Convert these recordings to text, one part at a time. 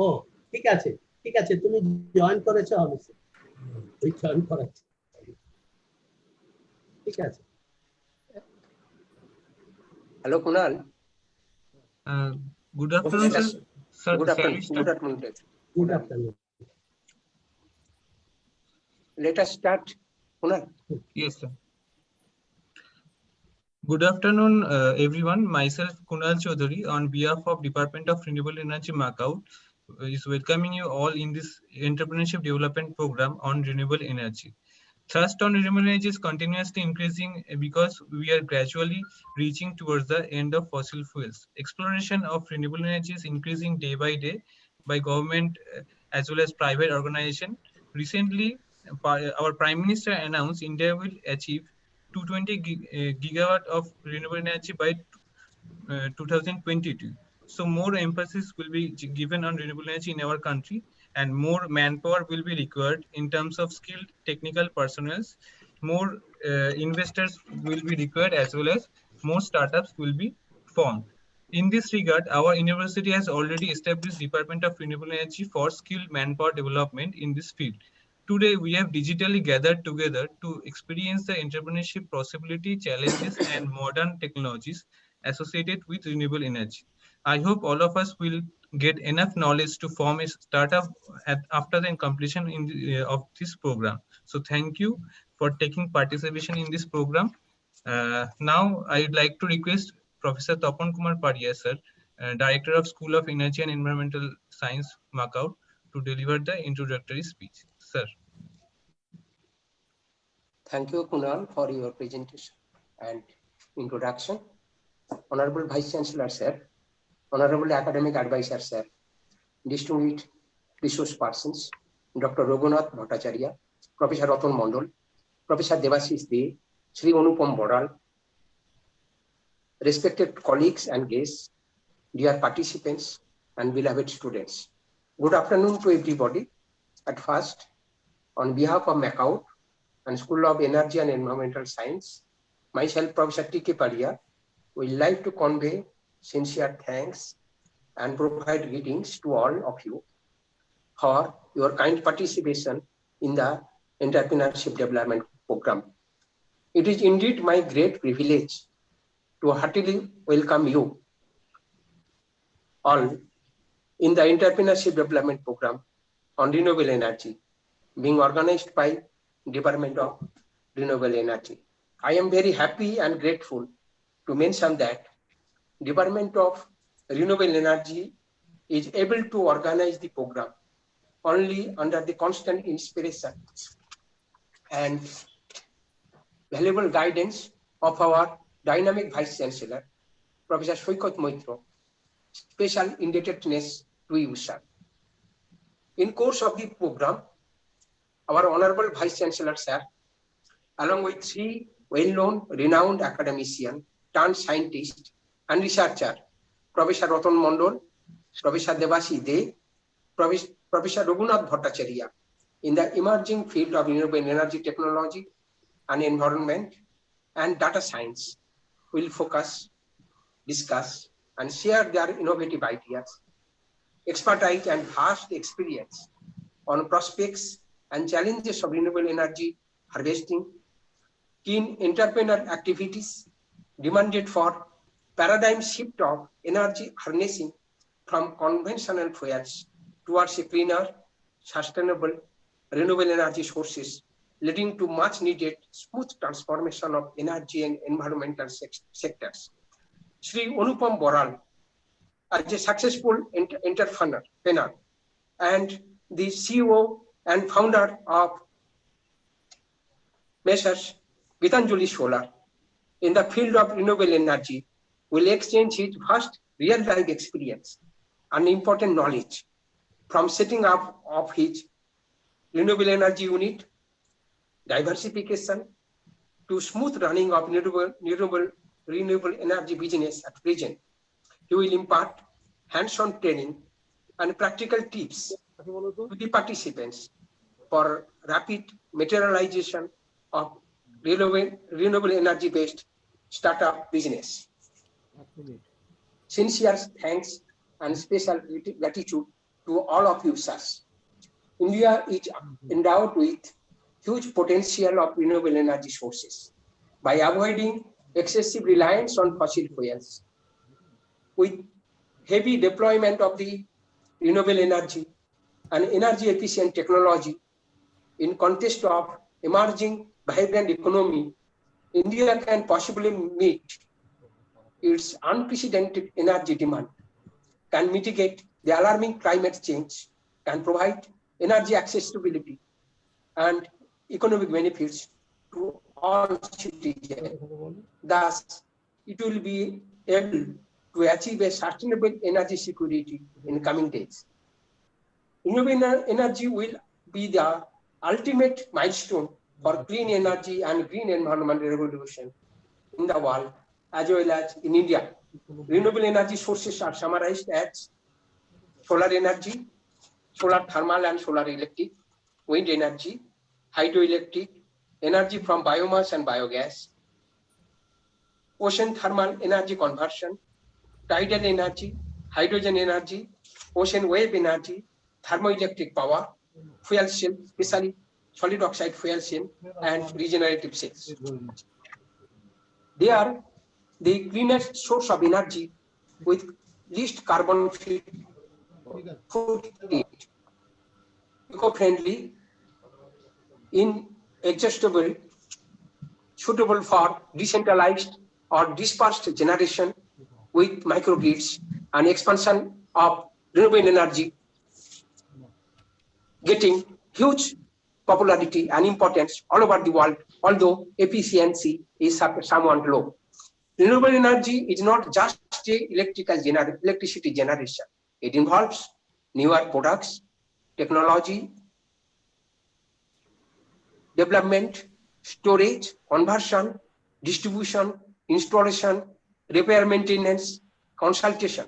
ও ঠিক আছে, ঠিক আছে, তুমি জয়েন করেছো হবে, ওই জয়েন করাচ্ছি, ঠিক আছে। Hello, Kunal. Good afternoon, Let sir. us, Sir, good shall afternoon. we Good start? afternoon. Good Kunal. Afternoon. Let us start, Kunal. Yes, sir. Good afternoon, everyone. Myself, Kunal Chaudhary, on behalf of Department of Renewable Energy, MAKAUT, is welcoming you all in this Entrepreneurship Development Program on renewable energy. Thrust on renewable energy is continuously increasing because we are gradually reaching towards the end of fossil fuels. Exploration of renewable energy is increasing day by day by government as well as private organization. Recently, our Prime Minister announced India will achieve 220 gigawatt of renewable energy by 2022. So more emphasis will be given on renewable energy in our country, and more manpower will be required in terms of skilled technical personnel. More investors will be required, as well as more startups will be formed. In this regard, our university has already established Department of Renewable Energy for skilled manpower development in this field. Today, we have digitally gathered together to experience the entrepreneurship possibility, challenges, and modern technologies associated with renewable energy. I hope all of us will get enough knowledge to form a startup after the completion of this program. So thank you for taking participation in this program. Now I would like to request Professor Tapan Kumar Paria, sir, Director of School of Energy and Environmental Science, MAKAUT, to deliver the introductory speech. Sir. Thank you, Kunal, for your presentation and introduction. Honorable Vice Chancellor, sir, Honorable Academic Advisor, sir, distinguished resource persons, Dr. Raghunath Bhattacharya, Professor Ratan Mondal, Professor Devashish De, Sri Anupam Boral, respected colleagues and guests, dear participants and beloved students. Good afternoon to everybody. At first, on behalf of MAKAUT and School of Energy and Environmental Science, myself, Professor T.K. Paria, would like to convey sincere thanks and provide greetings to all of you for your kind participation in the Entrepreneurship Development Program. It is indeed my great privilege to heartily welcome you all in the Entrepreneurship Development Program on renewable energy being organized by Department of Renewable Energy. I am very happy and grateful to mention that Department of Renewable Energy is able to organize the program only under the constant inspiration and valuable guidance of our dynamic Vice Chancellor, Professor Soikat Moitro. Special indebtedness to you, sir. In course of the program, our Honorable Vice Chancellor, sir, along with three well-known, renowned academicians, turned scientists and researcher, Professor Ratan Mondal, Professor Devashish De, Professor Raghunath Bhattacharya, in the emerging field of renewable energy technology and environment and data science, will focus, discuss, and share their innovative ideas, expertise, and vast experience on prospects and challenges of renewable energy harvesting, keen entrepreneur activities demanded for paradigm shift of energy harnessing from conventional fuels towards a cleaner, sustainable, renewable energy sources, leading to much needed smooth transformation of energy and environmental sectors. Sri Anupam Boral, as a successful entrepreneur and the CEO and founder of Messrs. Gitanjali Solar in the field of renewable energy, will exchange his vast real-life experience and important knowledge from setting up of his renewable energy unit, diversification, to smooth running of renewable energy business at present. He will impart hands-on training and practical tips to the participants for rapid materialization of renewable energy-based startup business. Sincere thanks and special gratitude to all of you, sirs. India is endowed with huge potential of renewable energy sources by avoiding excessive reliance on fossil fuels. With heavy deployment of the renewable energy and energy efficient technology in context of emerging vibrant economy, India can possibly meet its unprecedented energy demand, can mitigate the alarming climate change, can provide energy accessibility and economic benefits to all citizens. Thus, it will be able to achieve a sustainable energy security in coming days. Renewable energy will be the ultimate milestone for clean energy and green environment revolution in the world as well as in India. Renewable energy sources are summarized as solar energy, solar thermal and solar electric, wind energy, hydroelectric, energy from biomass and biogas, ocean thermal energy conversion, tidal energy, hydrogen energy, ocean wave energy, thermoelectric power, fuel cell, especially solid oxide fuel cell, and regenerative cells. They are the cleanest source of energy with least carbon footprint, eco-friendly, inexhaustible, suitable for decentralized or dispersed generation with microgrids and expansion of renewable energy getting huge popularity and importance all over the world, although efficiency is somewhat low. Renewable energy is not just electricity generation. It involves newer products, technology, development, storage, conversion, distribution, installation, repair, maintenance, consultation.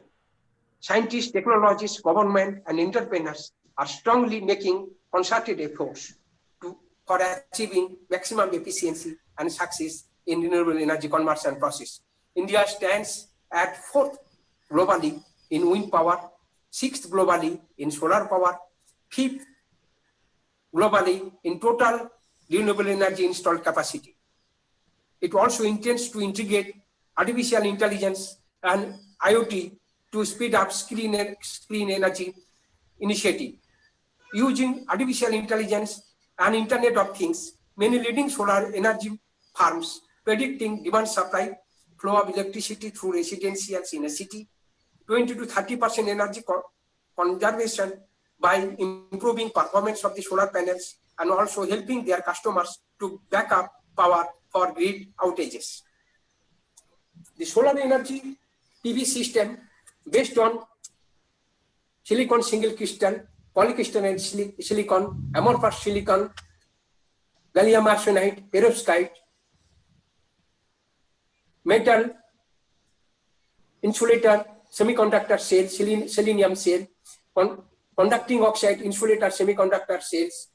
Scientists, technologists, government, and entrepreneurs are strongly making concerted efforts for achieving maximum efficiency and success in renewable energy conversion process. India stands at 4th globally in wind power, 6th globally in solar power, 5th globally in total renewable energy installed capacity. It also intends to integrate artificial intelligence and IoT to speed up clean energy initiative. Using artificial intelligence and Internet of Things, many leading solar energy firms predicting demand supply flow of electricity through residentials in a city, 20 to 30% energy conservation by improving performance of the solar panels and also helping their customers to back up power for grid outages. The solar energy PV system based on silicon single crystal, polycrystalline silicon, amorphous silicon, gallium arsenide, perovskite, metal, insulator, semiconductor cell, selenium cell, conducting oxide insulator semiconductor cells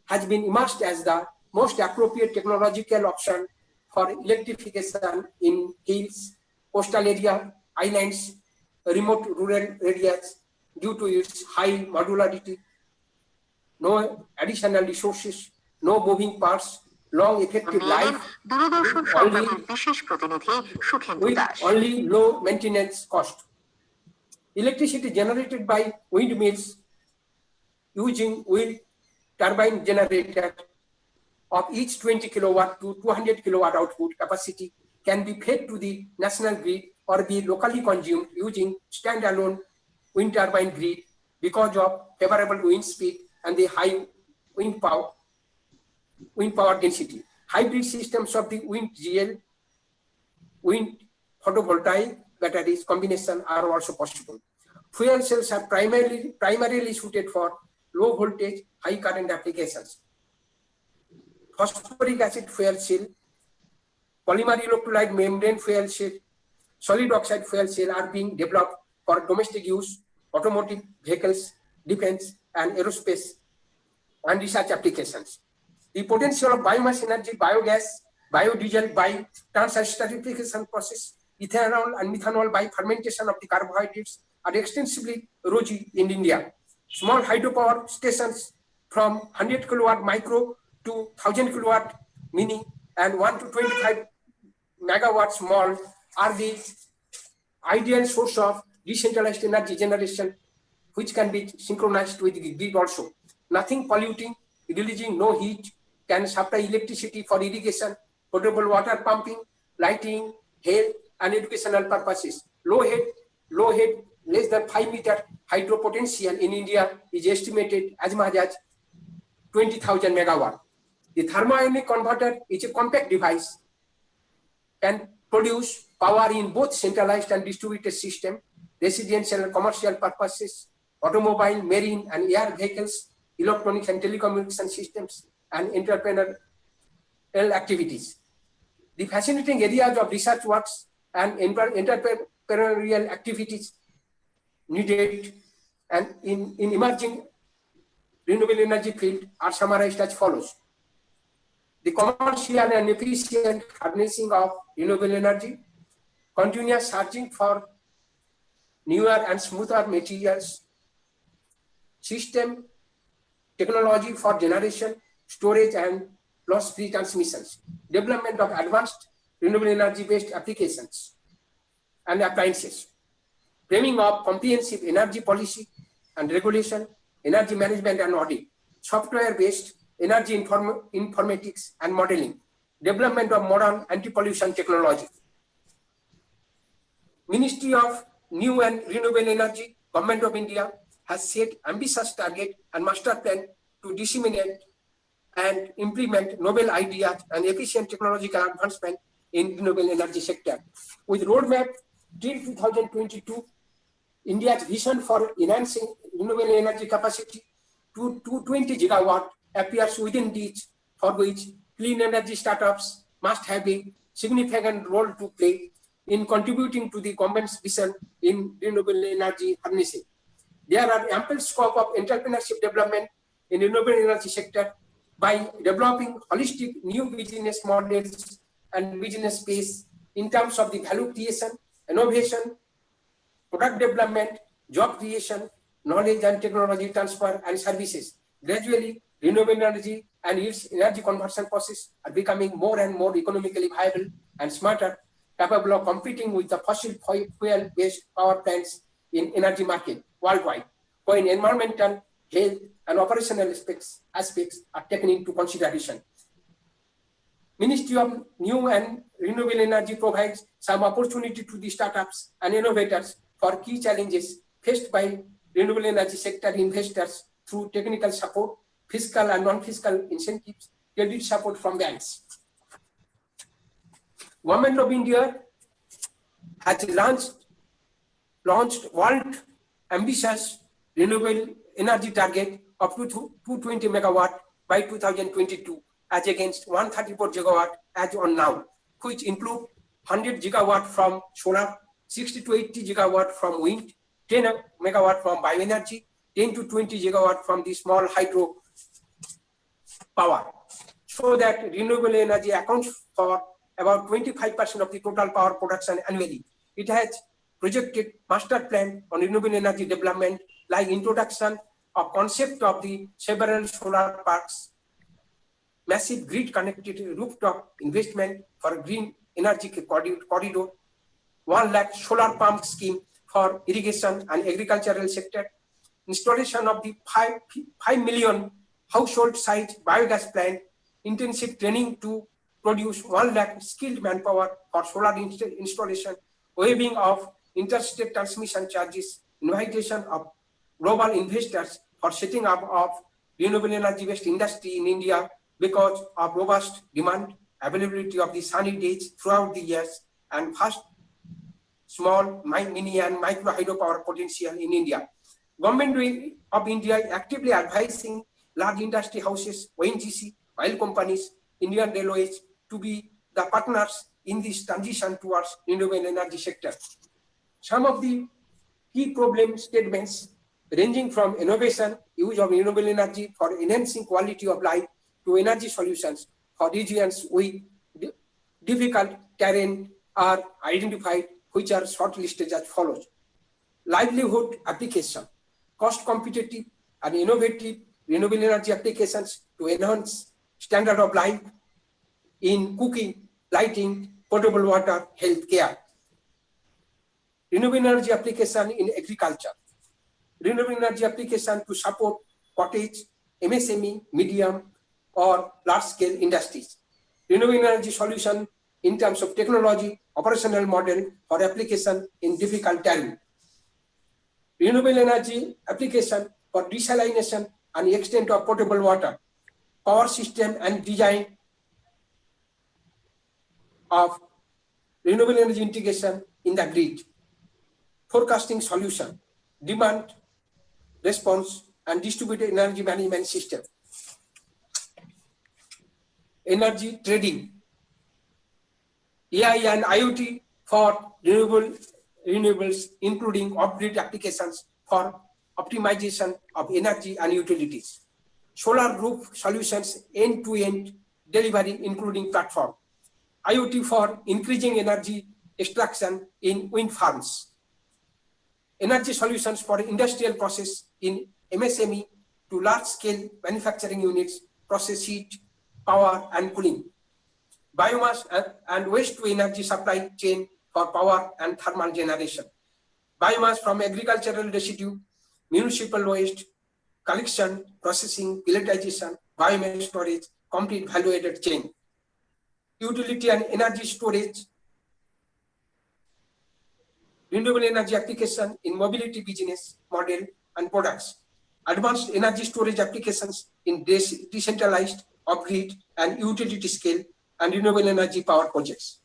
has been emerged as the most appropriate technological option for electrification in hills, coastal area, islands, remote rural areas due to its high modularity, no additional resources, no moving parts, long effective life, with only low maintenance cost. Electricity generated by windmills using wind turbine generator of each 20 kilowatt to 200 kilowatt output capacity can be fed to the national grid or be locally consumed using standalone wind turbine grid because of favorable wind speed and the high wind power density. Hybrid systems of the wind GL, wind photovoltaic batteries combination are also possible. Fuel cells are primarily suited for low voltage, high current applications. Phosphoric acid fuel cell, polymer electrolyte membrane fuel cell, solid oxide fuel cell are being developed for domestic use, automotive vehicles, defense, and aerospace and research applications. The potential of biomass energy, biogas, biodiesel by transesterification process, ethanol and methanol by fermentation of the carbohydrates, are extensively rosy in India. Small hydropower stations from 100 kilowatt micro to 1000 kilowatt mini and 1 to 25 megawatt small are the ideal source of decentralized energy generation, which can be synchronized with the grid also. Nothing polluting, releasing no heat, can supply electricity for irrigation, potable water pumping, lighting, health, and educational purposes. Low head, less than 5 meter hydro potential in India is estimated as much as 20,000 megawatt. The thermionic converter is a compact device, can produce power in both centralized and distributed system, residential and commercial purposes, automobile, marine and air vehicles, electronics and telecommunication systems, and entrepreneurial activities. The fascinating areas of research works and entrepreneurial activities needed and in emerging renewable energy field are summarized as follows. The commercial and efficient harnessing of renewable energy, continuous searching for newer and smoother materials, system technology for generation, storage and loss-free transmissions, development of advanced renewable energy-based applications and appliances, framing of comprehensive energy policy and regulation, energy management and audit, software-based energy informatics and modeling, development of modern anti-pollution technology. Ministry of New and Renewable Energy, Government of India has set ambitious target and master plan to disseminate and implement novel ideas and efficient technological advancement in renewable energy sector. With roadmap till 2022, India's vision for enhancing renewable energy capacity to 220 gigawatt appears within reach, for which clean energy startups must have a significant role to play in contributing to the government's vision in renewable energy harnessing. There are ample scope of entrepreneurship development in renewable energy sector by developing holistic new business models and business space in terms of the value creation, innovation, product development, job creation, knowledge and technology transfer and services. Gradually, renewable energy and its energy conversion process are becoming more and more economically viable and smarter, capable of competing with the fossil fuel-based power plants in energy market worldwide, when environmental, health, and operational aspects are taken into consideration. Ministry of New and Renewable Energy provides some opportunity to the startups and innovators for key challenges faced by renewable energy sector investors through technical support, fiscal and non-fiscal incentives, credit support from banks. Government of India has launched world ambitious renewable energy target of 220 megawatt by 2022 as against 134 gigawatt as on now, which include 100 gigawatt from solar, 60 to 80 gigawatt from wind, 10 megawatt from bioenergy, 10 to 20 gigawatt from the small hydro power, so that renewable energy accounts for about 25% of the total power production annually. It has projected master plan on renewable energy development, like introduction of concept of the several solar parks, massive grid connected rooftop investment for green energy corridor, 1 lakh solar pump scheme for irrigation and agricultural sector, installation of the 5 million household size biogas plant, intensive training to produce 1 lakh skilled manpower for solar installation, waiving of interstate transmission charges, invitation of global investors for setting up of renewable energy based industry in India because of robust demand, availability of the sunny days throughout the years, and fast, small, mini and micro hydropower potential in India. Government of India is actively advising large industry houses, ONGC, oil companies, Indian Railways to be the partners in this transition towards renewable energy sector. Some of the key problem statements ranging from innovation, use of renewable energy for enhancing quality of life to energy solutions for regions with difficult terrain are identified, which are shortlisted as follows. livelihood application, cost competitive and innovative renewable energy applications to enhance standard of life in cooking, lighting, potable water, health care. Renewable energy application in agriculture. Renewable energy application to support cottage, MSME, medium or large scale industries. Renewable energy solution in terms of technology, operational model for application in difficult terrain. Renewable energy application for desalination and extent of potable water, power system and design of renewable energy integration in the grid, forecasting solution, demand response and distributed energy management system. Energy trading, AI and IoT for renewables, including off-grid applications for optimization of energy and utilities. Solar roof solutions, end-to-end delivery, including platform. IoT for increasing energy extraction in wind farms. Energy solutions for industrial process in MSME to large-scale manufacturing units, process heat, power and cooling. Biomass and waste-to-energy supply chain for power and thermal generation. Biomass from agricultural residue, municipal waste, collection, processing, pelletization, biomass storage, complete value-added chain. Utility and energy storage, renewable energy application in mobility business model and products. Advanced energy storage applications in decentralized, off-grid and utility scale and renewable energy power projects.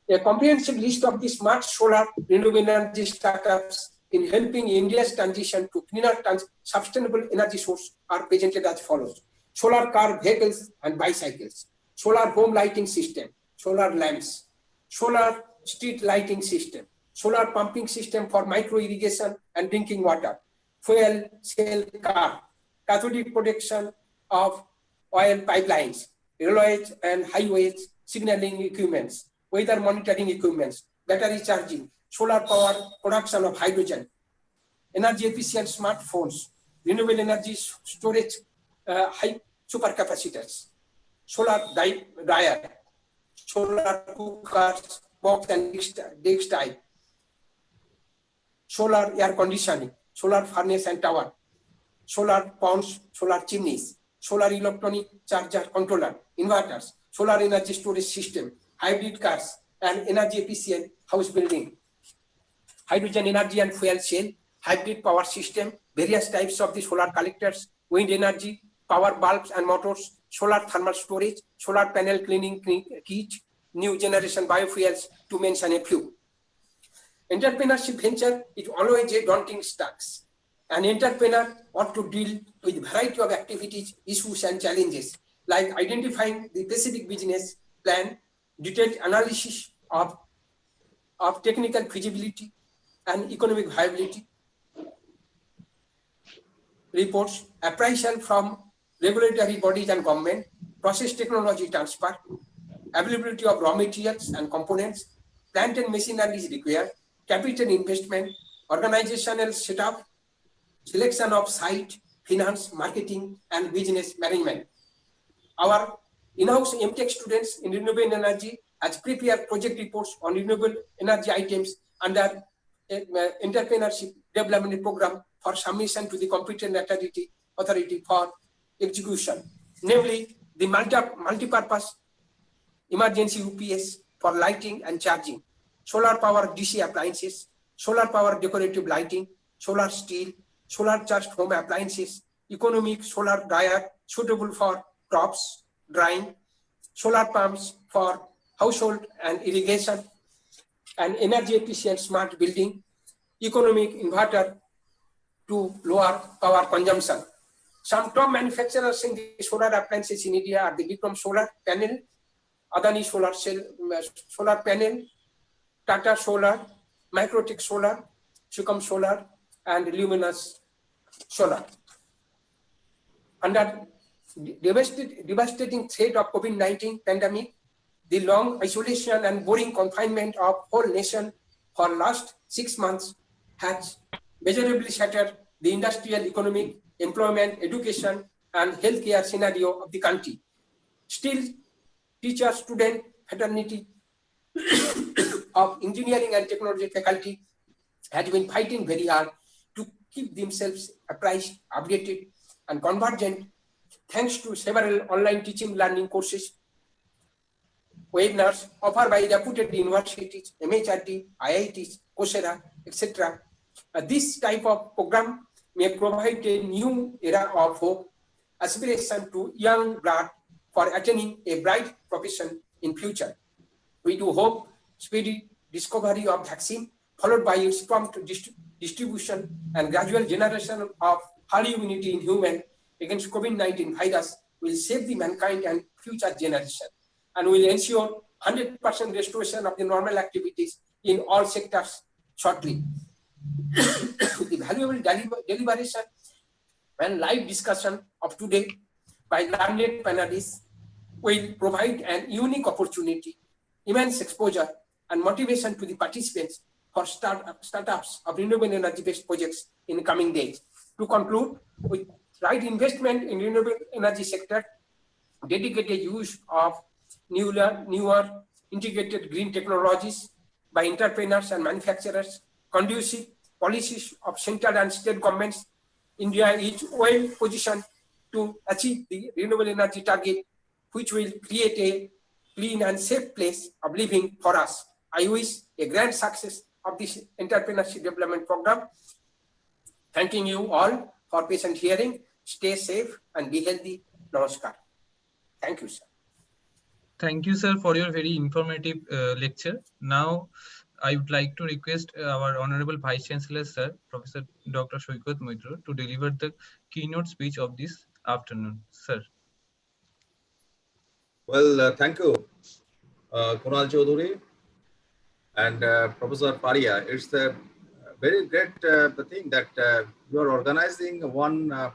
A comprehensive list of the smart solar renewable energy startups in helping India's transition to cleaner sustainable energy source are presented as follows. Solar car vehicles and bicycles, solar home lighting system, solar lamps, solar street lighting system, solar pumping system for micro irrigation and drinking water, fuel cell car, cathodic protection of oil pipelines, railways and highways, signaling equipments, weather monitoring equipments, battery charging, solar power production of hydrogen, energy efficient smartphones, renewable energy storage, high supercapacitors, solar dryer, solar cookers, box and textile, solar air conditioning, solar furnace and tower, solar pumps, solar chimneys, solar electronic charger controller, inverters, solar energy storage system, hybrid cars, and energy efficient house building, hydrogen energy and fuel cell, hybrid power system, various types of the solar collectors, wind energy, power bulbs and motors, solar thermal storage, solar panel cleaning kit, new generation biofuels, to mention a few. Entrepreneurship venture is always a daunting task. An entrepreneur ought to deal with a variety of activities, issues, and challenges, like identifying the specific business plan, detailed analysis of technical feasibility and economic viability, reports, appraisal from regulatory bodies and government, process technology transfer, availability of raw materials and components, plant and machinery is required, capital investment, organizational setup, selection of site, finance, marketing, and business management. Our in-house MTech students in renewable energy has prepared project reports on renewable energy items under Entrepreneurship Development Program for submission to the competent authority for execution, namely the multi-purpose emergency UPS for lighting and charging, solar power DC appliances, solar power decorative lighting, solar steel, solar charged home appliances, economic solar dryer suitable for crops, drying, solar pumps for household and irrigation, and energy efficient smart building, economic inverter to lower power consumption. Some top manufacturers in the solar appliances in India are the Vikram Solar Panel, Adani Solar Cell, Solar Panel, Tata Solar, Microtech Solar, Shukam Solar, and Luminous Solar. Under devastating threat of COVID-19 pandemic, the long isolation and boring confinement of whole nation for last 6 months, has measurably shattered the industrial, economic, employment, education, and healthcare scenario of the country. Still, teacher student fraternity of engineering and technology faculty has been fighting very hard to keep themselves apprised, updated, and convergent thanks to several online teaching learning courses, webinars offered by reputed universities, MHRD, IITs, Coursera, etc. This type of program may provide a new era of hope, aspiration to young blood for attaining a bright profession in future. We do hope speedy discovery of vaccine, followed by its prompt distribution and gradual generation of herd immunity in human against COVID-19 virus will save the mankind and future generation, and will ensure 100% restoration of the normal activities in all sectors shortly. The valuable deliberation and live discussion of today by learned panelists will provide an unique opportunity, immense exposure, and motivation to the participants for startups of renewable energy-based projects in the coming days. To conclude, with right investment in renewable energy sector, dedicated use of newer integrated green technologies by entrepreneurs and manufacturers, conducive policies of central and state governments, India is well positioned to achieve the renewable energy target, which will create a clean and safe place of living for us. I wish a grand success of this entrepreneurship development program. Thanking you all for patient hearing. Stay safe and be healthy. Namaskar. Thank you, sir. Thank you, sir, for your very informative lecture. Now, I would like to request our Honorable Vice Chancellor, sir, Professor Dr. Shoykot Moitra, to deliver the keynote speech of this afternoon. Sir. Well, thank you, Kunal Chaudhuri and Professor Paria. It's a very great the thing that you are organizing one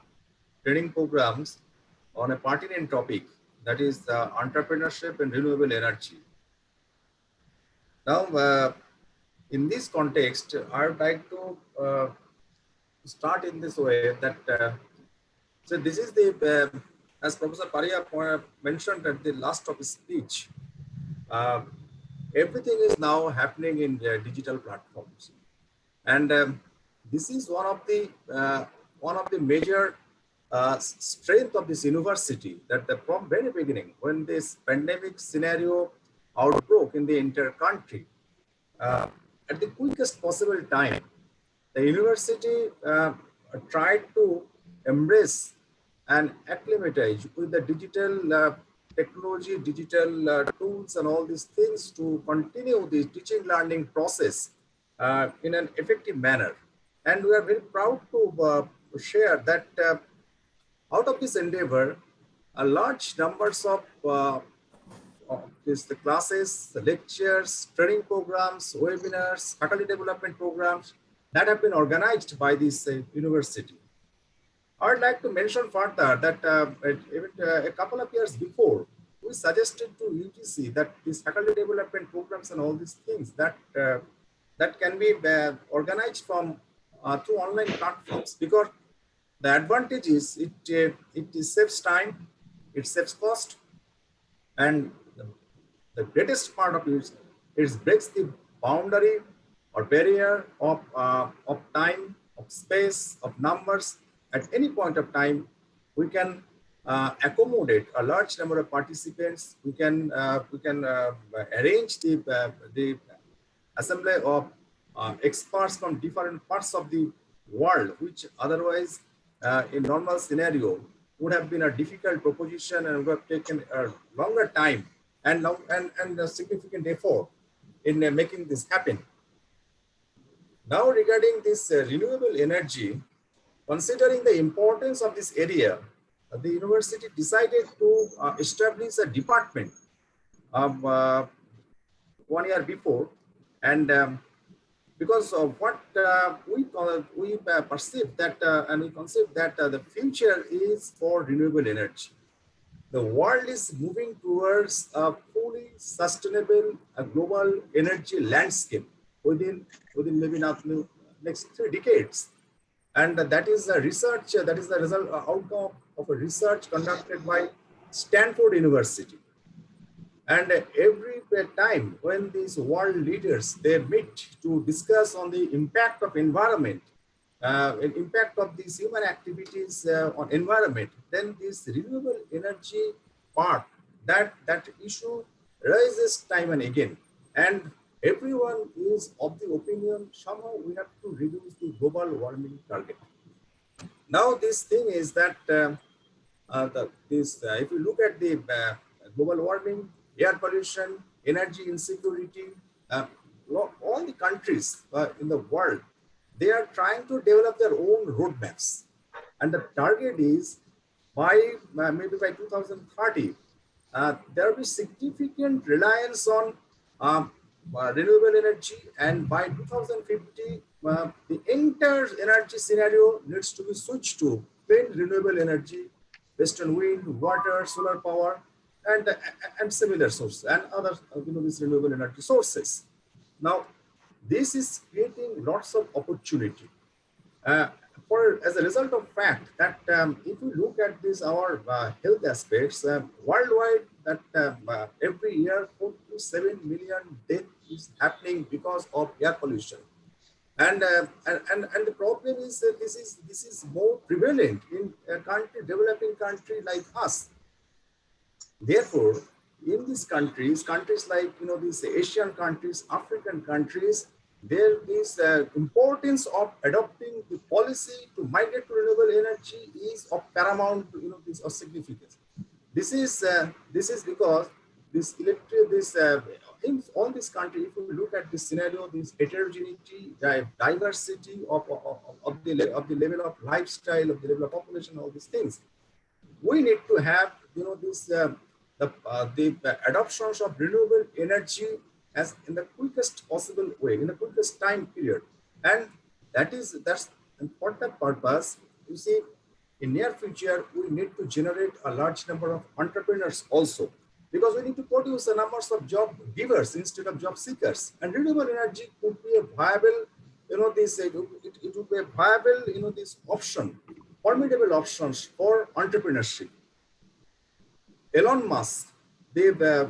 training programs on a pertinent topic, that is entrepreneurship and renewable energy. Now, in this context, I would like to start in this way that so this is the as Professor Paria mentioned at the last of his speech, everything is now happening in digital platforms, and this is one of the major strength of this university, that from very beginning, when this pandemic scenario outbroke in the entire country, at the quickest possible time, the university tried to embrace and acclimatize with the digital technology, digital tools and all these things to continue the teaching learning process in an effective manner. And we are very proud to share that out of this endeavor, a large numbers of the classes, the lectures, training programs, webinars, faculty development programs that have been organized by this university. I would like to mention further that even a couple of years before, we suggested to UGC that these faculty development programs and all these things that that can be organized from through online platforms, because the advantage is it saves time, it saves cost, and the greatest part of it is breaks the boundary or barrier of time, of space, of numbers. At any point of time, we can accommodate a large number of participants. We can arrange the assembly of experts from different parts of the world, which otherwise in normal scenario would have been a difficult proposition and would have taken a longer time and a significant effort in making this happen. Now, regarding this renewable energy, considering the importance of this area, the university decided to establish a department 1 year before, and because of what we perceive that and we conceived that the future is for renewable energy. The world is moving towards a fully sustainable global energy landscape within maybe not next 3 decades. And that is a research, that is the result outcome of a research conducted by Stanford University. And every time when these world leaders, they meet to discuss on the impact of environment, impact of these human activities on environment, then this renewable energy part, that issue rises time and again. And everyone is of the opinion somehow we have to reduce the global warming target. Now this thing is that if you look at the global warming, air pollution, energy insecurity, uh, all the countries in the world, they are trying to develop their own roadmaps. And the target is by maybe by 2030, there will be significant reliance on renewable energy, and by 2050, the entire energy scenario needs to be switched to clean renewable energy based on wind, water, solar power, and similar sources and other these renewable energy sources. Now, this is creating lots of opportunity. As a result of fact that if we look at this our health aspects worldwide, that every year 4 to 7 million death is happening because of air pollution, and the problem is that this is more prevalent in a country, developing country like us. Therefore, in these countries like these Asian countries, African countries, there is importance of adopting the policy to migrate to renewable energy is of paramount this of significance. This is because this in all this country, if you look at this scenario, this heterogeneity, diversity of the level of lifestyle, of the level of population, all these things, we need to have this the adoptions of renewable energy as in the quickest possible way, in the quickest time period. And that's for that purpose, you see, in near future, we need to generate a large number of entrepreneurs also, because we need to produce the numbers of job givers instead of job seekers. And renewable energy could be a viable, it would be a viable, this option, formidable options for entrepreneurship. Elon Musk, the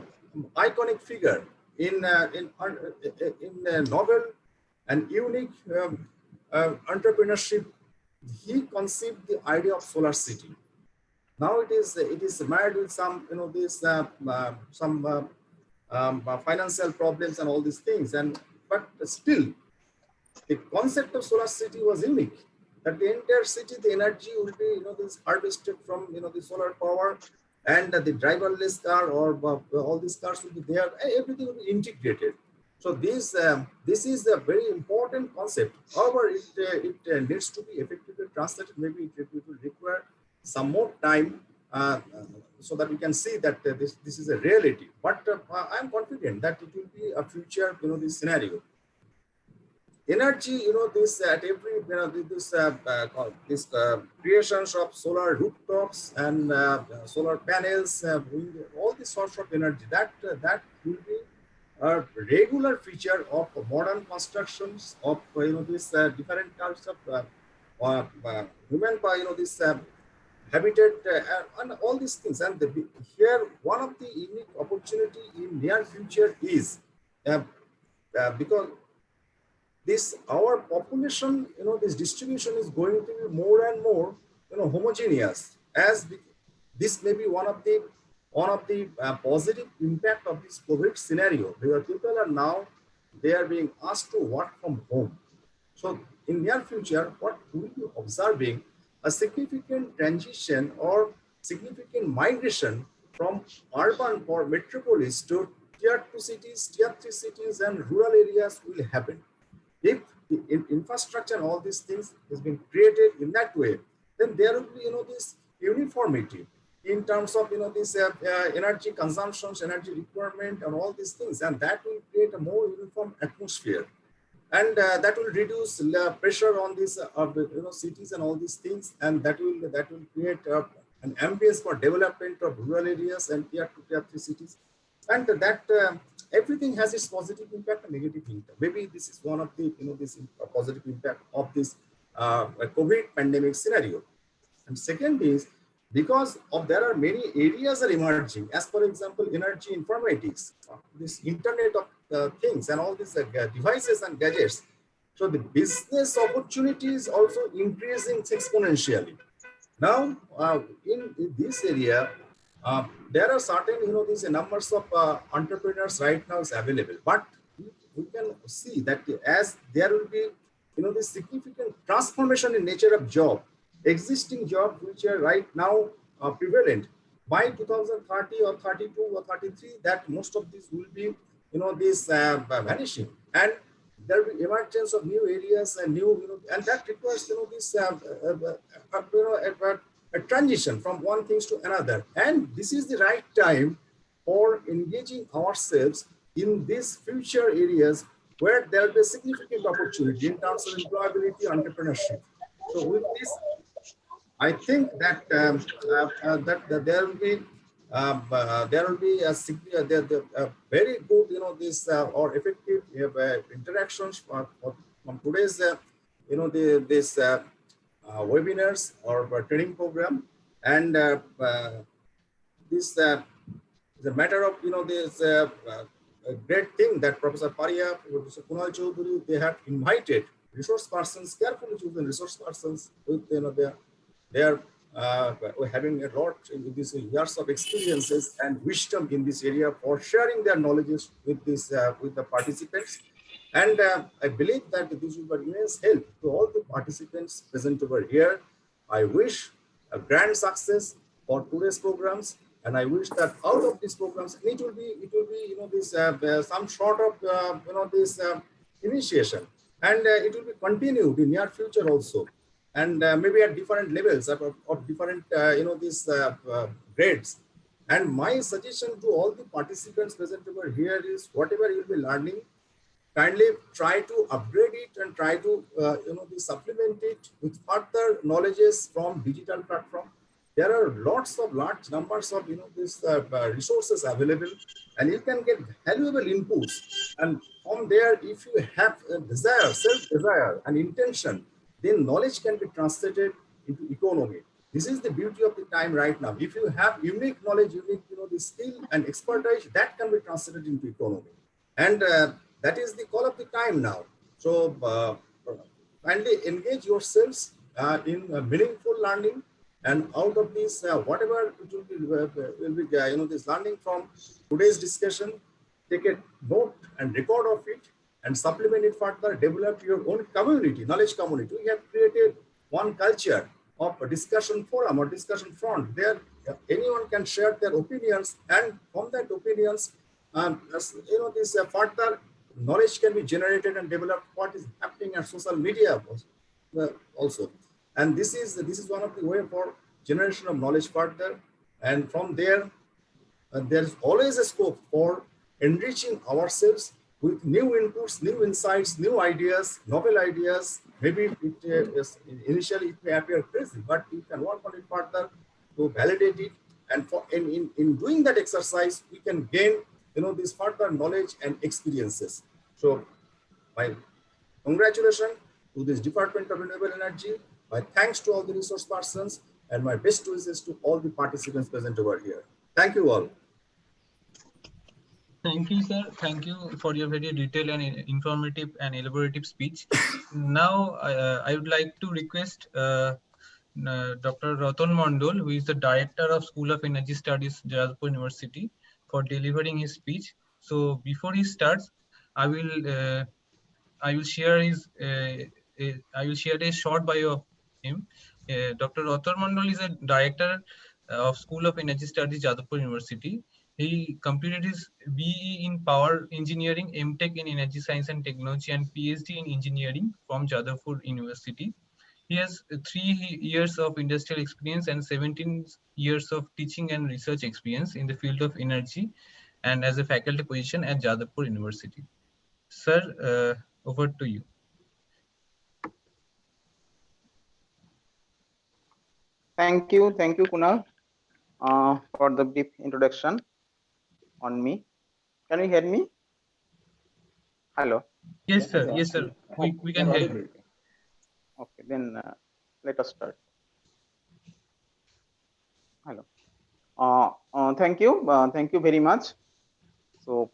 iconic figure in a novel and unique entrepreneurship, he conceived the idea of solar city. Now it is married with some financial problems and all these things, but still the concept of solar city was unique. That the entire city, the energy will be this harvested from the solar power, and the driverless car or all these cars will be there. Everything will be integrated. So this is a very important concept. However, it needs to be effectively translated. Maybe it will require some more time so that we can see that this is a reality. But I'm confident that it will be a future this scenario. Energy, this at every this creations of solar rooftops and solar panels, all these sorts of energy that will be a regular feature of modern constructions of this different types of human this habitat and all these things. And here one of the unique opportunity in near future is because this our population, this distribution is going to be more and more, homogeneous. As this may be one of the positive impact of this COVID scenario, because people are now they are being asked to work from home. So in near future, what we will be observing a significant transition or significant migration from urban or metropolis to tier 2 cities, tier 3 cities, and rural areas will happen. If the infrastructure and all these things has been created in that way, then there will be this uniformity in terms of this energy consumptions, energy requirement, and all these things, and that will create a more uniform atmosphere, and that will reduce pressure on these cities and all these things, and that will create an ambience for development of rural areas and tier 2, tier 3 cities, and that everything has its positive impact and negative impact. Maybe this is one of the, this positive impact of this COVID pandemic scenario. And second is because of there are many areas are emerging, as for example, energy informatics, this internet of things and all these devices and gadgets. So the business opportunity is also increasing exponentially. Now, in this area, there are certain, these numbers of entrepreneurs right now is available, but we can see that as there will be, this significant transformation in nature of job, existing jobs which are right now prevalent by 2030 or 32 or 33, that most of these will be, this vanishing, and there will be emergence of new areas and new, and that requires, this, a transition from one things to another. And this is the right time for engaging ourselves in these future areas where there will be a significant opportunity in terms of employability, entrepreneurship. So with this, I think that that there will be a very good, this or effective interactions from today's this webinars or training program, and this is a matter of, this a great thing that Professor Paria, Professor Kunal Chaudhary, they have invited resource persons, carefully chosen resource persons with, they're having a lot in these years of experiences and wisdom in this area for sharing their knowledges with this with the participants. And I believe that this will be immense help to all the participants present over here. I wish a grand success for today's programs, and I wish that out of these programs, and it will be, this some sort of, this initiation, and it will be continued in near future also, and maybe at different levels of different, these grades. And my suggestion to all the participants present over here is, whatever you'll be learning, kindly try to upgrade it and try to, supplement it with further knowledges from digital platform. There are large numbers of, these resources available, and you can get valuable inputs. And from there, if you have a desire, self-desire and intention, then knowledge can be translated into economy. This is the beauty of the time right now. If you have unique knowledge, unique, the skill and expertise, that can be translated into economy. And that is the call of the time now. So kindly engage yourselves in meaningful learning, and out of this, whatever it will be, this learning from today's discussion, take a note and record of it and supplement it further, develop your own community, knowledge community. We have created one culture of a discussion forum or discussion front. There, anyone can share their opinions, and from that opinions, this further knowledge can be generated and developed. What is happening at social media also, and this is one of the way for generation of knowledge further. And from there, there's always a scope for enriching ourselves with new inputs, new insights, new ideas, novel ideas. Maybe initially it may appear crazy, but you can work on it further to validate it. And in doing that exercise, we can gain, this further knowledge and experiences. So my congratulations to this Department of Renewable Energy. My thanks to all the resource persons, and my best wishes to all the participants present over here. Thank you all. Thank you, sir. Thank you for your very detailed and informative and elaborative speech. Now, I would like to request Dr. Ratan Mondol, who is the Director of School of Energy Studies, Jadavpur University, for delivering his speech. So before he starts, I will share a short bio of him. Dr. Ratan Mondol is a Director of School of Energy Studies, Jadavpur University. He completed his BE in Power Engineering, MTech in Energy Science and Technology, and PhD in Engineering from Jadavpur University. He has 3 years of industrial experience and 17 years of teaching and research experience in the field of energy, and as a faculty position at Jadavpur University. Sir, over to you. Thank you, Kunal, for the brief introduction on me. Can you hear me? Hello. Yes, sir. Yes, sir. We can hear you. Okay, then let us start. Hello. Thank you very much. So,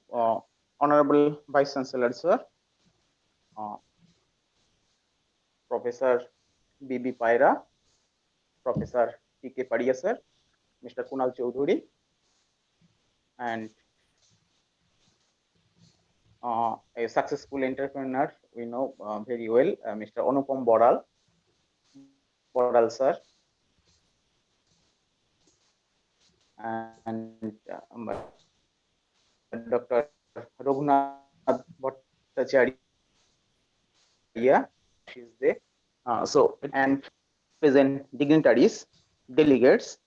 Honorable Vice Chancellor, sir, uh, Professor B.B. Paira, Professor T.K. Padia, sir, Mr. Kunal Chaudhuri, and a successful entrepreneur we know very well, Mr. Anupam Boral, sir, and Dr. Raghunath Bhattacharya is there. And present dignitaries, delegates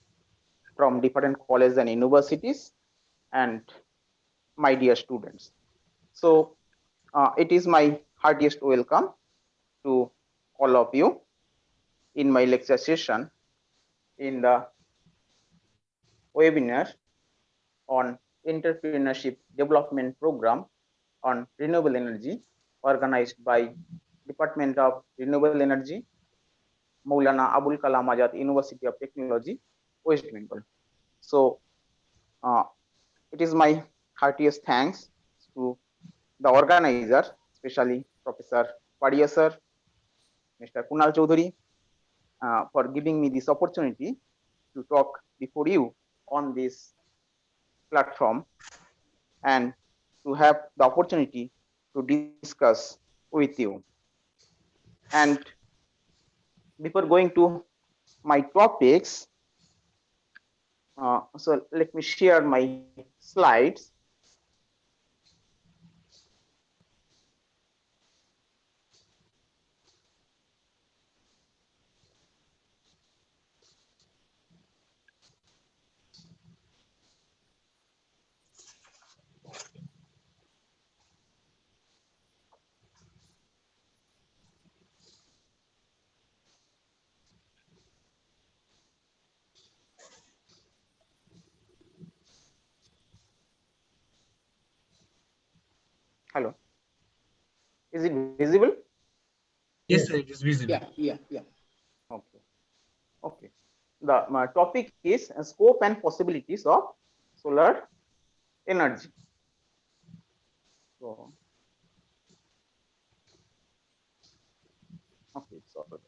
from different colleges and universities, and my dear students. So it is my heartiest welcome to all of you in my lecture session in the webinar on Entrepreneurship Development Program on Renewable Energy, organized by Department of Renewable Energy, Maulana Abul Kalam Azad University of Technology, West Bengal. So it is my heartiest thanks to the organizer, especially Professor Padia sir, Mr. Kunal Chaudhuri, for giving me this opportunity to talk before you on this platform and to have the opportunity to discuss with you. And before going to my topics, so let me share my slides. Hello, is it visible? Yes, sir. It is visible. Yeah. Okay. Okay. My topic is scope and possibilities of solar energy. So, okay, it's all right.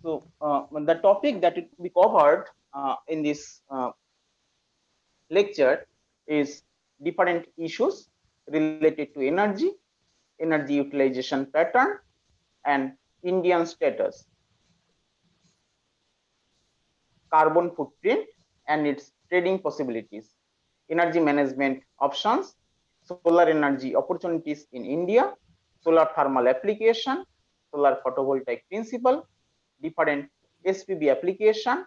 So, the topic that will be covered in this lecture is different issues related to energy, energy utilization pattern, and Indian status, carbon footprint and its trading possibilities, energy management options, solar energy opportunities in India, solar thermal application, solar photovoltaic principle, different SPV application,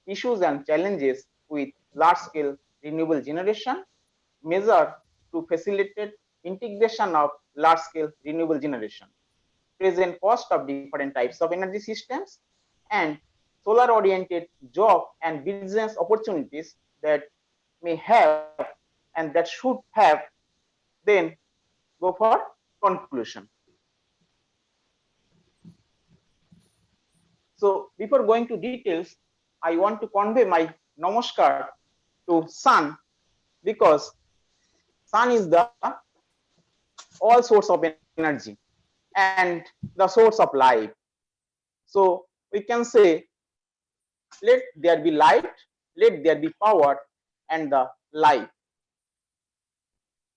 issues and challenges with large scale renewable generation, measure to facilitate integration of large scale renewable generation, present cost of different types of energy systems, and solar oriented job and business opportunities that may have and that should have, then go for conclusion. So before going to details, I want to convey my namaskar to sun, because sun is the all source of energy and the source of life. So we can say, let there be light, let there be power and the life.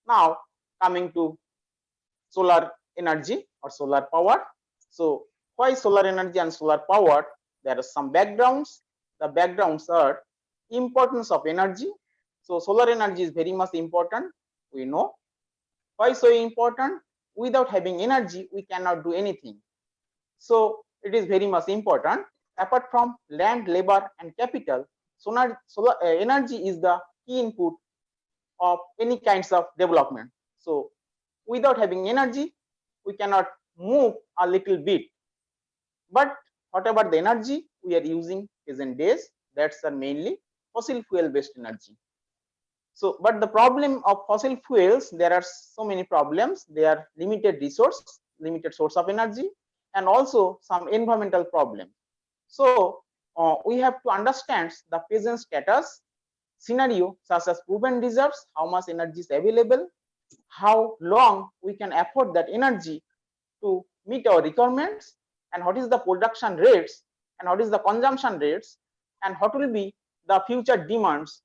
Now coming to solar energy or solar power. So why solar energy and solar power? There are some backgrounds. The backgrounds are importance of energy. So solar energy is very much important. We know why so important. Without having energy, we cannot do anything. So it is very much important. Apart from land, labor, and capital, solar energy is the key input of any kinds of development. So without having energy, we cannot move a little bit. But whatever the energy we are using present days, that's mainly fossil fuel based energy. So, but the problem of fossil fuels, there are so many problems. They are limited resource, limited source of energy, and also some environmental problems. So, we have to understand the present status scenario, such as proven reserves, how much energy is available, how long we can afford that energy to meet our requirements, and what is the production rates, and what is the consumption rates, and what will be the future demands,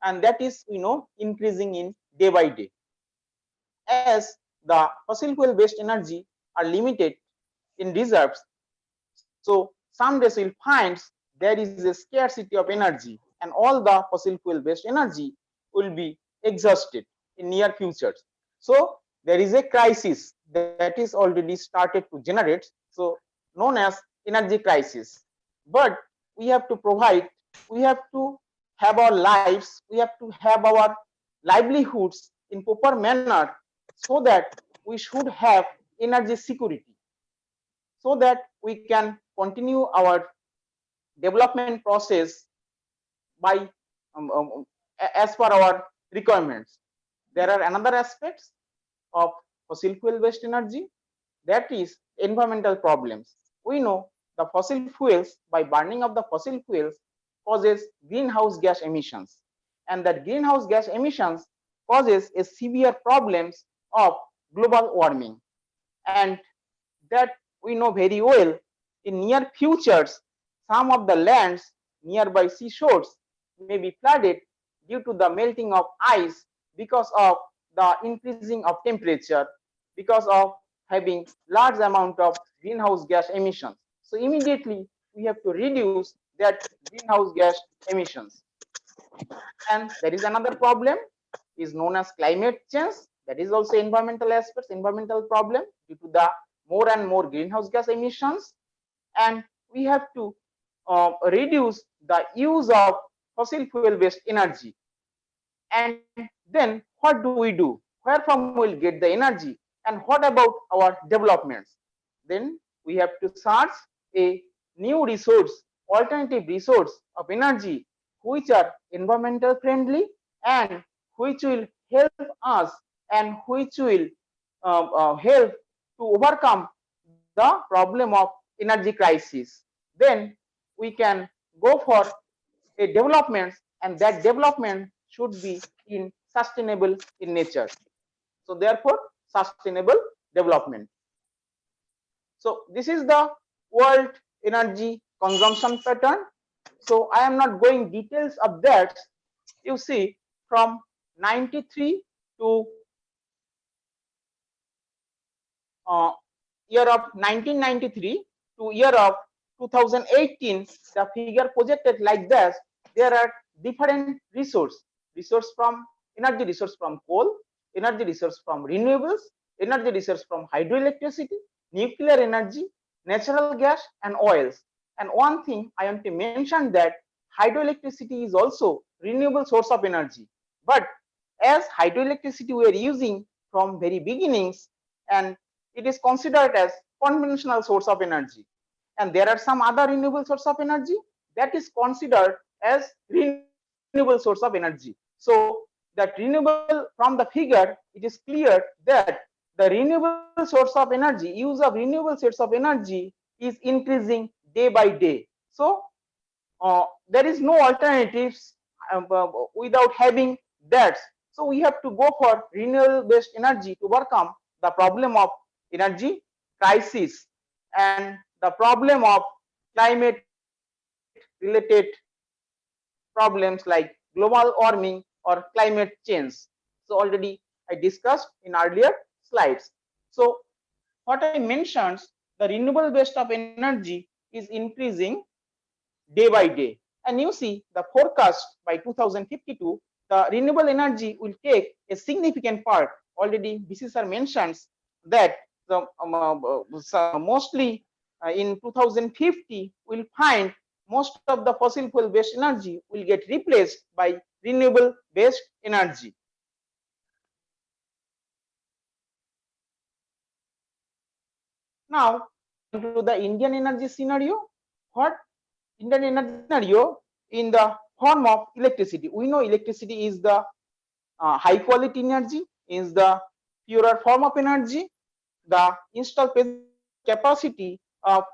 and that is increasing in day by day. As the fossil fuel based energy are limited in reserves, so some days we'll find there is a scarcity of energy, and all the fossil fuel based energy will be exhausted in near future. So there is a crisis that is already started to generate, so known as energy crisis. But we have to provide, we have to have our lives, we have to have our livelihoods in proper manner, so that we should have energy security, so that we can continue our development process by as per our requirements. There are another aspects of fossil fuel based energy, that is environmental problems. We know the fossil fuels, by burning of the fossil fuels, causes greenhouse gas emissions, and that greenhouse gas emissions causes a severe problems of global warming, and that we know very well. In near futures, some of the lands nearby seashores may be flooded due to the melting of ice, because of the increasing of temperature, because of having large amount of greenhouse gas emissions. So immediately we have to reduce that greenhouse gas emissions. And there is another problem is known as climate change. That is also environmental aspects, environmental problem due to the more and more greenhouse gas emissions. And we have to reduce the use of fossil fuel based energy. And then what do we do? Where from we'll get the energy? And what about our developments? Then we have to search a new resource, alternative resource of energy, which are environmental friendly and which will help us, and which will help to overcome the problem of energy crisis. Then we can go for a development, and that development should be in sustainable in nature. So therefore, sustainable development. So this is the world energy consumption pattern. So I am not going details of that. You see, from 93 to year of 1993 to year of 2018, the figure projected like this. There are different resource from energy resource from coal, energy resource from renewables, energy resource from hydroelectricity, nuclear energy, natural gas, and oils. And one thing I want to mention, that hydroelectricity is also renewable source of energy. But as hydroelectricity we are using from very beginnings, and it is considered as conventional source of energy, and there are some other renewable source of energy that is considered as renewable source of energy. So that renewable, from the figure it is clear that the renewable source of energy, use of renewable source of energy is increasing day by day. So there is no alternatives without having that. So we have to go for renewable based energy to overcome the problem of energy crisis and the problem of climate related problems like global warming or climate change. So already I discussed in earlier slides. So what I mentioned, the renewable base of energy is increasing day by day. And you see the forecast by 2052, the renewable energy will take a significant part. Already BC sir mentions that the mostly in 2050 we'll find most of the fossil fuel based energy will get replaced by renewable based energy. Now to the Indian energy scenario. What Indian energy scenario in the form of electricity? We know electricity is the high quality energy is the purer form of energy. The installed capacity of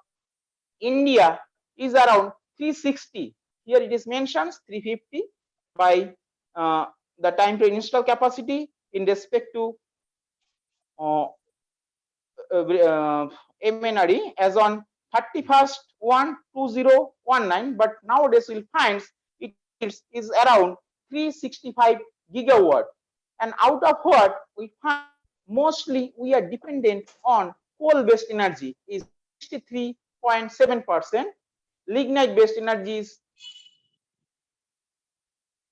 India is around 360. Here it is mentioned 350 by the time to install capacity in respect to MNRE as on 31st 1 2019, but nowadays we'll find it is around 365 gigawatt, and out of what we find mostly we are dependent on coal-based energy is 63.7%, lignite-based energy is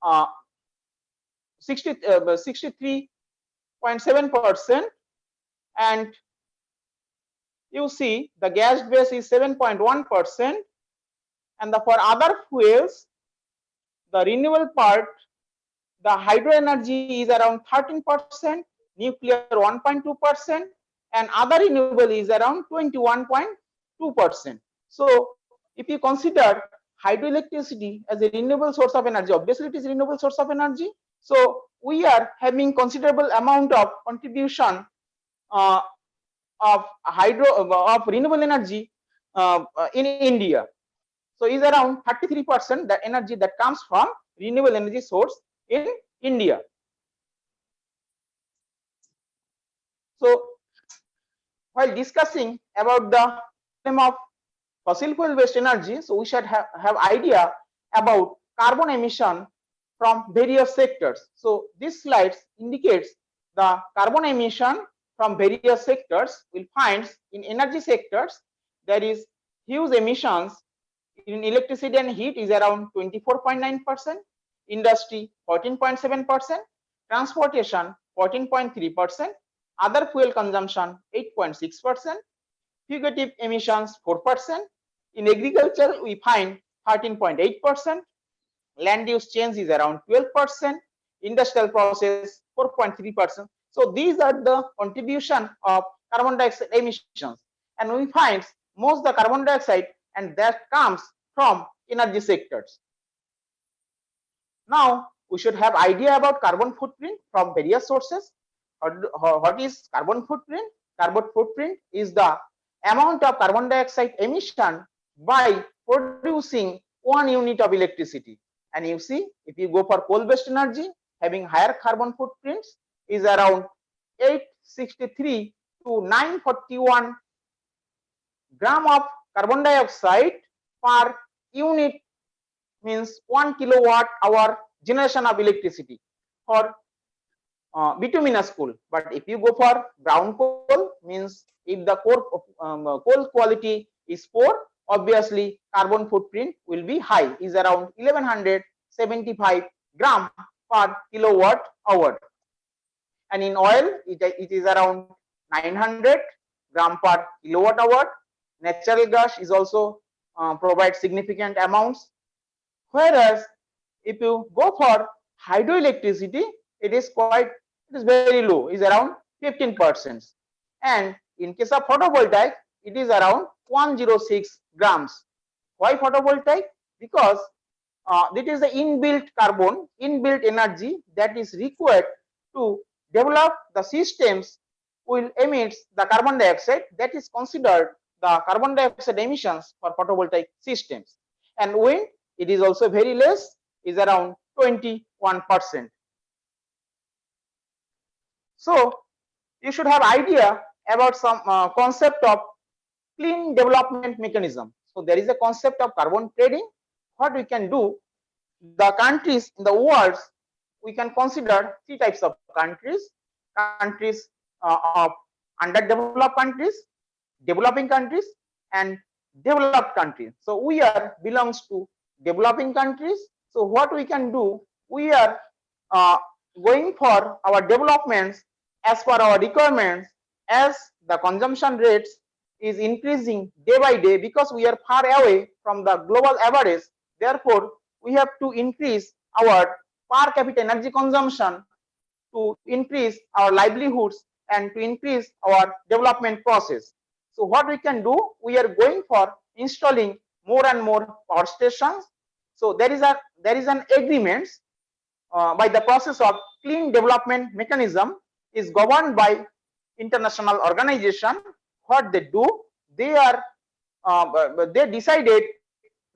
63.7%, and you see the gas base is 7.1%, and for other fuels, the renewable part, the hydro energy is around 13%, nuclear 1.2%, and other renewable is around 21.2%. So if you consider hydroelectricity as a renewable source of energy, obviously it is a renewable source of energy. So we are having considerable amount of contribution of renewable energy in India. So is around 33% the energy that comes from renewable energy source in India. So while discussing about the problem of fossil fuel based energy, so we should have idea about carbon emission from various sectors. So this slide indicates the carbon emission from various sectors. We'll find in energy sectors there is huge emissions in electricity and heat is around 24.9%, industry 14.7%, transportation 14.3%, other fuel consumption 8.6%, fugitive emissions 4%. In agriculture, we find 13.8%, land use change is around 12%, industrial process 4.3%. So these are the contribution of carbon dioxide emissions, and we find most the carbon dioxide and that comes from energy sectors. Now we should have idea about carbon footprint from various sources. What is carbon footprint? Carbon footprint is the amount of carbon dioxide emission by producing 1 unit of electricity. And you see, if you go for coal-based energy, having higher carbon footprints is around 863 to 941 gram of carbon dioxide per unit, means 1 kilowatt hour generation of electricity for bituminous coal. But if you go for brown coal, means if the coal quality is poor, obviously carbon footprint will be high, is around 1175 gram per kilowatt hour. And in oil, it is around 900 gram per kilowatt hour. Natural gas is also provides significant amounts. Whereas if you go for hydroelectricity, it is very low, is around 15%. And in case of photovoltaic, it is around 106 grams. Why photovoltaic? Because it is the inbuilt energy that is required to develop the systems will emit the carbon dioxide, that is considered the carbon dioxide emissions for photovoltaic systems. And wind, it is also very less, is around 21%. So you should have idea about some concept of clean development mechanism. So there is a concept of carbon trading. What we can do, the countries in the world, we can consider 3 types of countries of underdeveloped countries, developing countries, and developed countries. So we are belongs to developing countries. So what we can do, we are going for our developments as per our requirements, as the consumption rates is increasing day by day, because we are far away from the global average. Therefore we have to increase our per capita energy consumption to increase our livelihoods and to increase our development process. So what we can do, we are going for installing more and more power stations. So there is an agreement by the process of clean development mechanism is governed by international organization. What they do, they are they decided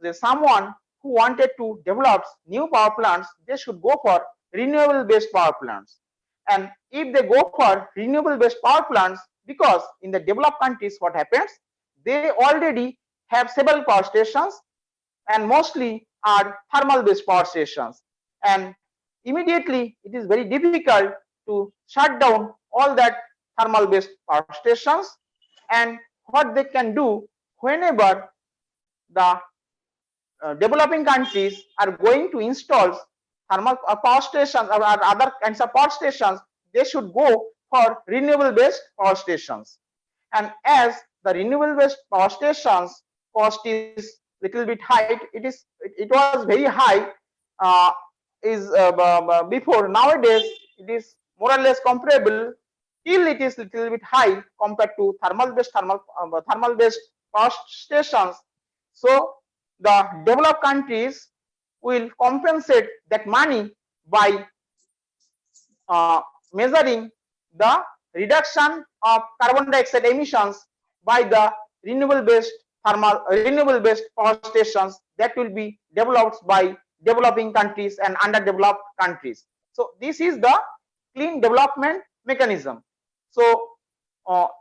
that someone who wanted to develop new power plants, they should go for renewable based power plants. And if they go for renewable based power plants, because in the developed countries what happens, they already have several power stations and mostly are thermal based power stations, and immediately it is very difficult to shut down all that thermal based power stations. And what they can do, whenever the developing countries are going to install thermal power stations or other kinds of power stations, they should go for renewable based power stations. And as the renewable based power stations cost is little bit high, it was very high before. Nowadays it is more or less comparable, till it is little bit high compared to thermal based power stations. So the developed countries will compensate that money by measuring the reduction of carbon dioxide emissions by the renewable based power stations that will be developed by developing countries and underdeveloped countries. So this is the clean development mechanism. So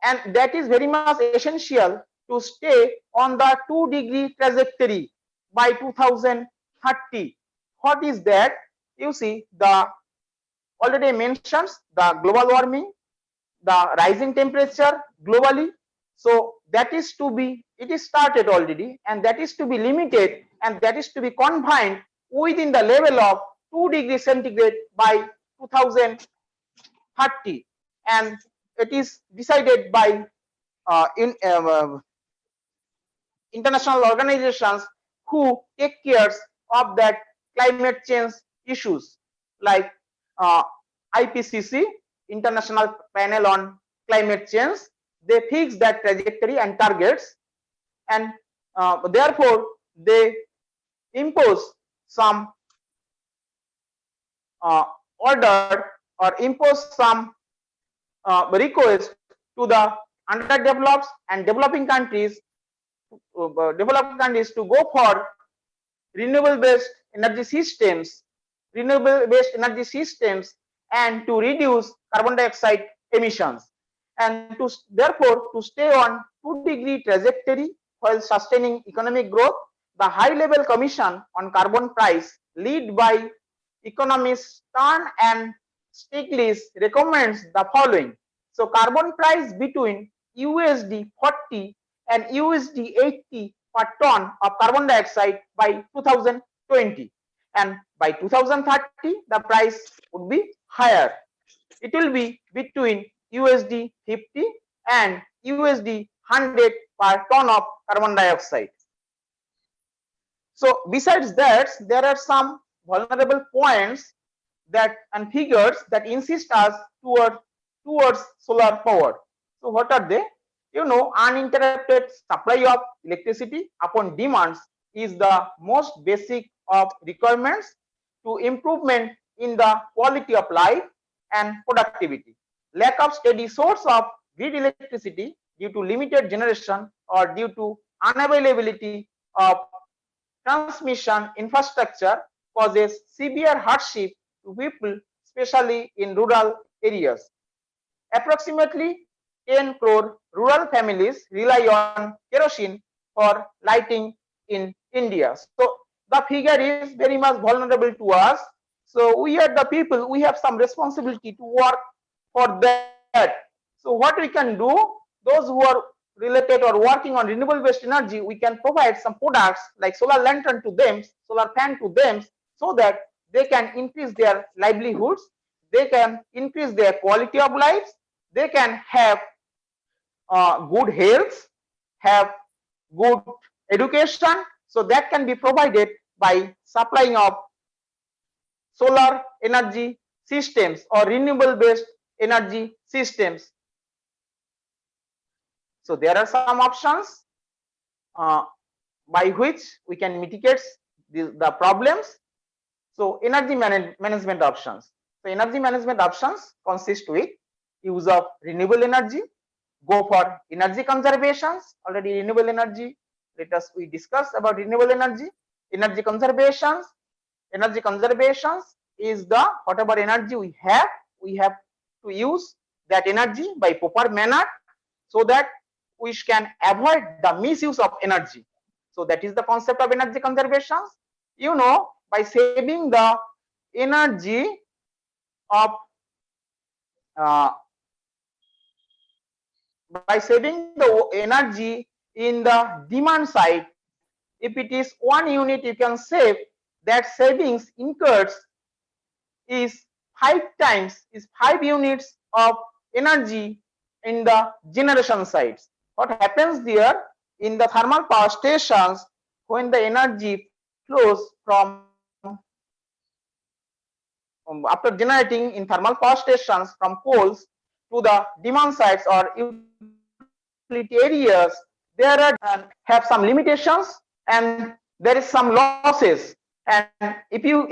and that is very much essential to stay on the 2-degree trajectory by 2030. What is that? You see, the already mentions the global warming, the rising temperature globally. So that is to be, it is started already, and that is to be limited, and that is to be confined within the level of 2 degrees centigrade by 2030, and it is decided by international organizations who take care of that climate change issues, like IPCC, International Panel on Climate Change. They fix that trajectory and targets, and therefore they impose some order or impose some request to the underdeveloped and developing countries to go for renewable based energy systems and to reduce carbon dioxide emissions, and to therefore to stay on 2-degree trajectory while sustaining economic growth. The High Level Commission on Carbon Price, led by economists Stern and Stiglitz, recommends the following. So carbon price between USD 40 and USD 80 per ton of carbon dioxide by 2020, and by 2030 the price would be higher. It will be between USD 50 and USD 100 per ton of carbon dioxide. So besides that, there are some vulnerable points that and figures that insist us towards solar power. So what are they? You know, uninterrupted supply of electricity upon demands is the most basic of requirements to improvement in the quality of life and productivity. Lack of steady source of grid electricity due to limited generation or due to unavailability of transmission infrastructure causes severe hardship to people, especially in rural areas. Approximately 10 crore rural families rely on kerosene for lighting in India. So the figure is very much vulnerable to us. So we are the people, we have some responsibility to work for that. So what we can do, those who are related or working on renewable based energy, we can provide some products like solar lantern to them, solar fan to them, so that they can increase their livelihoods, they can increase their quality of life, they can have good health, have good education. So that can be provided by supplying of solar energy systems or renewable based energy systems. So there are some options by which we can mitigate the problems. So energy management options. So energy management options consist with use of renewable energy, go for energy conservations, already renewable energy. We discuss about renewable energy, energy conservations. Energy conservations is the whatever energy we have to use that energy by proper manner so that we can avoid the misuse of energy. So that is the concept of energy conservations. You know, by saving the energy of by saving the energy in the demand side, if it is 1 unit you can save, that savings incurs is 5 units of energy in the generation sides. What happens there in the thermal power stations, when the energy flows from after generating in thermal power stations from coals to the demand sides or utility areas, there are have some limitations and there is some losses. And if you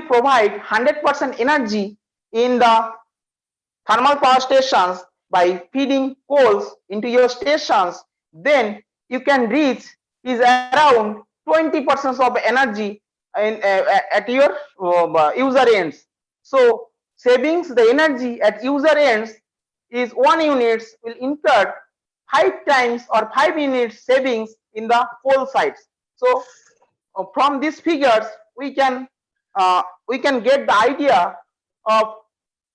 provide 100% energy in the thermal power stations by feeding coals into your stations, then you can reach is around 20% of energy in, at your user ends. So savings the energy at user ends is 1 unit will incur 5 times or 5 units savings in the coal sites. So from these figures we can get the idea of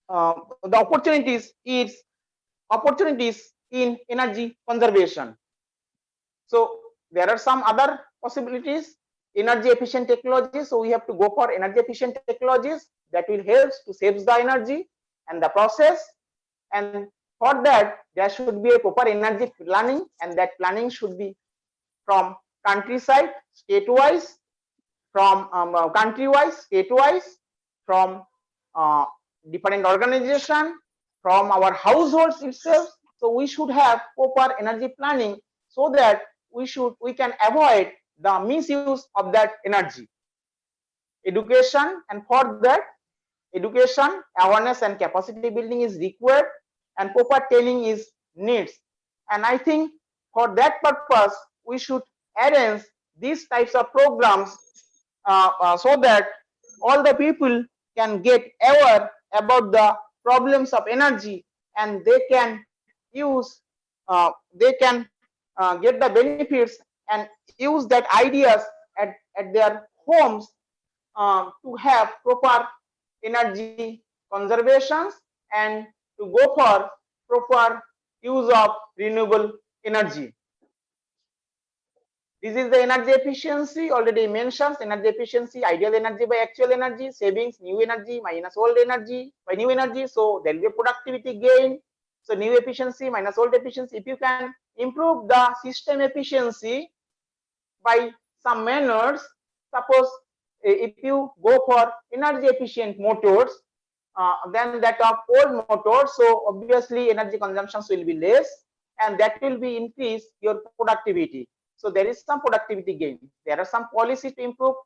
the opportunities in energy conservation. So there are some other possibilities, energy efficient technologies. So we have to go for energy efficient technologies that will help to save the energy and the process. And for that, there should be a proper energy planning, and that planning should be from countryside, state-wise, from country-wise, state-wise, from different organization, from our households itself. So we should have proper energy planning so that we can avoid the misuse of that energy. Education, and for that education, awareness and capacity building is required, and proper training is needs. And I think for that purpose we should arrange these types of programs so that all the people can get aware about the problems of energy, and they can use get the benefits and use that ideas at their homes to have proper energy conservations and to go for proper use of renewable energy. This is the energy efficiency already mentioned. Energy efficiency, ideal energy by actual energy, savings, new energy minus old energy by new energy. So there will be a productivity gain. So new efficiency minus old efficiency. If you can improve the system efficiency by some manners, suppose if you go for energy efficient motors than that of old motors, so obviously energy consumptions will be less, and that will be increase your productivity. So there is some productivity gain. There are some policies to improve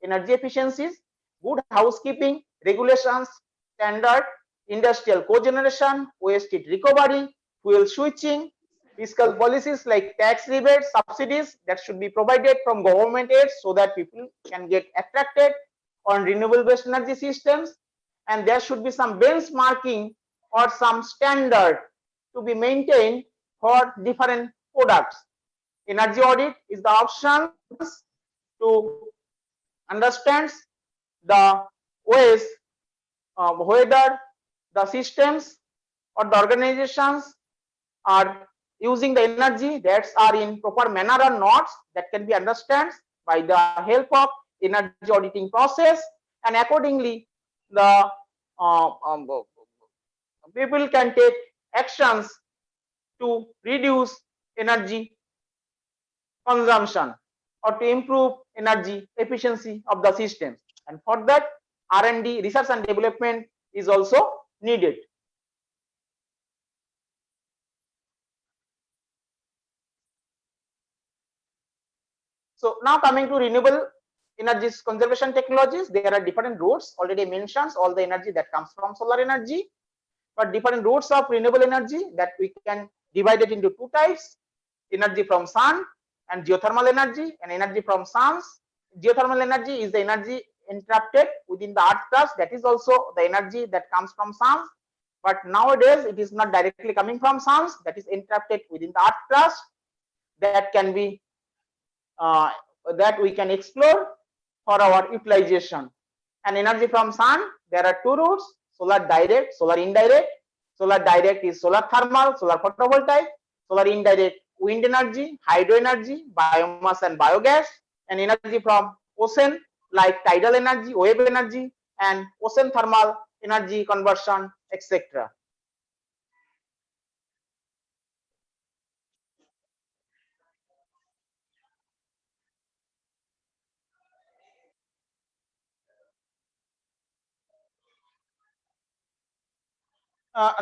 energy efficiencies, good housekeeping, regulations, standard, industrial cogeneration, waste heat recovery, fuel switching, fiscal policies like tax rebates, subsidies that should be provided from government aids so that people can get attracted on renewable based energy systems. And there should be some benchmarking or some standard to be maintained for different products. Energy audit is the options to understand the ways whether the systems or the organizations are using the energy that are in proper manner or not. That can be understood by the help of energy auditing process, and accordingly the people can take actions to reduce energy consumption or to improve energy efficiency of the systems. And for that, R&D, research and development, is also needed. So now coming to renewable energy conservation technologies. There are different routes already mentioned, all the energy that comes from solar energy, but different routes of renewable energy that we can divide it into two types: energy from sun and geothermal energy. And energy from suns, geothermal energy is the energy interrupted within the earth crust, that is also the energy that comes from suns, but nowadays it is not directly coming from suns, that is interrupted within the earth crust, that can be that we can explore for our utilization. And energy from sun, there are two routes: solar direct, solar indirect. Solar direct is solar thermal, solar photovoltaic. Solar indirect, wind energy, hydro energy, biomass and biogas. And energy from ocean, like tidal energy, wave energy, and ocean thermal energy conversion, etc.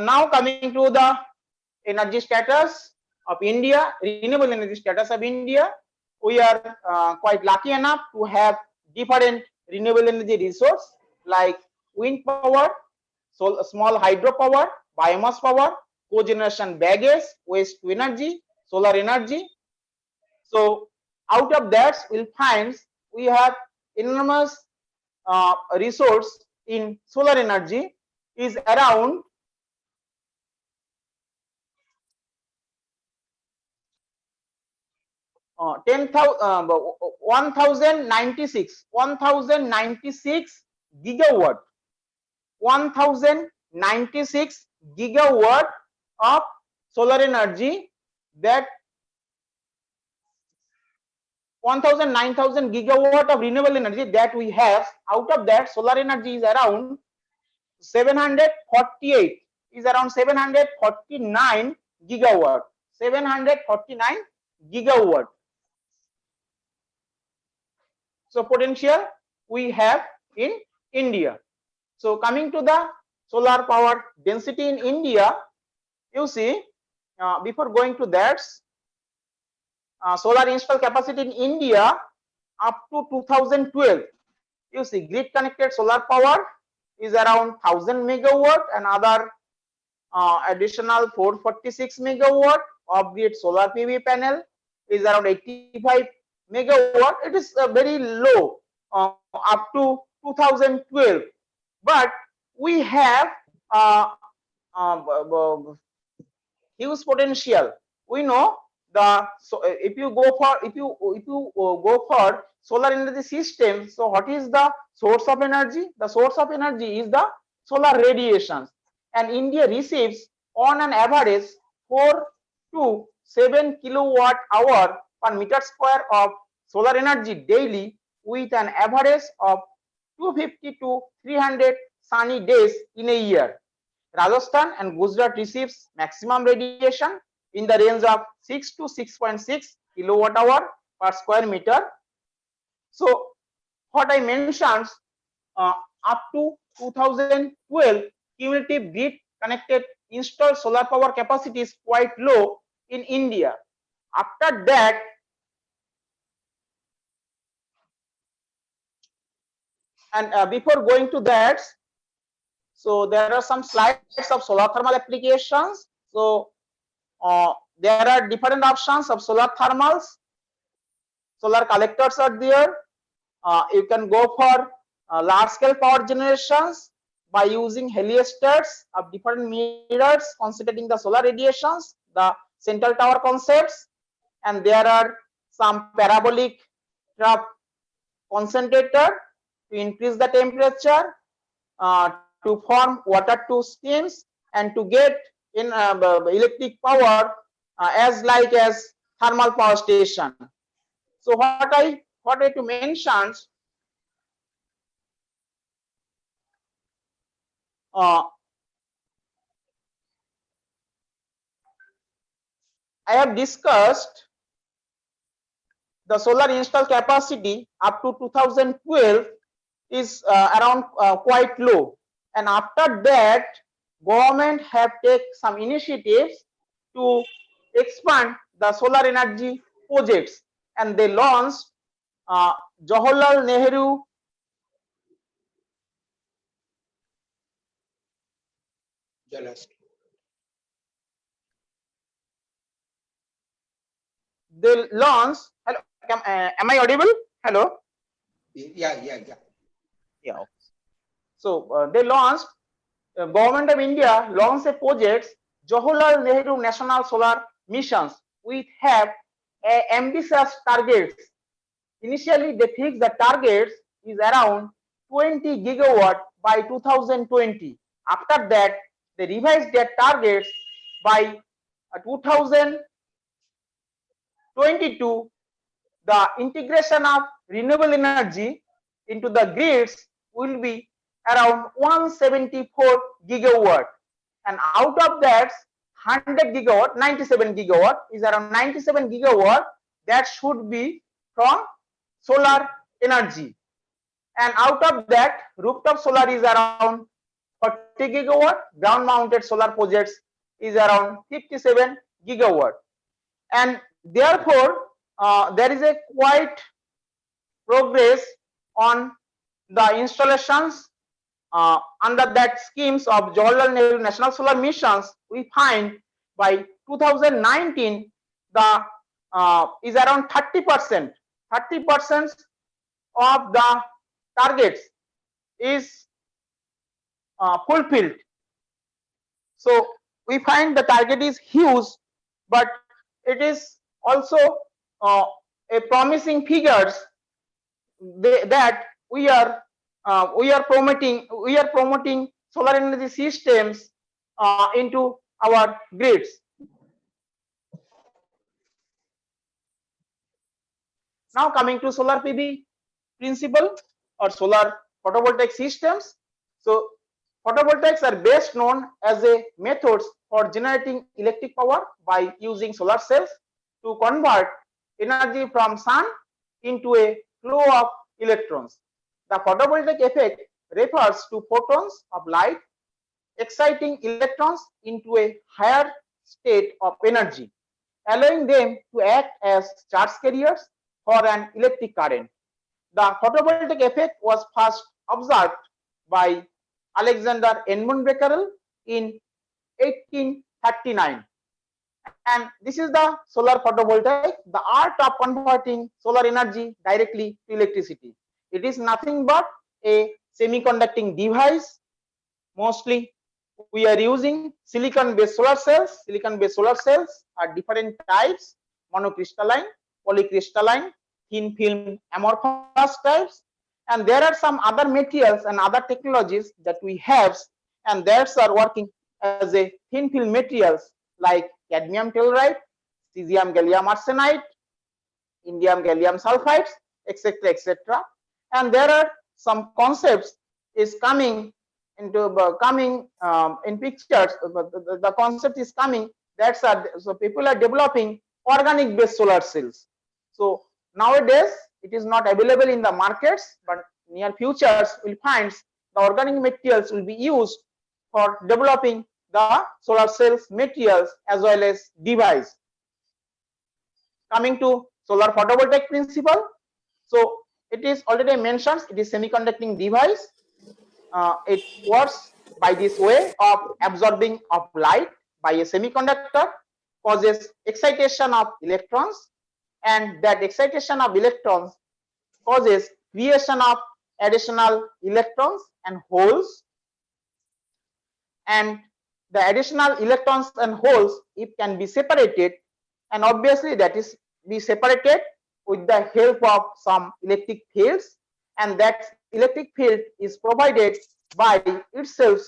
Now coming to the energy status of India, renewable energy status of India, we are quite lucky enough to have different renewable energy resource like wind power, small hydro power, biomass power, cogeneration bagasse, waste to energy, solar energy. So out of that we'll find we have enormous resource in solar energy is around 1096 gigawatt, 1096 gigawatt of solar energy, that 9,000 gigawatt of renewable energy that we have. Out of that, solar energy is around 748, is around 749 gigawatt, 749 gigawatt. So potential we have in India. So coming to the solar power density in India, you see, before going to that, solar install capacity in India up to 2012, you see, grid connected solar power is around 1000 megawatt, and other additional 446 megawatt. Off grid solar PV panel is around 85 megawatt. It is very low up to 2012, but we have huge potential. We know the, so if you go for solar energy system, so what is the source of energy? The source of energy is the solar radiations, and India receives on an average 4 to 7 kilowatt hour per meter square of solar energy daily, with an average of 250 to 300 sunny days in a year. Rajasthan and Gujarat receives maximum radiation in the range of 6 to 6.6 kilowatt hour per square meter. So what I mentioned, up to 2012, cumulative grid connected installed solar power capacity is quite low in India. After that, and before going to that, so there are some slides of solar thermal applications. So there are different options of solar thermals. Solar collectors are there. You can go for large scale power generations by using heliostats of different mirrors concentrating the solar radiations, the central tower concepts, and there are some parabolic trap concentrator to increase the temperature, to form water to steams, and to get in electric power as like as thermal power station. So what I to mention, I have discussed the solar install capacity up to 2012 is around quite low, and after that government have taken some initiatives to expand the solar energy projects, and they launched Jawaharlal Nehru they launched. Hello, am I audible? Hello. Yeah. Yeah. So they launched. Government of India launched a project, Jawaharlal Nehru National Solar Missions, which have ambitious targets. Initially, they fixed the targets is around 20 gigawatt by 2020. After that, they revised their targets by 2022. The integration of renewable energy into the grids will be around 174 gigawatt, and out of that 100 gigawatt, 97 gigawatt is around 97 gigawatt that should be from solar energy, and out of that rooftop solar is around 40 gigawatt, ground mounted solar projects is around 57 gigawatt, and therefore there is a quite progress on the installations under that schemes of Jawaharlal Nehru National Solar Missions. We find by 2019 the is around 30%. 30% of the targets is fulfilled. So we find the target is huge, but it is also a promising figures that we are promoting solar energy systems into our grids. Now coming to solar PV principle or solar photovoltaic systems. So photovoltaics are best known as a methods for generating electric power by using solar cells to convert energy from sun into a flow of electrons. The photovoltaic effect refers to photons of light exciting electrons into a higher state of energy, allowing them to act as charge carriers for an electric current. The photovoltaic effect was first observed by Alexander Edmund Becquerel in 1839. And this is the solar photovoltaic, the art of converting solar energy directly to electricity. It is nothing but a semiconducting device. Mostly we are using silicon based solar cells. Silicon based solar cells are different types: monocrystalline, polycrystalline, thin film amorphous types, and there are some other materials and other technologies that we have, and those are working as a thin film materials like cadmium telluride, cesium gallium arsenide, indium gallium sulfides, etc. And there are some concepts is coming into in pictures. The concept is coming. So people are developing organic based solar cells. So nowadays it is not available in the markets, but near futures will find the organic materials will be used for developing the solar cells materials as well as device. Coming to solar photovoltaic principle, so it is already mentioned, it is semiconducting device. It works by this way of absorbing of light by a semiconductor, causes excitation of electrons, and that excitation of electrons causes creation of additional electrons and holes, and the additional electrons and holes, if can be separated, and obviously that is be separated with the help of some electric fields, and that electric field is provided by itself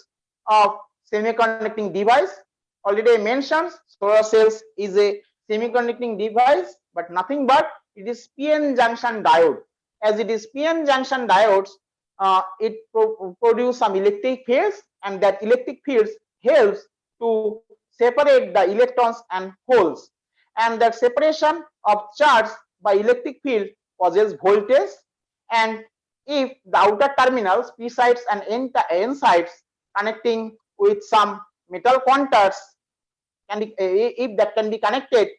of semiconducting device. Already mentioned, solar cells is a semiconducting device, but nothing but it is PN junction diode. As it is PN junction diodes, it produce some electric fields, and that electric fields helps to separate the electrons and holes, and that separation of charge by electric field causes voltage, and if the outer terminals P sides and N sides connecting with some metal contacts if that can be connected,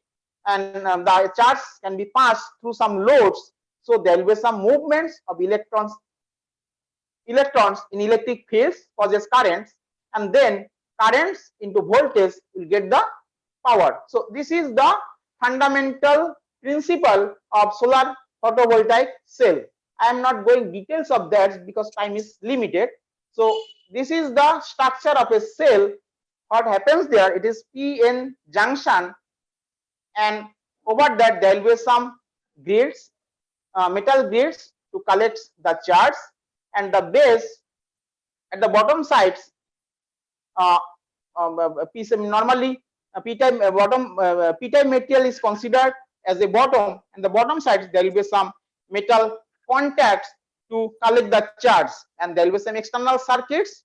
and the charge can be passed through some loads, So there will be some movements of electrons in electric fields causes currents, and then currents into voltage will get the power. So this is the fundamental principle of solar photovoltaic cell. I am not going details of that because time is limited. So this is the structure of a cell. What happens there? It is PN junction, and over that there will be some grids, metal grids to collect the charge, and the base at the bottom sides, piece normally p-type bottom p-type material is considered as a bottom, and the bottom sides there will be some metal contacts to collect the charge, and there will be some external circuits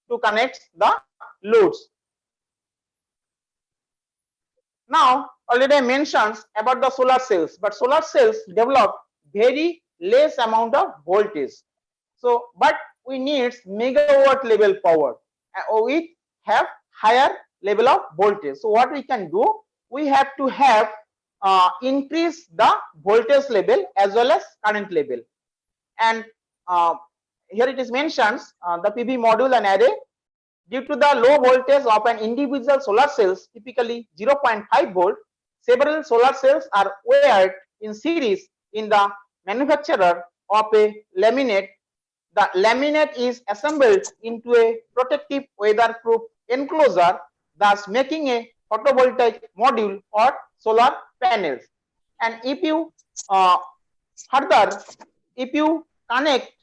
to connect the loads. Now already I mentioned about the solar cells, but solar cells develop very less amount of voltage. So but we need megawatt level power, we have higher level of voltage. So what we can do, we have to have increase the voltage level as well as current level, and here it is mentioned the PV module and array. Due to the low voltage of an individual solar cells, typically 0.5 volt, several solar cells are wired in series in the manufacturer of a laminate. The laminate is assembled into a protective weatherproof enclosure, thus making a photovoltaic module or solar panels. And if you connect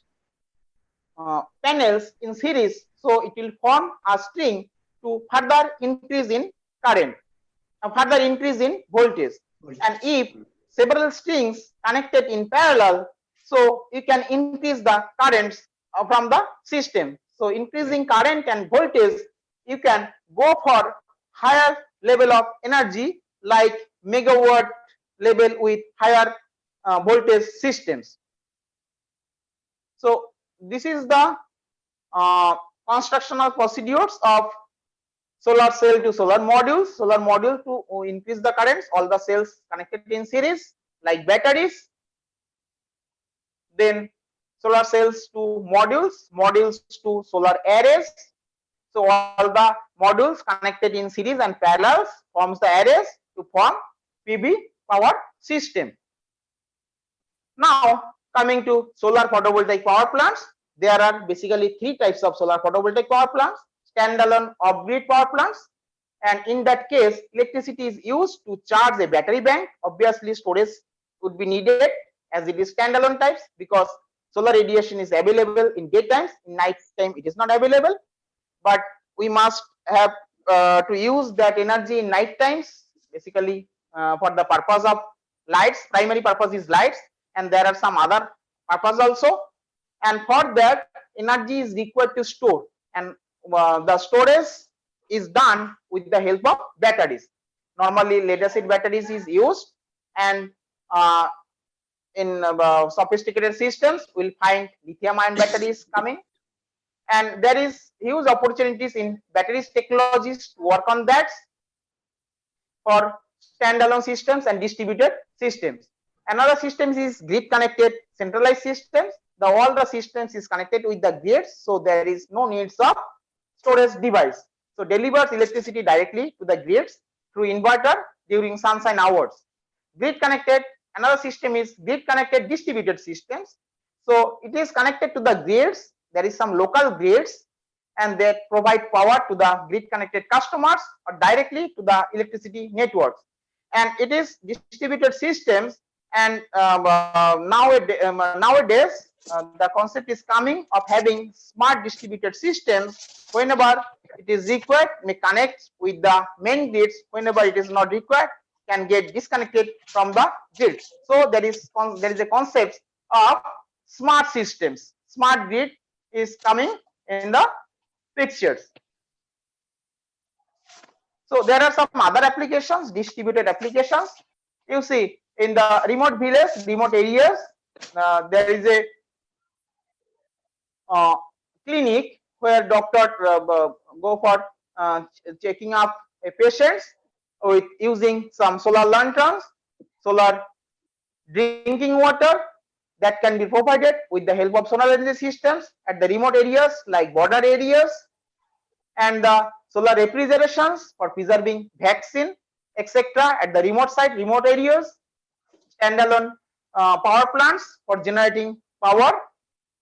panels in series, so it will form a string to further increase in current, further increase in voltage. And if several strings connected in parallel, so you can increase the currents from the system. So increasing current and voltage, you can go for higher level of energy like megawatt level with higher voltage systems. So this is the constructional procedures of solar cell to solar module. Solar module to increase the currents, all the cells connected in series like batteries. Then solar cells to modules, modules to solar arrays. So all the modules connected in series and parallels forms the arrays to form PV power system. Now coming to solar photovoltaic power plants, there are basically three types of solar photovoltaic power plants: standalone off-grid power plants, and in that case electricity is used to charge a battery bank. Obviously storage would be needed as it is standalone types, because solar radiation is available in daytimes, in night time it is not available, but we must have to use that energy in night times, basically for the purpose of lights. Primary purpose is lights, and there are some other purpose also, and for that energy is required to store, and the storage is done with the help of batteries. Normally lead acid batteries is used, and in sophisticated systems we'll find lithium ion batteries coming, and there is huge opportunities in batteries technologies to work on that for standalone systems and distributed systems. Another systems is grid connected centralized systems. All the systems is connected with the grids, so there is no needs of storage device. So delivers electricity directly to the grids through inverter during sunshine hours. Grid connected, another system is grid connected distributed systems. So it is connected to the grids. There is some local grids, and they provide power to the grid connected customers or directly to the electricity networks. And it is distributed systems, and nowadays the concept is coming of having smart distributed systems. Whenever it is required, may connect with the main grids. Whenever it is not required, can get disconnected from the grid. So there is a concept of smart systems. Smart grid is coming in the pictures. So there are some other applications, distributed applications. You see, in the remote village, remote areas, there is a clinic where doctor go for checking up a patient with using some solar lanterns, solar drinking water that can be provided with the help of solar energy systems at the remote areas like border areas, and the solar refrigerations for preserving vaccine, etc. at the remote site, remote areas, standalone power plants for generating power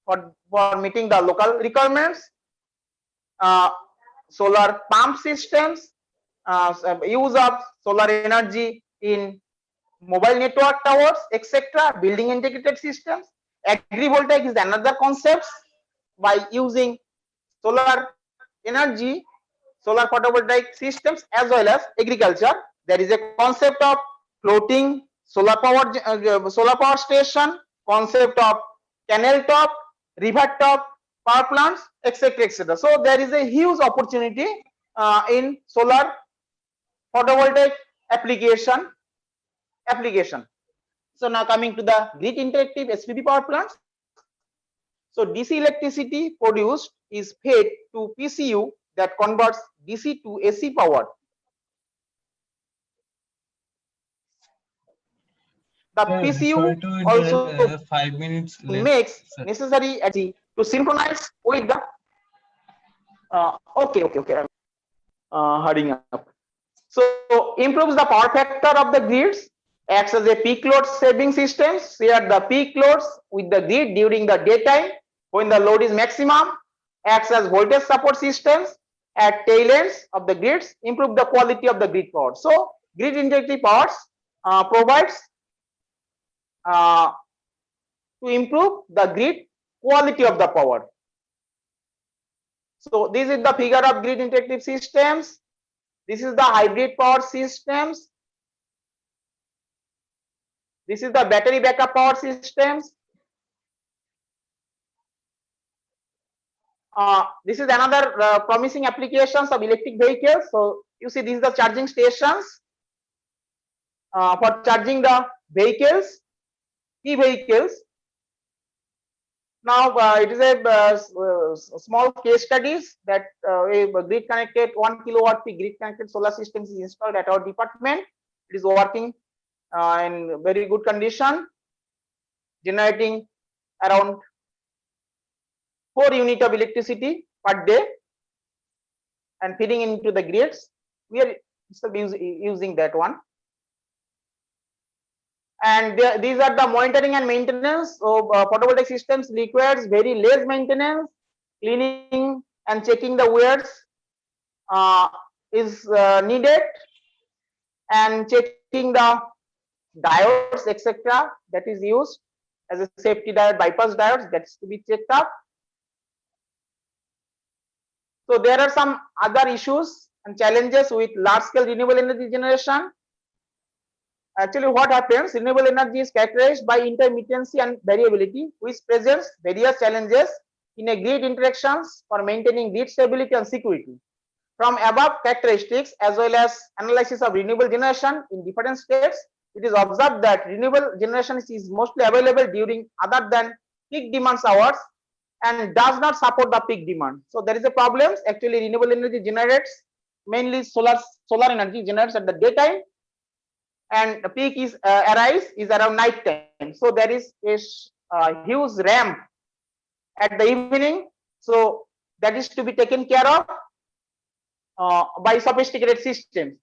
for meeting the local requirements, solar pump systems, use of solar energy in mobile network towers, etc. building integrated systems. Agrivoltaic is another concept. By using solar energy, solar photovoltaic systems as well as agriculture, there is a concept of floating solar power station, concept of canal top, river top power plants, etc., etc. So there is a huge opportunity in solar photovoltaic application. So now coming to the grid interactive SPV power plants. So DC electricity produced is fed to PCU that converts DC to AC power. The PCU also 5 minutes left, makes sir. necessary energy to synchronize with the okay, hurrying up. So improves the power factor of the grids, acts as a peak load saving system, share the peak loads with the grid during the daytime when the load is maximum, acts as voltage support systems at tail ends of the grids, improve the quality of the grid power. So grid integrity powers provides to improve the grid quality of the power. So this is the figure of grid interactive systems. This is the hybrid power systems. This is the battery backup power systems. This is another promising applications of electric vehicles. So you see, these are the charging stations for charging the vehicles, e-vehicles. Now it is a small case studies that a grid connected 1 kilowatt peak grid connected solar systems is installed at our department. It is working in very good condition, generating around 4 units of electricity per day and feeding into the grids. We are using that one. And these are the monitoring and maintenance. So photovoltaic systems requires very less maintenance. Cleaning and checking the wires is needed, and checking the diodes, etc., that is used as a safety diode, bypass diodes, that's to be checked up. So there are some other issues and challenges with large scale renewable energy generation. Actually, what happens, renewable energy is characterized by intermittency and variability, which presents various challenges in a grid interactions for maintaining grid stability and security. From above characteristics as well as analysis of renewable generation in different states, it is observed that renewable generation is mostly available during other than peak demand hours and does not support the peak demand. So there is a problem. Actually, renewable energy generates mainly solar energy generates at the daytime, and the peak is around night time. So there is a huge ramp at the evening. So that is to be taken care of by sophisticated systems.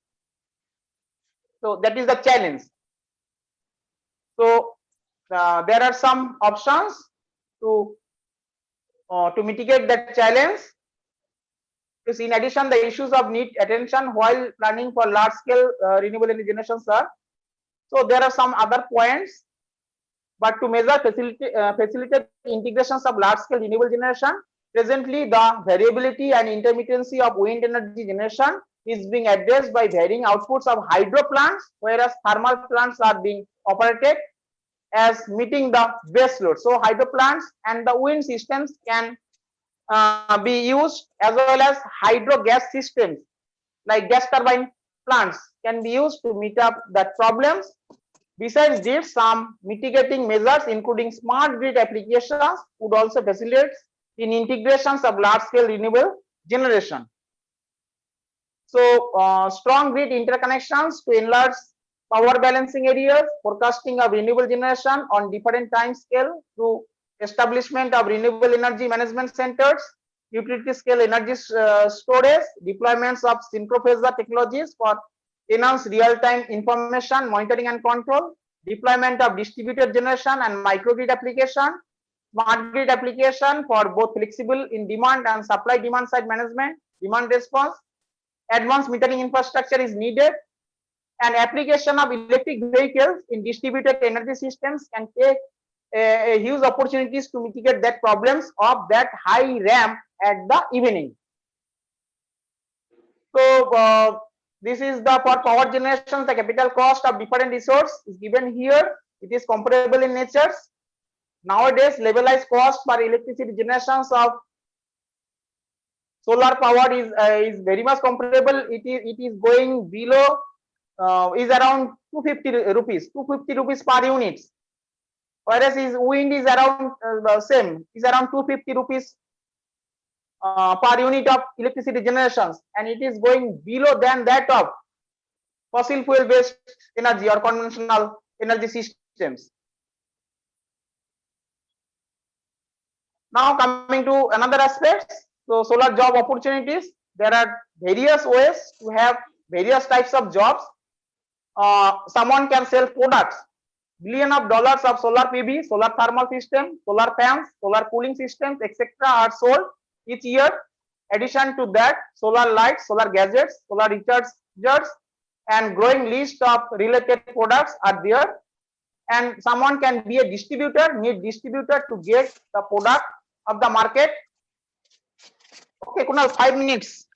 So that is the challenge. So there are some options to mitigate that challenge. Because in addition, the issues of need attention while planning for large scale renewable energy generation, sir. So there are some other points, but to measure facilitate integrations of large scale renewable generation, presently the variability and intermittency of wind energy generation is being addressed by varying outputs of hydro plants, whereas thermal plants are being operated as meeting the base load. So hydro plants and the wind systems can be used, as well as hydro gas systems like gas turbine plants can be used to meet up that problems. Besides this, some mitigating measures including smart grid applications would also facilitate in integrations of large scale renewable generation. So strong grid interconnections to enlarge power balancing areas, forecasting of renewable generation on different time scale through establishment of renewable energy management centers, utility scale energy storage, deployments of synchrophasor technologies for enhanced real-time information monitoring and control, deployment of distributed generation and microgrid application, smart grid application for both flexible in demand and supply demand side management, demand response, advanced metering infrastructure is needed, and application of electric vehicles in distributed energy systems can take a huge opportunities to mitigate that problems of that high ramp at the evening. So this is the for power generation, the capital cost of different resource is given here. It is comparable in nature. Nowadays, levelized cost for electricity generations of solar power is very much comparable. It is going below is around 250 rupees per unit, whereas wind is around same, is around 250 rupees per unit of electricity generations, and it is going below than that of fossil fuel based energy or conventional energy systems. Now coming to another aspect, so solar job opportunities, there are various ways to have various types of jobs. Someone can sell products, $billions of solar PV, solar thermal system, solar fans, solar cooling systems, etc. are sold each year. Addition to that, solar lights, solar gadgets, solar rechargers, and growing list of related products are there. And someone can be a distributor, need distributor to get the product of the market. Okay, Kunal, 5 minutes.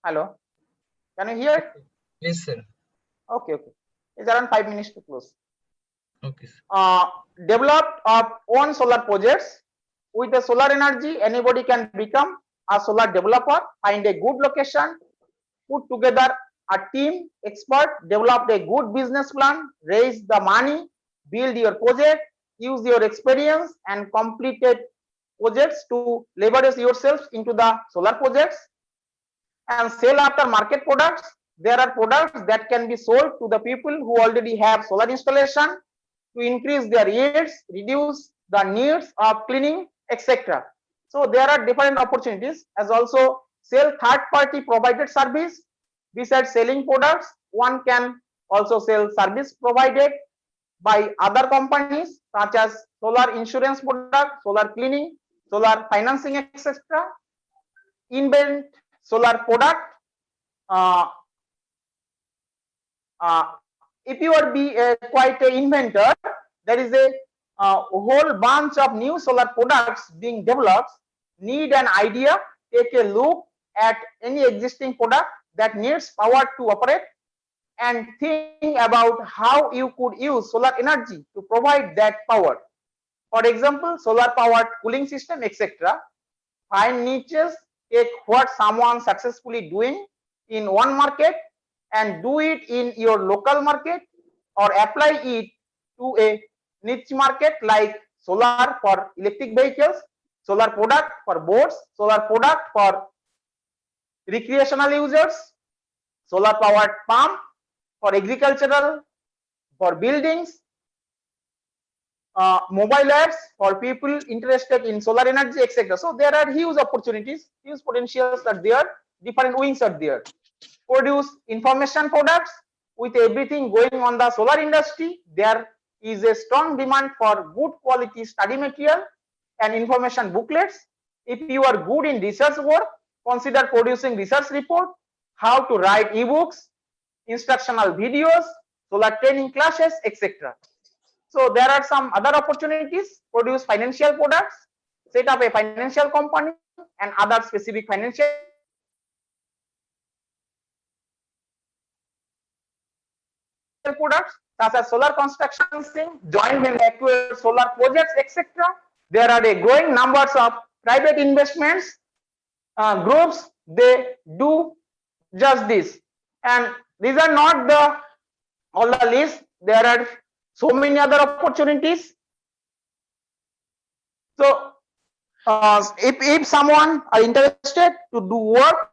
Hello, can you hear? Yes, sir. Okay. It's around 5 minutes to close. Okay, sir. Developed of own solar projects. With the solar energy, anybody can become a solar developer, find a good location, put together a team expert, develop a good business plan, raise the money, build your project, use your experience and completed projects to leverage yourself into the solar projects, and sell after market products. There are products that can be sold to the people who already have solar installation to increase their yields, reduce the needs of cleaning, etc. So there are different opportunities. As also sell third-party provided service. Besides selling products, one can also sell service provided by other companies such as solar insurance product, solar cleaning, solar financing, etc. Invent solar product. If you are quite an inventor, there is a whole bunch of new solar products being developed. Need an idea, take a look at any existing product that needs power to operate and think about how you could use solar energy to provide that power. For example, solar powered cooling system, etc. Find niches, take what someone successfully doing in one market and do it in your local market, or apply it to a niche market like solar for electric vehicles, solar product for boats, solar product for recreational users, solar powered pump for agricultural, for buildings, mobile apps for people interested in solar energy, etc. So there are huge opportunities, huge potentials are there, different wings are there. Produce information products. With everything going on the solar industry, there is a strong demand for good quality study material and information booklets. If you are good in research work, consider producing research report, how to write ebooks, instructional videos, solar training classes, etc. So there are some other opportunities. Produce financial products, set up a financial company and other specific financial products such as solar construction, joint venture solar projects, etc. There are a growing numbers of private investments groups. They do just this, and these are not the all the list. There are so many other opportunities. So if someone are interested to do work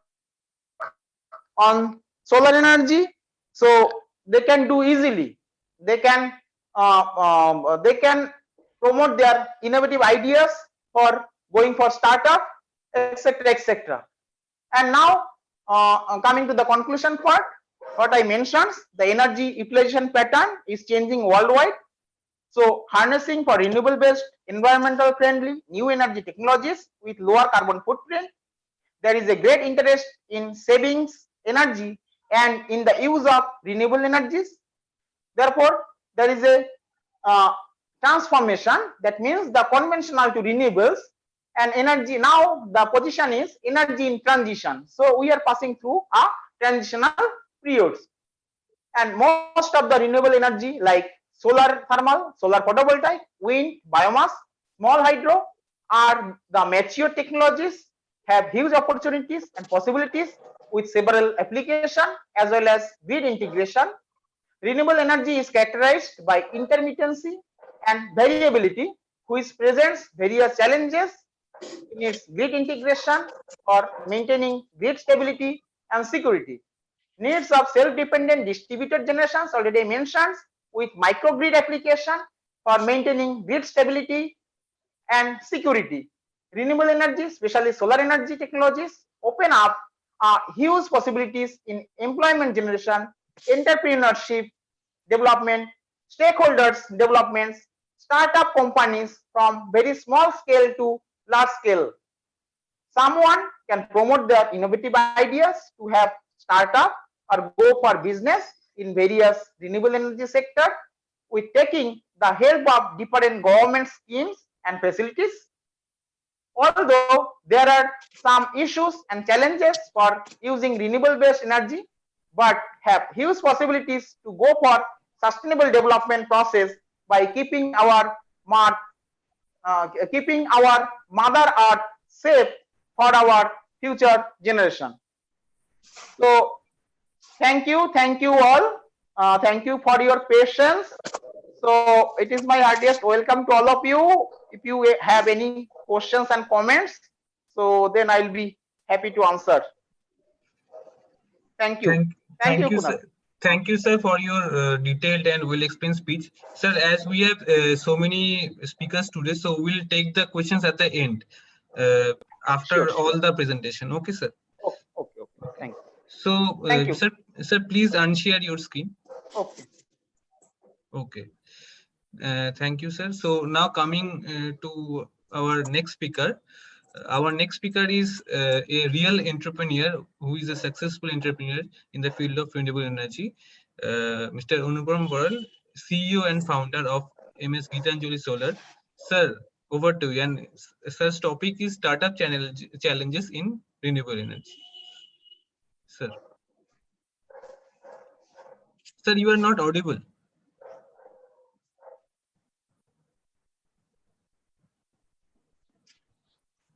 on solar energy, so they can do easily. They can promote their innovative ideas for going for startup, etc., etc. And now coming to the conclusion part, what I mentioned, the energy utilization pattern is changing worldwide. So harnessing for renewable based, environmental friendly, new energy technologies with lower carbon footprint, there is a great interest in savings energy and in the use of renewable energies. Therefore, there is a transformation, that means the conventional to renewables and energy. Now the position is energy in transition. So we are passing through a transitional periods, and most of the renewable energy like solar thermal, solar photovoltaic, wind, biomass, small hydro are the mature technologies, have huge opportunities and possibilities with several applications as well as grid integration. Renewable energy is characterized by intermittency and variability, which presents various challenges in its grid integration or maintaining grid stability and security. Needs of self-dependent distributed generations already mentioned, with microgrid application for maintaining grid stability and security. Renewable energy, especially solar energy technologies, open up huge possibilities in employment generation, entrepreneurship development, stakeholders developments, startup companies from very small scale to large scale. Someone can promote their innovative ideas to have startup or go for business in various renewable energy sector with taking the help of different government schemes and facilities. Although there are some issues and challenges for using renewable based energy, but have huge possibilities to go for sustainable development process by keeping our mother earth safe for our future generation. So thank you all. Thank you for your patience. So it is my heartiest welcome to all of you. If you have any questions and comments, so then I'll be happy to answer. Thank you. Thank you, sir. Thank you, sir, for your detailed and well-explained speech. Sir, as we have so many speakers today, so we'll take the questions at the end after all the presentation. Okay, sir. Okay. Thank you. So, Thank you. Sir, please unshare your screen. Okay. Thank you, sir. So now coming to our next speaker. Our next speaker is a real entrepreneur who is a successful entrepreneur in the field of renewable energy. Mr. Anupam Baral, CEO and founder of MS Gitanjali Solar. Sir, over to you. And sir's topic is startup challenges in renewable energy. Sir. Sir, you are not audible.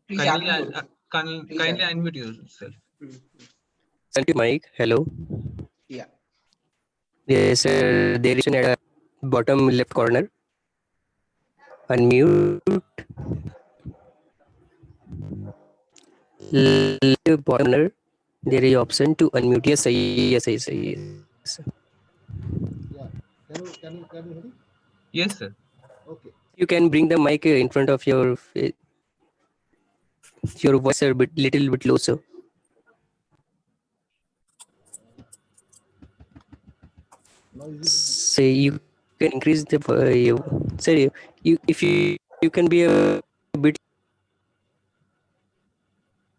Kindly unmute yourself. Thank you, Mike. Hello. Yeah. Yes, there is an at bottom left corner. Unmute. Left corner. There is option to unmute. Yes. Yeah. Can you hear me? Yes, sir. Okay. You can bring the mic in front of your voice a little bit closer. Say you can increase the say you if you can be a bit.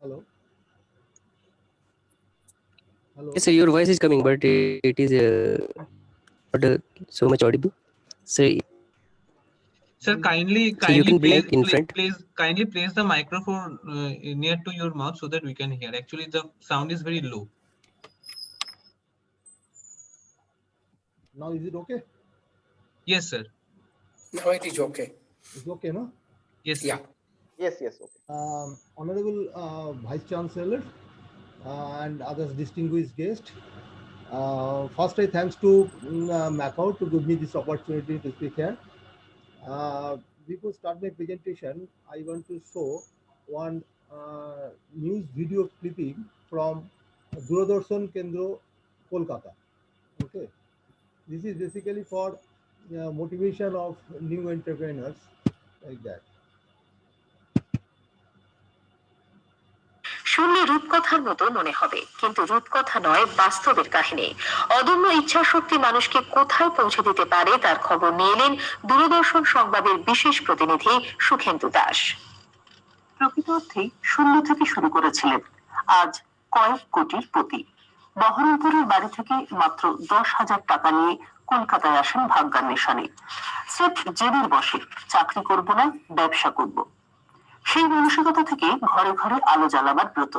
Hello. Yes, sir, your voice is coming, but it is not so much audible. Say. Sir, kindly place the microphone near to your mouth so that we can hear. Actually, the sound is very low. Now is it okay? Yes, sir. Now it is okay. It's okay, no? Yes. Yeah. Sir. Yes. Okay. Honorable Vice Chancellor and others distinguished guests. First, I thanks to MAKAUT to give me this opportunity to speak here. Before start my presentation, I want to show one news video clipping from Doordarshan Kendra, Kolkata. Okay. This is basically for motivation of new entrepreneurs, like that. শুনলে রূপকথার মতো মনে হবে, কিন্তু রূপকথা নয়, বাস্তবের কাহিনী। অদম্য ইচ্ছা শক্তি মানুষকে কোথায় পৌঁছে দিতে পারে তার খবর নিয়ে এলেন দূরদর্শন সংবাদের বিশেষ প্রতিনিধি সুখেন্দু দাস। প্রকৃত অর্থেই শূন্য থেকে শুরু করেছিলেন, আজ কয়েক কোটির পতি। বহরমপুরের বাড়ি থেকে মাত্র 10,000 টাকা নিয়ে কলকাতায় আসেন ভাগ্যান্বেষণে। স্রেফ জেদের বসে চাকরি করব না, ব্যবসা করব, সেই মানসিকতা থেকে ঘরে ঘরে আলো জ্বালাবার ব্রত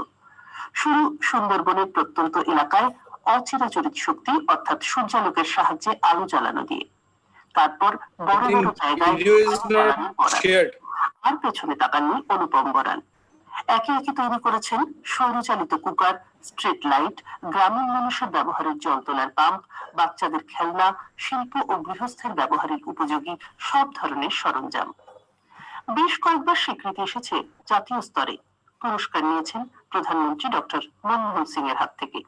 শুরু। সুন্দরবনের প্রত্যন্ত এলাকায় অচিরাচরিত শক্তি অর্থাৎ সূর্যালোকের সাহায্যে আলো জ্বালানো দিয়ে, তারপর বড় বড় জায়গায় আর পেছনে তাকাননি অনুপম বরান। একে একে তৈরি করেছেন সৌরচালিত কুকার, স্ট্রিট লাইট, গ্রামীণ মানুষের ব্যবহারের জল তোলার পাম্প, বাচ্চাদের খেলনা, শিল্প ও গৃহস্থের ব্যবহারের উপযোগী সব ধরনের সরঞ্জাম। বেশ কয়েকবার স্বীকৃতি এসেছে জাতীয় স্তরে। পুরস্কার নিয়েছেন প্রধানমন্ত্রী ডক্টর মনমোহন সিং এর হাত থেকে।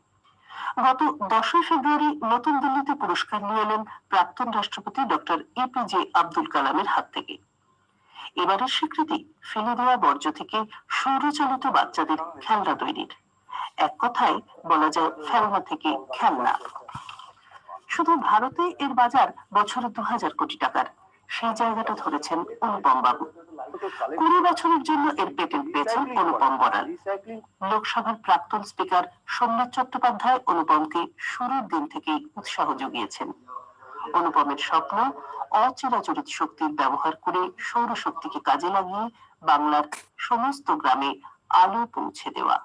গত 10 ফেব্রুয়ারি নতুন দিল্লিতে পুরস্কার নিয়ে এলেন প্রাক্তন রাষ্ট্রপতি ডক্টর এপিজে আব্দুল কালামের হাত থেকে। এবারের স্বীকৃতি ফেলে দেওয়া বর্জ্য থেকে সৌরচালিত বাচ্চাদের খেলনা তৈরির। এক কথায় বলা যায় খেলনা থেকে খেলনা। শুধু ভারতে এর বাজার বছরে 2000 কোটি টাকার, সেই জায়গাটা ধরেছেন অনুপম বাবু। 20 বছরের জন্য এর পেটেন্ট পেয়েছেন অনুপম বরাল। লোকসভার প্রাক্তন স্পিকার সোমনাথ চট্টোপাধ্যায় অনুপমকে শুরুর দিন থেকেই উৎসাহ জুগিয়েছেন। অনুপমের স্বপ্ন অচিরাচরিত শক্তির ব্যবহার করে সৌরশক্তিকে কাজে লাগিয়ে বাংলার সমস্ত গ্রামে আলো পৌঁছে দেওয়া।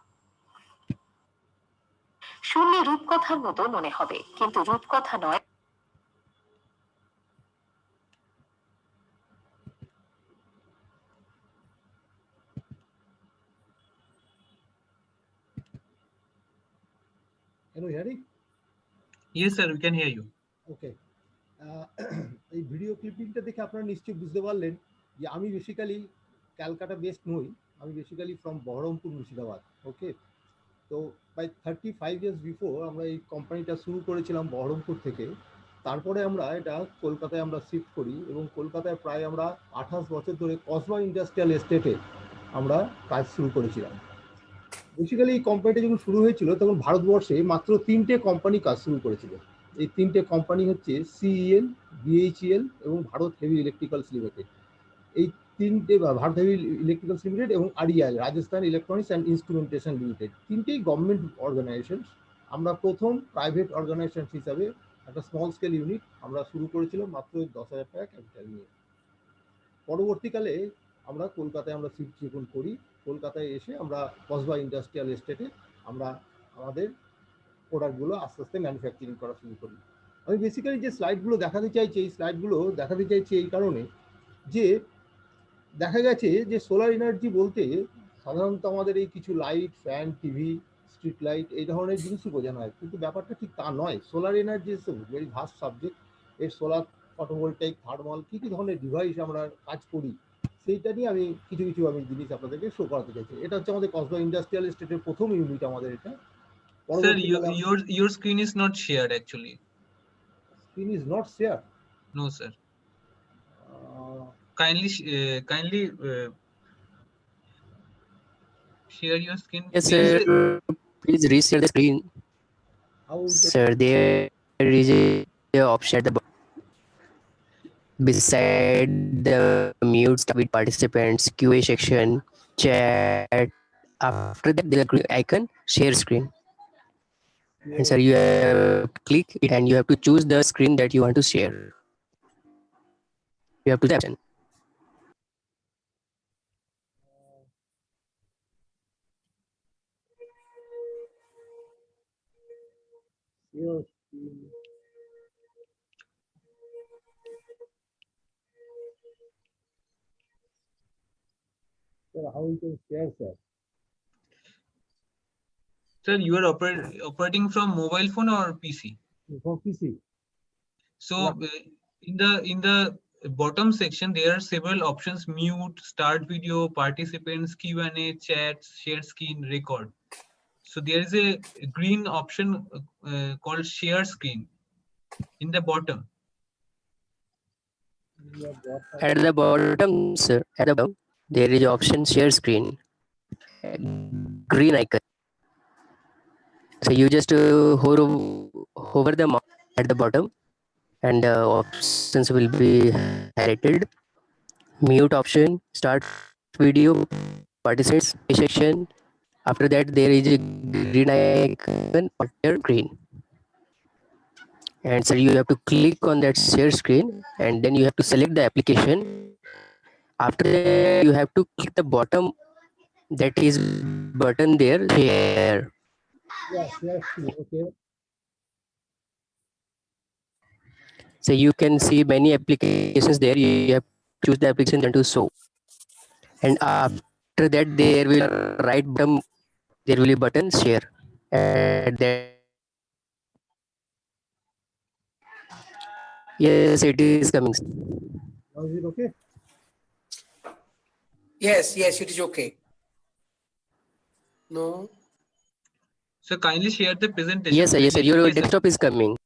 শুনলে রূপকথার মতো মনে হবে, কিন্তু রূপকথা নয়। Can you hear me? Yes, sir, we can hear you. ওকে, এই ভিডিও ক্লিপিংটা দেখে আপনারা নিশ্চয়ই বুঝতে পারলেন যে আমি বেসিক্যালি ক্যালকাটা বেসড নই, আমি বেসিক্যালি ফ্রম বহরমপুর, মুর্শিদাবাদ। ওকে, তো প্রায় 35 ইয়ার্স বিফোর আমরা এই কোম্পানিটা শুরু করেছিলাম বহরমপুর থেকে। তারপরে আমরা এটা কলকাতায় আমরা শিফট করি এবং কলকাতায় প্রায় আমরা 28 বছর ধরে কসবা ইন্ডাস্ট্রিয়াল এস্টেটে আমরা কাজ শুরু করেছিলাম। বেসিক্যালি এই কোম্পানিটা যখন শুরু হয়েছিল তখন ভারতবর্ষে মাত্র 3টে কোম্পানি কাজ শুরু করেছিল। এই 3টে কোম্পানি হচ্ছে সিইএল, বিএইচইএল এবং ভারত হেভি ইলেকট্রিক্যালস লিমিটেড। এই 3টে, ভারত হেভি ইলেকট্রিক্যালস লিমিটেড এবং REI, Rajasthan electronics and instrumentation limited, 3টেই গভর্নমেন্ট অর্গানাইজেশন। আমরা প্রথম প্রাইভেট অর্গানাইজেশন হিসাবে একটা স্মল স্কেল ইউনিট আমরা শুরু করেছিলাম মাত্র 10,000 টাকা ক্যাপিটাল নিয়ে। পরবর্তীকালে আমরা কলকাতায় আমরা শিফট যখন করি, কলকাতায় এসে আমরা কসবা ইন্ডাস্ট্রিয়াল এস্টেটে আমরা আমাদের প্রোডাক্টগুলো আস্তে আস্তে ম্যানুফ্যাকচারিং করা শুরু করি। আমি বেসিক্যালি যে স্লাইডগুলো দেখাতে চাইছি, এই স্লাইডগুলো দেখাতে চাইছি এই কারণে যে দেখা গেছে যে সোলার এনার্জি বলতে সাধারণত আমাদের এই কিছু light, fan, TV, street light এই ধরনের জিনিসই বোঝানো হয়, কিন্তু ব্যাপারটা ঠিক তা নয়। Solar energy is very vast subject. এর সোলার, ফটোভোল্টাইক, থার্মাল কী কী ধরনের ডিভাইস আমরা কাজ করি সেইটা নিয়ে আমি কিছু আমি জিনিস আপনাদেরকে শো করাতে চাইছি। এটা হচ্ছে আমাদের কসবা ইন্ডাস্ট্রিয়াল এস্টেটের প্রথম ইউনিট আমাদের এটা। Sir, your screen is not shared actually. Screen is not shared? No, sir. Kindly share your screen. Yes, sir. Please reshare the screen. Sir, there is a option at the bottom. Beside the mute start with participants, QA section, chat. After that, there is a green icon, share screen. And sir, you have to click it and you have to choose the screen that you want to share. You have to the option. Sir, how you can share, sir? Sir, you are operating from mobile phone or PC? From PC. So in the bottom section there are several options: mute, start video, participants, Q&A, chat, share screen, record. So there is a green option called share screen. In the bottom. At the bottom, sir, at the bottom, there is option share screen, green icon. So you just hover the mouse at the bottom, and options will be highlighted. Mute option, start video, participants section. After that, there is a green icon on your screen. And so you have to click on that share screen, and then you have to select the application. After that, you have to click the bottom that is button there, share. Yeah, share screen. Okay. So you can see many applications there. You have to choose the application then to show. And after that, there will right bottom, there will be button share. And that, yes, it is coming. Now is it okay? Yes, it is okay. No. So kindly share the presentation. Yes, sir. Yes, sir. Your Yes, sir. desktop is coming.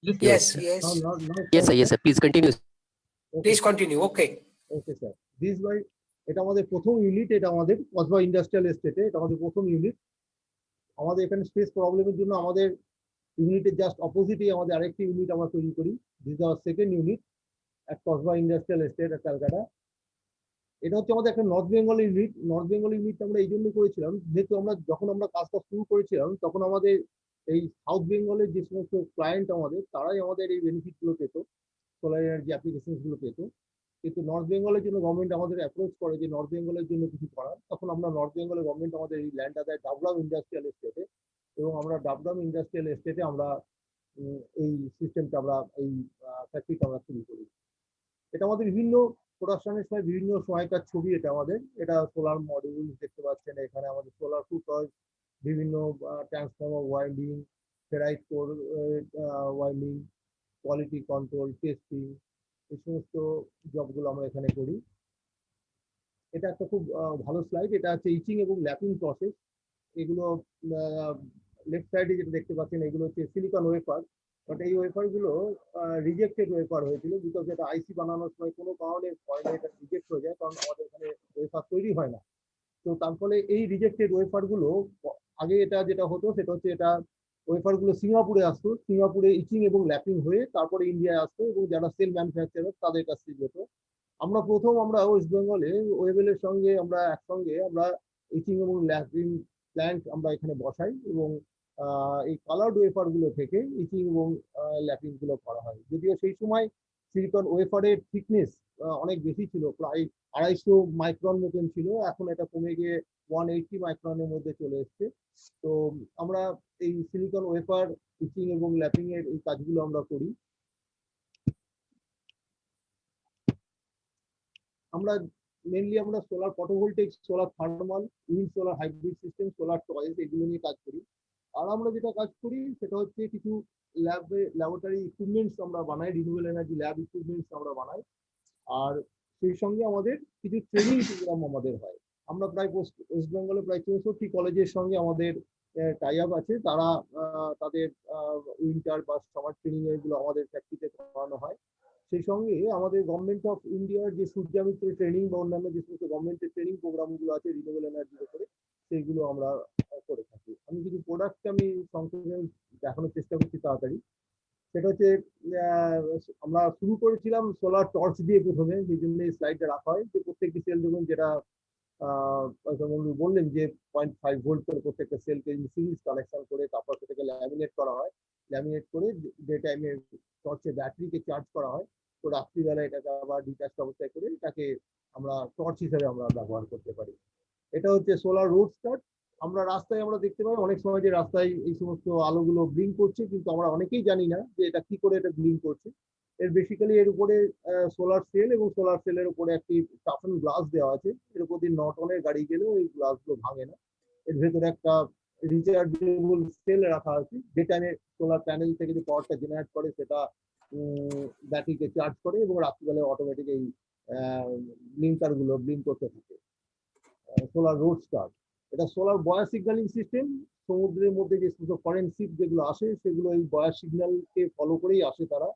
Yes. Now, Yes, sir. Yes, sir. Please continue. Please continue. Okay. Okay sir this by এটা আমাদের প্রথম unit, এটা আমাদের Kasba industrial এস্টেটে এটা আমাদের প্রথম unit. আমাদের এখানে স্পেস প্রবলেমের জন্য আমাদের ইউনিটের জাস্ট অপোজিটে আমাদের আরেকটি ইউনিট আমরা তৈরি করি। This our second unit at Kasba industrial estate at Calcutta. এটা হচ্ছে আমাদের একটা north Bengal unit. North Bengal unit আমরা এই জন্য করেছিলাম যেহেতু আমরা যখন আমরা কাজটা শুরু করেছিলাম তখন আমাদের এই সাউথ বেঙ্গলের যে সমস্ত ক্লায়েন্ট আমাদের তারাই আমাদের এই বেনিফিটগুলো পেত, সোলার এনার্জি অ্যাপ্লিকেশনসগুলো পেত। কিন্তু নর্থ বেঙ্গলের জন্য গভর্নমেন্ট আমাদের অ্যাপ্রোচ করে যে নর্থ বেঙ্গলের জন্য কিছু করার, তখন আমরা নর্থ বেঙ্গলের গভর্নমেন্ট আমাদের এই ল্যান্ডটা দেয় ডাবগ্রাম ইন্ডাস্ট্রিয়াল এস্টেটে, এবং আমরা ডাবগ্রাম ইন্ডাস্ট্রিয়াল এস্টেটে আমরা এই সিস্টেমটা আমরা এই ফ্যাক্টরিটা আমরা শুরু করি। এটা আমাদের বিভিন্ন প্রোডাকশনের সময় বিভিন্ন সময়কার ছবি। এটা আমাদের এটা সোলার মডিউল দেখতে পাচ্ছেন, এখানে আমাদের সোলার ফুটজ, বিভিন্ন transformer winding, ferrite core winding, quality control, testing, এই সমস্ত জবগুলো আমরা এখানে করি। এটা একটা খুব ভালো স্লাইড। এটা হচ্ছে ইচিং এবং ল্যাপিং প্রসেস। এগুলো লেফট সাইডে যেটা দেখতে পাচ্ছেন এগুলো হচ্ছে সিলিকন ওয়েফার, বাট এই ওয়েফারগুলো রিজেক্টেড ওয়েফার হয়েছিল বিকজ এটা আইসি বানানোর সময় কোনো কারণে এটা রিজেক্ট হয়ে যায়, কারণ আমাদের এখানে ওয়েফার তৈরি হয় না। তো তার ফলে এই রিজেক্টেড ওয়েফারগুলো আগে এটা যেটা হতো সেটা হচ্ছে এটা ওয়েফারগুলো সিঙ্গাপুরে আসতো, সিঙ্গাপুরে ইচিং এবং ল্যাপিং হয়ে তারপরে ইন্ডিয়ায় আসতো এবং যারা সেল ম্যানুফ্যাকচারার তাদের কাছ থেকে যেত। আমরা ওয়েস্ট বেঙ্গলে ওয়েবেলের সঙ্গে আমরা একসঙ্গে আমরা ইচিং এবং ল্যাপিং প্ল্যান্ট আমরা এখানে বসাই এবং এই কালার্ড ওয়েফার গুলো থেকে ইচিং এবং ল্যাপিং গুলো করা হয়। যদিও সেই সময় সিলিকন ওয়েফারের থিকনেস অনেক বেশি ছিল, প্রায় 250 মাইক্রন মতন ছিল, এখন এটা কমে গিয়ে 180 মাইক্রনের মধ্যে চলে এসছে। তো আমরা এই সিলিকন ওয়েফার ইচিং এবং ল্যাপিং এর এই কাজগুলো আমরা করি। আমরা মেনলি আমরা solar photovoltaic, solar thermal, wind solar hybrid system, solar toys এগুলো নিয়ে কাজ করি। আর আমরা যেটা কাজ করি সেটা হচ্ছে কিছু ল্যাবরেটরি ইকুইপমেন্টস আমরা বানাই, রিনিউয়েবল এনার্জি ল্যাব ইকুইপমেন্টস আমরা বানাই। আর সেই সঙ্গে আমাদের কিছু ট্রেনিং প্রোগ্রাম আমাদের হয়। আমরা প্রায় ওয়েস্ট বেঙ্গলে প্রায় 64 কলেজের সঙ্গে আমাদের টাই আপ আছে, তারা তাদের উইন্টার বা সামার ট্রেনিং এগুলো আমাদের ফ্যাক্টরিতে করানো হয়। সেই সঙ্গে আমাদের গভর্নমেন্ট অফ ইন্ডিয়ার যে সূর্যামিত্র ট্রেনিং বা অন্যান্য যে সমস্ত গভর্নমেন্টের ট্রেনিং প্রোগ্রামগুলো আছে রিনিউয়েবল এনার্জির উপরে, সেইগুলো আমরা করে থাকি। আমি কিছু প্রোডাক্ট আমি সংক্ষেপে দেখানোর চেষ্টা করছি তাড়াতাড়ি। সেটা হচ্ছে আমরা শুরু করেছিলাম সোলার টর্চ দিয়ে প্রথমে, সেই জন্য এই স্লাইডটা রাখা হয় যে প্রত্যেকটি সেল দেখুন যেটা বললেন যে 0.5 ভোল্ট করে প্রত্যেকটা সেলকে সিরিজ কানেকশন করে তারপর সেটাকে ল্যামিনেট করা হয়। ল্যামিনেট করে যে টাইমে টর্চের ব্যাটারিকে চার্জ করা হয়, তো রাত্রিবেলা এটাকে আবার ডিটাচ অবস্থায় করে এটাকে আমরা টর্চ হিসেবে আমরা ব্যবহার করতে পারি। এটা হচ্ছে সোলার রোড স্টার্ট। আমরা রাস্তায় আমরা দেখতে পাই অনেক সময় যে রাস্তায় এই সমস্ত আলোগুলো ব্লিঙ্ক করছে, কিন্তু আমরা অনেকেই জানি না যে এটা কি করে এটা ব্লিঙ্ক করছে। এর বেসিক্যালি এর উপরে সোলার সেল এবং সোলার সেলের উপরে একটি টাফেন গ্লাস দেওয়া আছে। এর উপর দিয়ে 9 টনের গাড়ি গেলেও এই গ্লাসগুলো ভাঙে না। এর ভেতরে একটা রিচার্জেবল সেল রাখা আছে, যে টাইমে সোলার প্যানেল থেকে যে পাওয়ারটা জেনারেট করে সেটা ব্যাটারিকে চার্জ করে এবং রাত্রিবেলায় অটোমেটিক এই ব্লিঙ্কার গুলো ব্লিঙ্ক করতে থাকে। সোলার রোড স্টার, এটা সোলার বয়ার সিগন্যালিং সিস্টেম। সমুদ্রের মধ্যে যে ফরেন শিপ যেগুলো আসে সেগুলো এই বয়ার সিগন্যালকে ফলো করেই আসে তারা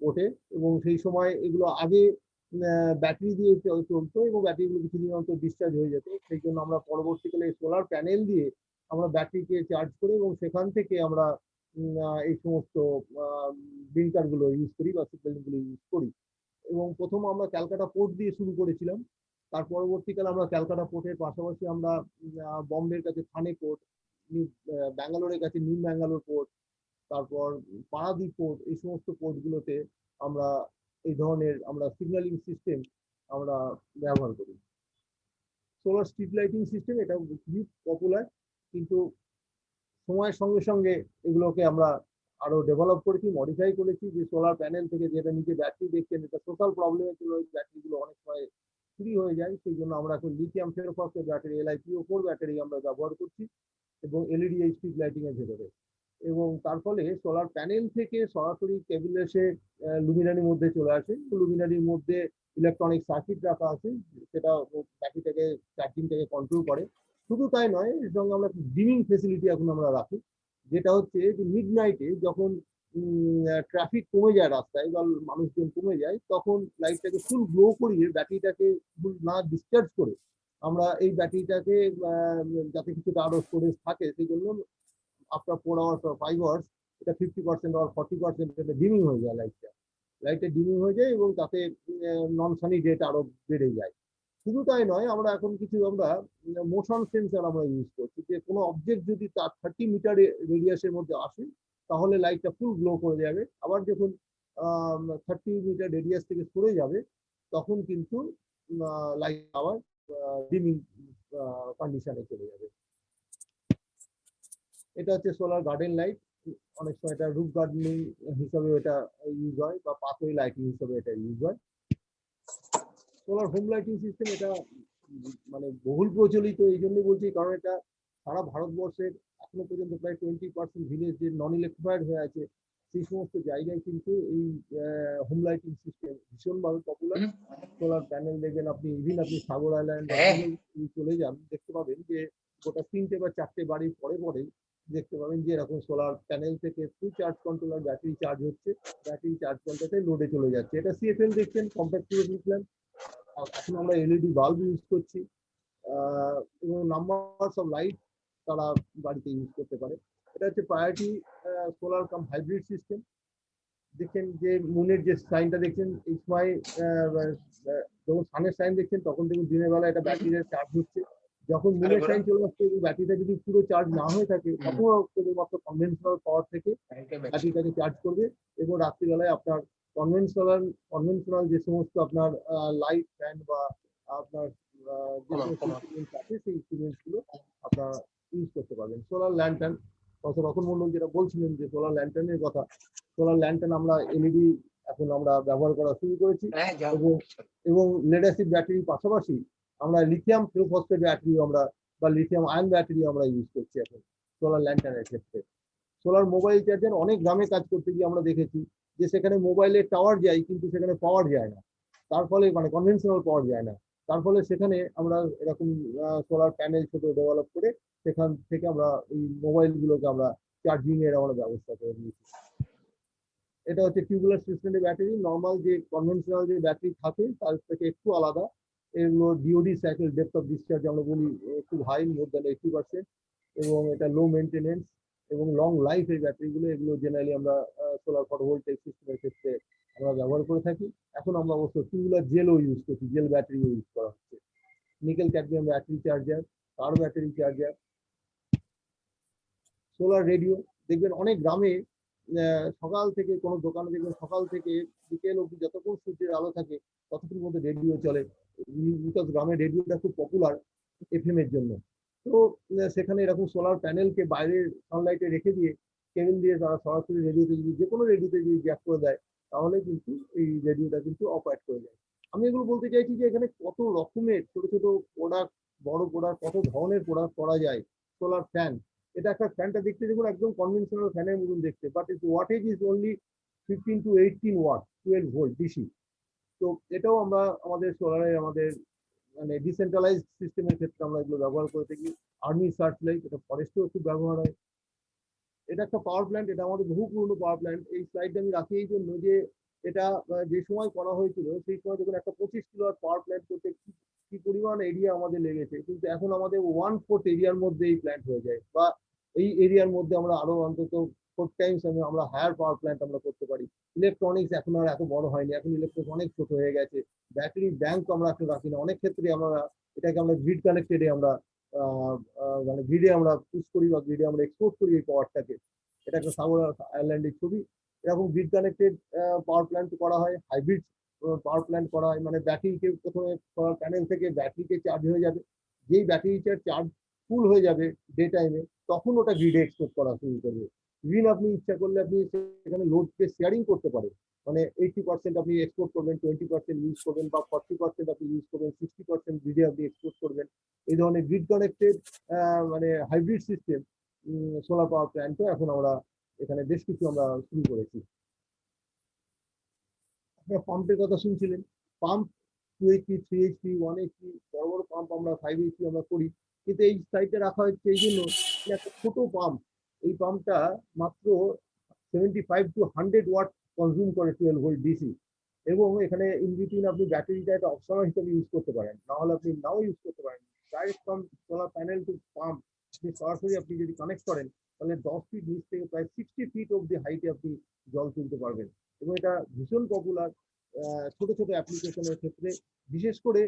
ওঠে, এবং সেই সময় এগুলো আগে ব্যাটারি দিয়ে চলতো এবং ব্যাটারিগুলো কিছুদিন অন্তর ডিসচার্জ হয়ে যেত। সেই জন্য আমরা পরবর্তীকালে সোলার প্যানেল দিয়ে আমরা ব্যাটারিকে চার্জ করি এবং সেখান থেকে আমরা এই সমস্ত বিঙ্কারগুলো ইউজ করি বা সিগন্যালগুলো ইউজ করি। এবং প্রথম আমরা ক্যালকাটা পোর্ট দিয়ে শুরু করেছিলাম। তার পরবর্তীকালে আমরা ক্যালকাটা পোর্টের পাশাপাশি আমরা বম্বের কাছে থানে পোর্ট, ব্যাঙ্গালোরের কাছে নিউ ব্যাঙ্গালোর পোর্ট, তারপর পারাদ্বীপ পোর্ট, এই সমস্ত পোর্টগুলোতে আমরা এই ধরনের আমরা সিগন্যালিং সিস্টেম আমরা ব্যবহার করি। সোলার স্ট্রিট লাইটিং সিস্টেম এটা খুবই পপুলার, কিন্তু সময়ের সঙ্গে সঙ্গে এগুলোকে আমরা আরো ডেভেলপ করেছি, মডিফাই করেছি। যে সোলার প্যানেল থেকে যেটা নিচে ব্যাটারি দেখছেন, এটা সোশ্যাল প্রবলেমের জন্য ওই ব্যাটারিগুলো অনেক সময় ফ্রি হয়ে যায়। সেই জন্য আমরা এখন lithium ferrophosphate battery LiPo4 battery আমরা ব্যবহার করছি এবং এলইডি স্ট্রিট লাইটিং এর ভেতরে। এবং তার ফলে সোলার প্যানেল থেকে সরাসরি কেবল এসে লুমিনারির মধ্যে চলে আসে। লুমিনারির মধ্যে ইলেকট্রনিক সার্কিট রাখা আছে, সেটা ব্যাটারিটাকে চার্জিংটাকে কন্ট্রোল করে। শুধু তাই নয়, এর সঙ্গে আমরা ডিমিং ফেসিলিটি এখন আমরা রাখি, যেটা হচ্ছে যে মিড নাইটে যখন ট্রাফিক কমে যায় রাস্তায় বা মানুষজন কমে যায়, তখন লাইটটাকে ফুল গ্লো করিয়ে ব্যাটারিটাকে ফুল না ডিসচার্জ করে আমরা এই ব্যাটারিটাকে যাতে কিছুটা আরো স্টোরেজ থাকে, সেই জন্য আফটার 4 hours or 5 hours এটা 50% or 40% এটা ডিমিং হয়ে যায়। লাইটটা ডিমিং হয়ে যায় এবং তাতে নন সানি ডেট আরো বেড়ে যায়। শুধু তাই নয়, আমরা এখন কিছু আমরা মোশন সেন্সর আমরা ইউজ করছি, যে কোনো অবজেক্ট যদি তার 30 মিটার রেডিয়াসের মধ্যে আসে তাহলে লাইটটা ফুল গ্লো করে যাবে। আবার যখন 30 মিটার রেডিয়াস থেকে সরে যাবে তখন কিন্তু লাইট আবার ডিমিং কন্ডিশনে চলে যাবে। এটা হচ্ছে সোলার গার্ডেন লাইট। অনেক সময় এটা রুফ গার্ডেনিং হিসাবে এটা ইউজ হয় বা পাথওয়ে লাইটিং হিসাবে এটা ইউজ হয়। সোলার হোম লাইটিং সিস্টেম এটা মানে বহুল প্রচলিত, এই জন্য বলছি কারণ এটা সারা ভারতবর্ষের এখনো পর্যন্ত প্রায় 20% ভিলেজ যে নন ইলেকট্রিফাইড হয়ে আছে, সেই সমস্ত জায়গায় কিন্তু এই হোম লাইটিং সিস্টেম ভীষণভাবে পপুলার। সোলার প্যানেল দেখবেন আপনি, ইভিন আপনি সাগর আইল্যান্ড চলে যান, দেখতে পাবেন যে গোটা 3টে বা 4টে বাড়ির পরে পরেই দেখতে পাবেন যে এরকম সোলার প্যানেল থেকে full charge controller battery charge হচ্ছে, ব্যাটারি চার্জ কন্ট্রোলতে লোডে চলে যাচ্ছে। এটা CFL দেখছেন, কম্প্যাক্ট প্ল্যান। এখন আমরা LED বাল্ব ইউজ করছি এবং নাম্বারস অফ লাইট তারা বাড়িতে ইউজ করতে পারে। এটা হচ্ছে প্রায়োরিটি সোলার কাম হাইব্রিড সিস্টেম। দেখেন যে মুনের যে সাইনটা দেখছেন, এই সময় যখন সানের সাইন দেখছেন তখন দেখুন দিনের বেলা এটা ব্যাটারির চার্জ হচ্ছে। যখন মুনের সাইন চলে আসছে এবং ব্যাটারিটা যদি পুরো চার্জ না হয়ে থাকে তখন কেবলমাত্র কনভেনশনাল পাওয়ার থেকে ব্যাটারিটাকে চার্জ করবে এবং রাত্রিবেলায় আপনার কনভেনশনাল যে সমস্ত আপনার লাইট ফ্যান বা আপনার যে সমস্ত ইনস্ট্রুমেন্টস আছে সেই ইনস্ট্রুমেন্টস গুলো আপনার ইউজ করতে পারবেন। সোলার ল্যান্টার্ন, রতন মন্ডল যেটা বলছিলেন যে সোলার ল্যান্টার্নের কথা, সোলার ল্যান্টার্ন আমরা LED এখন আমরা ব্যবহার করা শুরু করেছি এবং লেড অ্যাসিড ব্যাটারির পাশাপাশি আমরা লিথিয়াম ফেরোফসফেট ব্যাটারি আমরা বা লিথিয়াম আয়ন ব্যাটারি আমরা ইউজ করছি এখন সোলার ল্যান্টার্নের ক্ষেত্রে। সোলার মোবাইল চার্জার অনেক গ্রামে কাজ করতে গিয়ে আমরা দেখেছি যে সেখানে মোবাইলের টাওয়ার যায় কিন্তু সেখানে পাওয়ার যায় না, তার ফলে মানে কনভেনশনাল পাওয়ার যায় না। তার ফলে সেখানে আমরা এরকম সোলার প্যানেল ছোট ডেভেলপ করে সেখান থেকে আমরা এই মোবাইলগুলোকে আমরা চার্জিং এর আমরা ব্যবস্থা করে দিয়েছি। এটা হচ্ছে টিউবুলার সিস্টেমের ব্যাটারি। নর্মাল যে কনভেনশনাল যে ব্যাটারি থাকে তার থেকে একটু আলাদা। এগুলো DOD cycle, depth of discharge আমরা বলি, খুব হাই, মোর দ্যান 80%, এবং এটা লো মেনটেনেন্স এবং লং লাইফ এই ব্যাটারিগুলো। এগুলো জেনারেলি আমরা সোলার ফটোভোল্টাইক সিস্টেমের ক্ষেত্রে আমরা ব্যবহার করে থাকি। এখন আমরা অবশ্য টিউবুলার জেলও ইউজ করছি, জেল ব্যাটারিও ইউজ করা হচ্ছে। নিকেল ক্যাডমিয়াম ব্যাটারি চার্জার, কার ব্যাটারি চার্জার, সোলার রেডিও। দেখবেন অনেক গ্রামে সকাল থেকে কোনো দোকানে দেখবেন সকাল থেকে বিকেল অবধি যতক্ষণ সূর্যের আলো থাকে ততক্ষণ মধ্যে রেডিও চলে, বিকজ গ্রামে রেডিওটা খুব পপুলার FM এর জন্য। তো সেখানে এরকম সোলার প্যানেলকে বাইরের সানলাইটে রেখে দিয়ে কেবল দিয়ে তারা সরাসরি রেডিওতে যদি যে কোনো রেডিওতে যদি জ্যাক করে দেয় তাহলে কিন্তু এই রেডিওটা কিন্তু অপারেট করে যায়। আমি এগুলো বলতে চাইছি যে এখানে কত রকমের ছোট ছোট প্রোডাক্ট, বড় প্রোডাক্ট, কত ধরনের প্রোডাক্ট করা যায়। সোলার ফ্যান, এটা একটা ফ্যানটা দেখতে দেখুন একদম কনভেনশনাল ফ্যানের মতন দেখতে, but it wattage is only 15 to 18 watt, 12 volt DC। তো এটাও আমরা আমাদের সোলারে আমাদের মানে ডিসেন্ট্রালাইজড সিস্টেমের ক্ষেত্রে আমরা এগুলো ব্যবহার করে থাকি। আর্মি সার্চ লাইট, এটা ফরেস্টেও খুব ব্যবহার হয়। এটা একটা পাওয়ার প্ল্যান্ট, এটা আমাদের বহু পুরনো পাওয়ার প্ল্যান্ট। এই স্লাইডটা আমি রাখি এই জন্য যে এটা যে সময় করা হয়েছিল সেই সময় দেখুন একটা 25 কিলোওয়াট পাওয়ার প্ল্যান্ট করতে কি পরিমাণ এরিয়া আমাদের লেগেছে, কিন্তু এখন আমাদের 1/4 এরিয়ার মধ্যে এই প্ল্যান্ট হয়ে যায়, বা এই এরিয়ার মধ্যে আমরা আরো অন্তত 4 টাইমস আমরা হায়ার পাওয়ার প্ল্যান্ট আমরা করতে পারি। ইলেকট্রনিক্স এখন আর এত বড় হয়নি, এখন ইলেকট্রনিক্স অনেক ছোট হয়ে গেছে। ব্যাটারি ব্যাংক আমরা এখন রাখি না, অনেক ক্ষেত্রে আমরা এটাকে আমরা গ্রিড কানেক্টেডে আমরা মানে গ্রিডে আমরা পুশ করি বা গ্রিডে আমরা এক্সপোর্ট করি এই পাওয়ারটাকে। এটা একটা সাগর আইল্যান্ডের ছবি। এরকম গ্রিড কানেক্টেড পাওয়ার প্ল্যান্ট করা হয়, হাইব্রিড পাওয়ার প্ল্যান্ট করা হয়, মানে ব্যাটারিকে প্রথমে সোলার প্যানেল থেকে ব্যাটারিতে চার্জ হয়ে যাবে, যেই ব্যাটারিটার চার্জ ফুল হয়ে যাবে ডে টাইমে তখন ওটা গ্রিডে এক্সপোর্ট করা শুরু করবে। ইভিন আপনি ইচ্ছা করলে আপনি সেখানে লোডকে শেয়ারিং করতে পারেন, মানে 80% আপনি এক্সপোর্ট করবেন, 20% ইউজ করবেন, বা 40% আপনি ইউজ করবেন, 60% গ্রিডে আপনি এক্সপোর্ট করবেন। এই ধরনের গ্রিড কানেক্টেড মানে হাইব্রিড সিস্টেম সোলার পাওয়ার প্ল্যান্টও এখন আমরা এখানে বেশ কিছু আমরা শুরু করেছি। আপনারা পাম্পের কথা শুনছিলেন, পাম্প 2HP, 3HP, 1HP, বড় বড় পাম্প আমরা 5HP আমরা করি, কিন্তু এই সাইডে রাখা হচ্ছে এই জন্য একটা ছোট পাম্প। এই পাম্পটা মাত্র 75 to 100 ওয়াট কনজিউম করে 12 ভোল্ট ডিসি, এবং এখানে ইনবিটুইন আপনি ব্যাটারিটা একটা অপশনাল হিসেবে ইউজ করতে পারেন, না হলে আপনি নাও ইউজ করতে পারেন। Direct from solar panel to pump সরাসরি আপনি যদি কানেক্ট করেন তাহলে 10 ফিট নিচ থেকে প্রায় 60 ফিট অব্দি হাইটে আপনি জল তুলতে পারবেন। এবং এটা ভীষণ পপুলার ছোট ছোট অ্যাপ্লিকেশনের ক্ষেত্রে, বিশেষ করে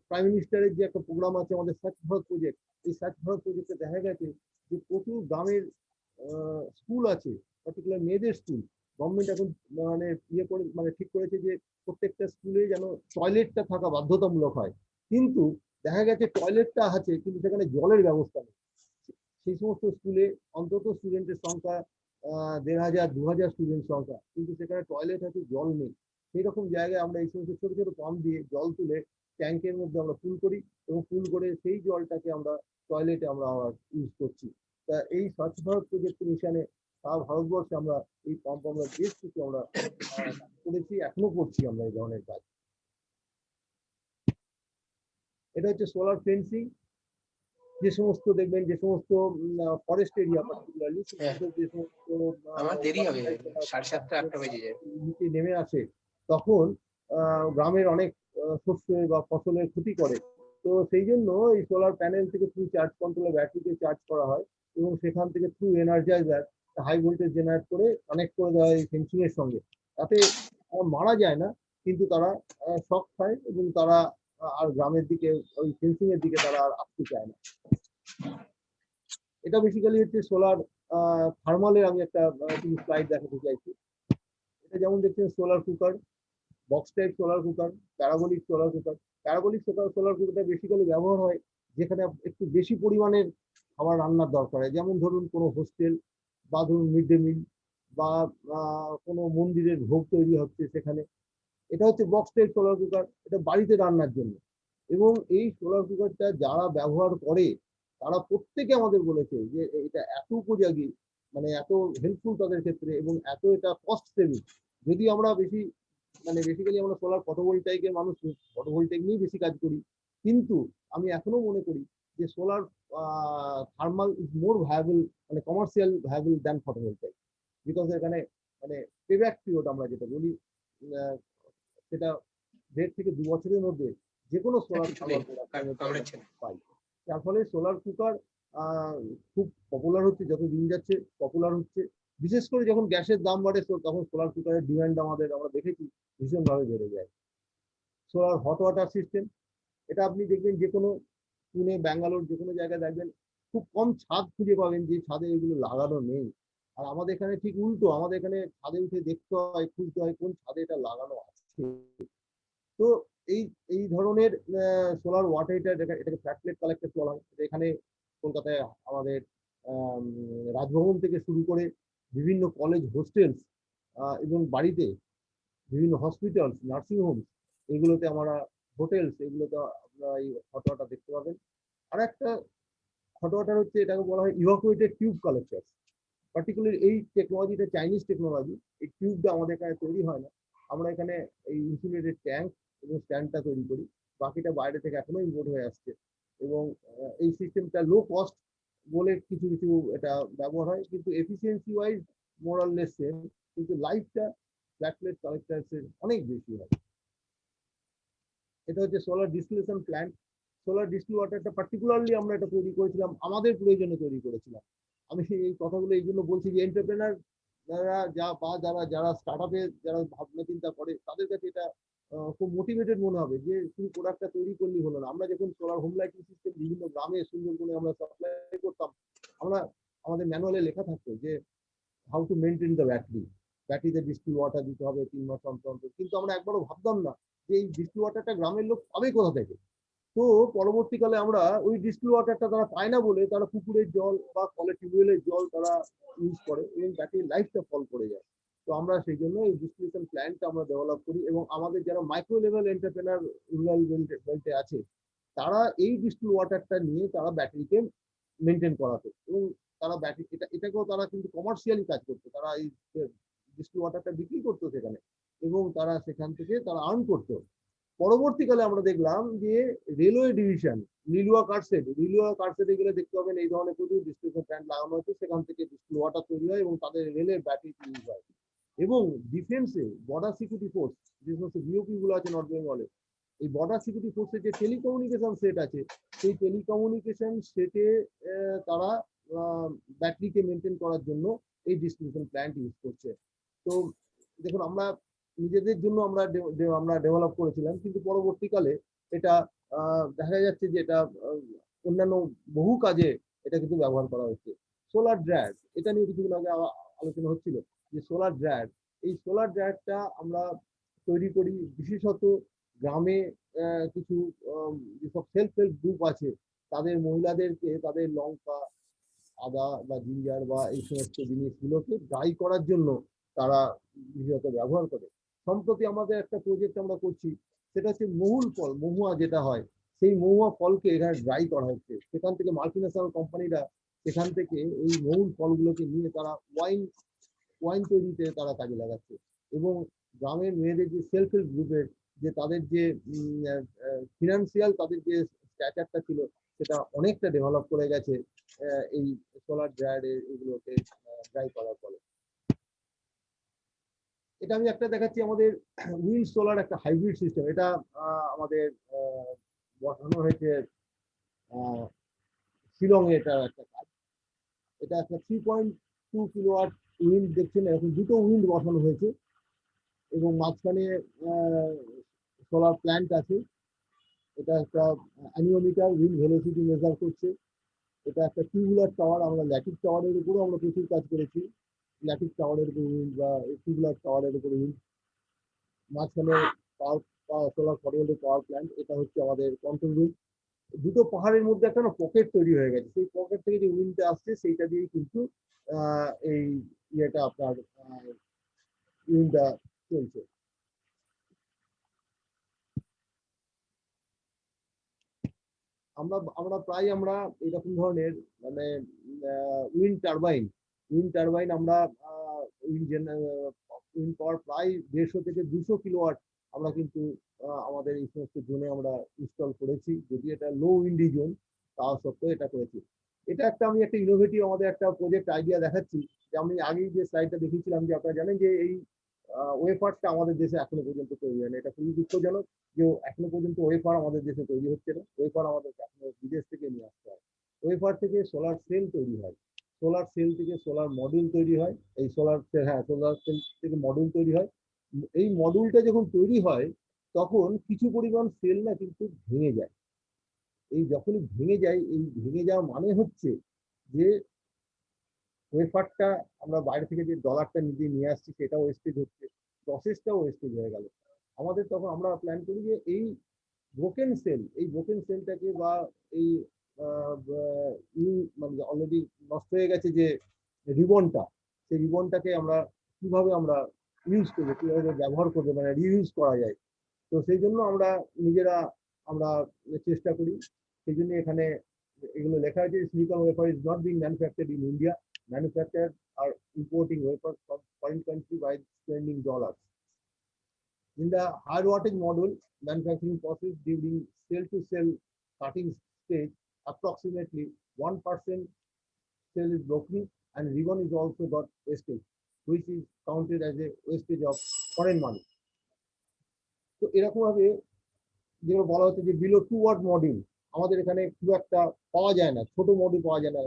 প্রাইম মিনিস্টারের যে একটা প্রোগ্রাম আছে আমাদের স্বচ্ছ ভারত প্রজেক্ট, এই স্বচ্ছ ভারত প্রজেক্টে দেখা গেছে যে প্রচুর গ্রামের স্কুল আছে, পার্টিকুলার মেয়েদের স্কুল। গভর্নমেন্ট এখন মানে ইয়ে করে মানে ঠিক করেছে যে প্রত্যেকটা স্কুলে যেন টয়লেটটা থাকা বাধ্যতামূলক হয়, কিন্তু দেখা গেছে টয়লেটটা আছে কিন্তু সেখানে জলের ব্যবস্থা নেই। সেই সমস্ত স্কুলে অন্তত স্টুডেন্টের সংখ্যা 1500 2000 স্টুডেন্ট সংখ্যা, কিন্তু সেখানে টয়লেট আছে, জল নেই। সেই রকম জায়গায় আমরা এই সমস্ত ছোট ছোট পাম্প দিয়ে জল তুলে ট্যাঙ্কের মধ্যে আমরা ফুল করি, এবং ফুল করে সেই জলটাকে আমরা টয়লেটে আমরা ইউজ করছি। তা এই স্বচ্ছ ভারত প্রজেক্ট মিশনে সারা ভারতবর্ষে আমরা এই পাম্প আমরা বেশ কিছু আমরা করেছি, এখনো করছি আমরা এই ধরনের কাজ। এটা হচ্ছে সোলার ফেন্সিং। যে সমস্ত দেখবেন যে সমস্ত ফরেস্ট এরিয়া পার্টিকুলারলি যে সমস্ত আমার দেরি হবে, 7:30 8টা বেজে যায়, নিচে নেমে আসে, তখন গ্রামের অনেক শস্য বা ফসলের ক্ষতি করে। তো সেই জন্য এই সোলার প্যানেল থেকে থ্রু চার্জ কন্ট্রোলার ব্যাটারিতে চার্জ করা হয়, এবং সেখান থেকে through energiser high voltage generate করে কানেক্ট করে দেওয়া হয় ফেন্সিং এর সঙ্গে। তাতে মারা যায় না, কিন্তু তারা শক খায় এবং তারা আর গ্রামের দিকে ওই ফেন্সিং এর দিকে তারা আর আসতে চায় না। এটা বেসিক্যালি হচ্ছে সোলার থার্মালের আমি একটা স্লাইড দেখাতে চাইছি। এটা যেমন দেখছেন solar cooker, box type solar cooker, parabolic solar cooker. Parabolic solar কুকারটা বেসিক্যালি ব্যবহার হয় যেখানে একটু বেশি পরিমাণের খাবার রান্নার দরকার হয়, যেমন ধরুন কোনো হোস্টেল বা ধরুন মিড ডে মিল বা কোনো মন্দিরের ভোগ তৈরি হচ্ছে সেখানে। এটা হচ্ছে বক্স টাইপ সোলার কুকার, এটা বাড়িতে রান্নার জন্য। এবং এই সোলার কুকারটা যারা ব্যবহার করে তারা প্রত্যেকে আমাদের বলেছে যে এটা এত উপযোগী, মানে এত হেল্পফুল তাদের ক্ষেত্রে, এবং এত এটা কস্ট সেভিং। যদি আমরা বেশি মানে বেসিক্যালি আমরা সোলার ফটোভোল্টাইকের মানুষ, ফটোভোল্টাইক নিয়ে বেশি কাজ করি, কিন্তু আমি এখনো মনে করি যে solar thermal is more viable, মানে commercial viable than photovoltaic, because এখানে মানে পেব্যাক পিরিয়ড আমরা যেটা বলি সেটা 1.5 থেকে 2 বছরের মধ্যে যে কোনো সোলার পাই। যার ফলে সোলার কুকার খুব পপুলার হচ্ছে, যত দিন যাচ্ছে পপুলার হচ্ছে। বিশেষ করে যখন গ্যাসের দাম বাড়ে তখন সোলার কুকারের ডিমান্ড আমরা দেখেছি ভীষণভাবে বেড়ে যায়। সোলার হট ওয়াটার সিস্টেম, এটা আপনি দেখবেন যে কোনো পুনে ব্যাঙ্গালোর যে কোনো জায়গায় দেখবেন খুব কম ছাদ খুঁজে পাবেন যে ছাদে এগুলো লাগানো নেই। আর আমাদের এখানে ঠিক উল্টো, আমাদের এখানে ছাদে উঠে দেখতে হয়, খুঁজতে হয় কোন ছাদে এটা লাগানো আছে। তো এই ধরনের সোলার ওয়াটার হিটার, এটাকে ফ্ল্যাট প্লেট কালেক্টর বলা হয়। এখানে কলকাতায় আমাদের রাজভবন থেকে শুরু করে বিভিন্ন কলেজ হোস্টেলস এবং বাড়িতে বিভিন্ন হসপিটালস, নার্সিং হোম, এগুলোতে আমরা হোটেলস, এগুলোতে আপনারা এই হট ওয়াটার দেখতে পাবেন। আর একটা হট ওয়াটার হচ্ছে এটাকে বলা হয় ইভাকুয়েটেড টিউব কালেক্টর। পার্টিকুলার এই টেকনোলজিটা চাইনিজ টেকনোলজি। এই টিউবটা আমাদের এখানে তৈরি হয় না, আমরা এখানে এই ইনসুলেটেড ট্যাঙ্ক এবং স্ট্যান্ডটা তৈরি করি, বাকিটা বাইরে থেকে এখনো ইম্পোর্ট হয়ে আসছে। এবং এই সিস্টেমটা লো কস্ট বলে কিছু কিছু এটা ব্যবহার হয়, কিন্তু এফিসিয়েন্সি ওয়াইজ মোরাললেস সেম, কিন্তু লাইফটা ফ্ল্যাট প্লেট কালেক্টার্সের অনেক বেশি হয়। এটা হচ্ছে solar distillation plant. Solar distil ওয়াটারটা পার্টিকুলারলি আমরা এটা তৈরি করেছিলাম আমাদের প্রয়োজনে তৈরি করেছিলাম। আমি এই কথাগুলো এই জন্য বলছি যে এন্টারপ্রেনার যারা স্টার্ট আপে যারা ভাবনা চিন্তা করে তাদের কাছে এটা খুব মোটিভেটেড মনে হবে যে শুধু প্রোডাক্টটা তৈরি করলেই হলো না। আমরা যখন সোলার হোম লাইটিং সিস্টেম বিভিন্ন গ্রামে সুন্দরবনে আমরা সাপ্লাই করতাম, আমরা আমাদের ম্যানুয়ালে লেখা থাকতো যে হাউ টু মেনটেন দ্য ব্যাটারিতে ডিস্টিল ওয়াটার দিতে হবে 3 মাস অন্তর অন্তর, কিন্তু আমরা একবারও ভাবতাম না যে এই ডিস্টিল ওয়াটারটা গ্রামের লোক পাবে কোথা থেকে। তো পরবর্তীকালে আমরা ওই ডিস্টিল ওয়াটারটা তারা পায় না বলে তারা পুকুরের জল বা কলের টিউবওয়েলের জল তারা ইউজ করে এবং ব্যাটারির লাইফটা ফল করে যায়। তো আমরা সেই জন্য এই ডিস্টিলেশন প্ল্যান্টটা আমরা ডেভেলপ করি এবং আমাদের যারা মাইক্রো লেভেল এন্টারপ্রেনার রুরাল বেল্টে আছে তারা এই ডিস্টিল ওয়াটারটা নিয়ে তারা ব্যাটারিকে মেনটেন করাতো এবং তারা ব্যাটারি এটাকেও তারা কিন্তু কমার্শিয়ালি কাজ করতো। তারা এই ডিস্টিল ওয়াটারটা বিক্রি করতো সেখানে এবং তারা সেখান থেকে তারা আর্ন করতো। পরবর্তীকালে আমরা দেখলাম যে রেলওয়ে ডিভিশন লিলুয়া কার্সেটে গেলে দেখতে পাবেন এই ধরনের প্রচুর ডিস্ট্রিবিউশন প্ল্যান্ট লাগানো হয়েছে, সেখান থেকে ডিস্টিল ওয়াটার তৈরি হয় এবং তাদের রেলের ব্যাটারি ইউজ হয়। এবং ডিফেন্সে বর্ডার সিকিউরিটি ফোর্স যে সমস্ত বিওপি গুলো আছে নর্থ বেঙ্গলে, এই বর্ডার সিকিউরিটি ফোর্সের যে টেলিকমিউনিকেশন সেট আছে সেই টেলিকমিউনিকেশন সেটে তারা ব্যাটারিকে মেনটেন করার জন্য এই ডিস্ট্রিবিউশন প্ল্যান্ট ইউজ করছে। তো দেখুন আমরা নিজেদের জন্য আমরা ডেভেলপ করেছিলাম, কিন্তু পরবর্তীকালে এটা দেখা যাচ্ছে যে এটা অন্যান্য বহু কাজে এটা কিন্তু ব্যবহার করা হচ্ছে। সোলার ড্রায়ার, এটা নিয়ে কিছুদিন আগে আলোচনা হচ্ছিল যে সোলার ড্রায়ার, এই সোলার ড্রায়ারটা আমরা তৈরি করি বিশেষত গ্রামে কিছু যেসব সেলফ হেল্প গ্রুপ আছে তাদের মহিলাদেরকে তাদের লঙ্কা, আদা বা জিঞ্জার বা এই সমস্ত জিনিসগুলোকে ড্রাই করার জন্য তারা বিশেষত ব্যবহার করে। সম্প্রতি আমাদের একটা প্রজেক্ট আমরা করছি, সেটা হচ্ছে মহুল ফল, মহুয়া যেটা হয় সেই মহুয়া ফলকে এখানে ড্রাই করা হচ্ছে। সেখান থেকে মাল্টিন্যাশনাল কোম্পানিরা সেখান থেকে এই মহুল ফলগুলোকে নিয়ে তারা ওয়াইন তৈরিতে তারা কাজে লাগাচ্ছে এবং গ্রামের মেয়েদের যে সেলফ হেল্প গ্রুপের যে তাদের যে ফিনান্সিয়াল তাদের যে স্ট্যাচারটা ছিল সেটা অনেকটা ডেভেলপ করে গেছে এই সোলার ড্রায়ারে এগুলোকে ড্রাই করার ফলে। এটা আমি একটা দেখাচ্ছি আমাদের উইন্ড সোলার একটা হাইব্রিড সিস্টেম। এটা আমাদের বসানো হয়েছে শিলংয়ে। এটা একটা কাজ, এটা একটা 3.2 কিলোওয়াট উইন্ড দেখছেন, এখন দুটো উইন্ড বসানো হয়েছে এবং মাঝখানে সোলার প্ল্যান্ট আছে। এটা একটা অ্যানিওমিটার উইন্ড ভেলোসিটি মেজার করছে। এটা একটা টিউবুলার টাওয়ার, আমরা ল্যাটিক টাওয়ারের উপরেও আমরা প্রচুর কাজ করেছি, ল্যাটিক টাওয়ারের উপর উইন্ড বা টিউবুলার টাওয়ারের উপর উইন্ড। মাঝখানে সোলার ফটোভোল্টাইক পাওয়ার প্ল্যান্ট, এটা হচ্ছে আমাদের কন্ট্রোল রুম। দুটো পাহাড়ের মধ্যে একটা পকেট তৈরি হয়ে গেছে, সেই পকেট থেকে যে উইন্ডটা আসছে সেইটা দিয়েই কিন্তু এই ইয়েটা আপনার উইন্ডটা চলছে। আমরা প্রায় আমরা এরকম ধরনের মানে উইন্ড টারবাইন আমরা উইন্ড পাওয়ার প্রায় 150 থেকে 200 কিলোওয়াট আমরা কিন্তু আমাদের এই সমস্ত জোনে আমরা ইনস্টল করেছি। যদি এটা লো উইন্ডি জোন তা সত্ত্বেও এটা করেছি। এটা আমি একটা ইনোভেটিভ আমাদের একটা প্রজেক্ট আইডিয়া দেখাচ্ছি। যে আমি আগেই যে স্লাইডটা দেখিয়েছিলাম যে আপনারা জানেন যে এই ওয়েফারটা আমাদের দেশে এখনো পর্যন্ত তৈরি হয়নি। এটা খুবই দুঃখজনক যে এখনো পর্যন্ত ওয়েফার আমাদের দেশে তৈরি হচ্ছে না। ওয়েফার আমাদেরকে এখনো বিদেশ থেকে নিয়ে আসতে হয়। ওয়েফার থেকে সোলার সেল তৈরি হয়, সোলার সেল থেকে সোলার মডিউল তৈরি হয়, এই সোলার সেল থেকে মডিউল তৈরি হয়। এই মডিউলটা যখন তৈরি হয় তখন কিছু পরিমাণ সেল না কিন্তু ভেঙে যায়। এই যখনই ভেঙে যায়, এই ভেঙে যাওয়া মানে হচ্ছে যে ওয়েফারটা আমরা বাইরে থেকে যে ডলারটা নিজে নিয়ে আসছি সেটাও ওয়েস্টেজ হচ্ছে, প্রসেসটাও ওয়েস্টেজ হয়ে গেল আমাদের। তখন আমরা প্ল্যান করি যে এই ব্রোকেন সেলটাকে বা এই মানে অলরেডি নষ্ট হয়ে গেছে যে রিবনটা, সেই রিবনটাকে আমরা কিভাবে আমরা ইউজ করবো, কিভাবে ব্যবহার করবো, মানে রিইউজ করা যায়। তো সেই জন্য আমরা নিজেরা আমরা চেষ্টা করি। সেই জন্য এখানে এগুলো লেখা আছে, silicon wafer is not being manufactured in India, manufacturers are importing wafers from foreign country by spending dollars. In the high wattage module manufacturing process during cell to cell cutting stage, approximately 1% cell is broken and ribbon is also got wastage, which is counted as a wastage of foreign money. তো এরকম ভাবে যেগুলো বলা হচ্ছে যে below 2 watt module আমাদের এখানে খুব একটা পাওয়া যায় না, ছোট মডিউল পাওয়া যায় না।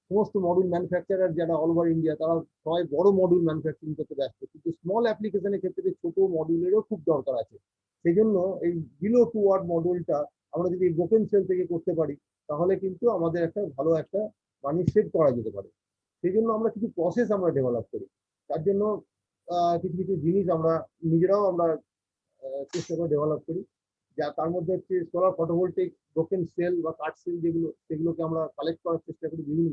সমস্ত মডিউল ম্যানুফ্যাকচারার যারা অল ওভার ইন্ডিয়া তারা সবাই বড় মডিউল ম্যানুফ্যাকচারিং করতে ব্যস্ত, কিন্তু স্মল অ্যাপ্লিকেশনের ক্ষেত্রে ছোট মডিউলেরও খুব দরকার আছে। সেই জন্য এই বিলো 2 ওয়াট মডিউলটা আমরা যদি ব্রোকেন সেল থেকে করতে পারি তাহলে কিন্তু আমাদের একটা ভালো একটা মানি সেভ করা যেতে পারে। সেই জন্য আমরা কিছু প্রসেস আমরা ডেভেলপ করি, তার জন্য কিছু কিছু জিনিস আমরা নিজেরাও আমরা চেষ্টা করে ডেভেলপ করি। যা তার মধ্যে হচ্ছে সোলার ফটোভোল্টেক ব্রোকেন সেল বা কাট সেল যেগুলো, সেগুলোকে আমরা কালেক্ট করার চেষ্টা করি বিভিন্ন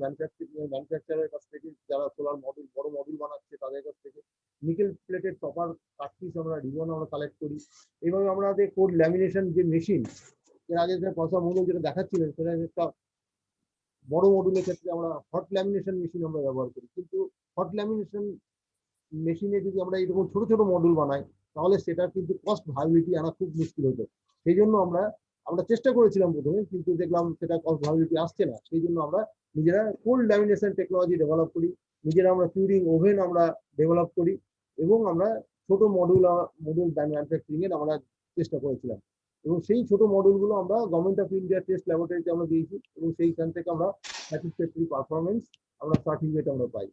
ম্যানুফ্যাকচারের কাছ থেকে, যারা সোলার মডেল বড় মডেল বানাচ্ছে তাদের কাছ থেকে। Nickel plated copper cut piece আমরা রিবন আমরা কালেক্ট করি। এইভাবে আমাদের কোড ল্যামিনেশন যে মেশিন, এর আগে যে পয়সা মডেল যেটা দেখাচ্ছিলেন সেটা একটা বড় মডেলের ক্ষেত্রে আমরা হট ল্যামিনেশন মেশিন আমরা ব্যবহার করি, কিন্তু হট ল্যামিনেশন মেশিনে যদি আমরা এরকম ছোট ছোট মডেল বানাই তাহলে সেটা কিন্তু কস্ট ভায়াবিলিটি আনা খুব মুশকিল হতো। সেই জন্য আমরা চেষ্টা করেছিলাম প্রথমে, কিন্তু দেখলাম সেটা কস্ট ভায়াবিলিটি আসছে না। সেই জন্য আমরা নিজেরা কোল্ড ল্যামিনেশন টেকনোলজি ডেভেলপ করি, নিজেরা আমরা কিউরিং ওভেন আমরা ডেভেলপ করি, এবং আমরা ছোট মডিউল ম্যানুফ্যাকচারিং এর আমরা চেষ্টা করেছিলাম। এবং সেই ছোট মডিউলগুলো আমরা গভর্নমেন্ট অফ ইন্ডিয়া টেস্ট ল্যাবরেটরিতে আমরা দিয়েছি, এবং সেইখান থেকে আমরা স্যাটিসফ্যাক্টরি পারফরমেন্স আমরা সার্টিফিকেট আমরা পাই।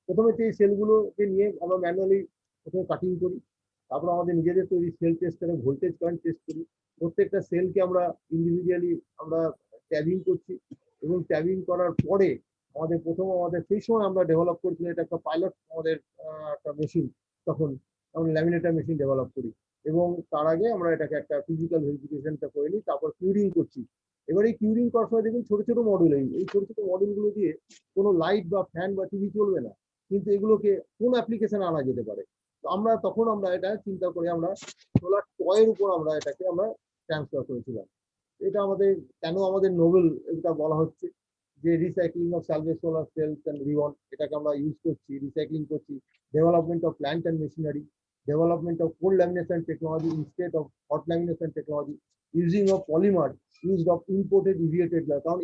প্রথমে এই সেলগুলোকে নিয়ে আমরা ম্যানুয়ালি প্রথমে কাটিং করি, তারপর আমাদের নিজেদের তৈরি সেল টেস্ট করে ভোল্টেজ কারেন্ট টেস্ট করি। প্রত্যেকটা সেলকে আমরা ইন্ডিভিজুয়ালি আমরা ট্যাবিং করছি, এবং ট্যাবিং করার পরে আমাদের সেই সময় আমরা ডেভেলপ করেছিলাম এটা একটা পাইলট আমাদের একটা মেশিন, তখন আমরা ল্যামিনেটর মেশিন ডেভেলপ করি, এবং তার আগে আমরা এটাকে একটা ফিজিক্যাল ভেরিফিকেশনটা করে নিই, তারপর কিউরিং করছি। এবার এই কিউরিং করার সময় দেখুন ছোট ছোট মডেল, এই ছোট ছোট মডেলগুলো দিয়ে কোনো লাইট বা ফ্যান বা টিভি চলবে না, কিন্তু এগুলোকে কোন অ্যাপ্লিকেশনে আনা যেতে পারে। তো তখন আমরা এটা চিন্তা করে আমরা সোলার টয়ের উপর আমরা এটাকে আমরা ট্রান্সফার করেছিলাম। এটা কেন আমাদের নোবেল এটা বলা হচ্ছে যে recycling of salvage solar cells and ribbon, এটাকে আমরা ইউজ করছি, রিসাইক্লিং করছি, development of plant and machinery, development of cold lamination technology instead of hot lamination technology, using of polymer, used of imported EVA Tedlar, কারণ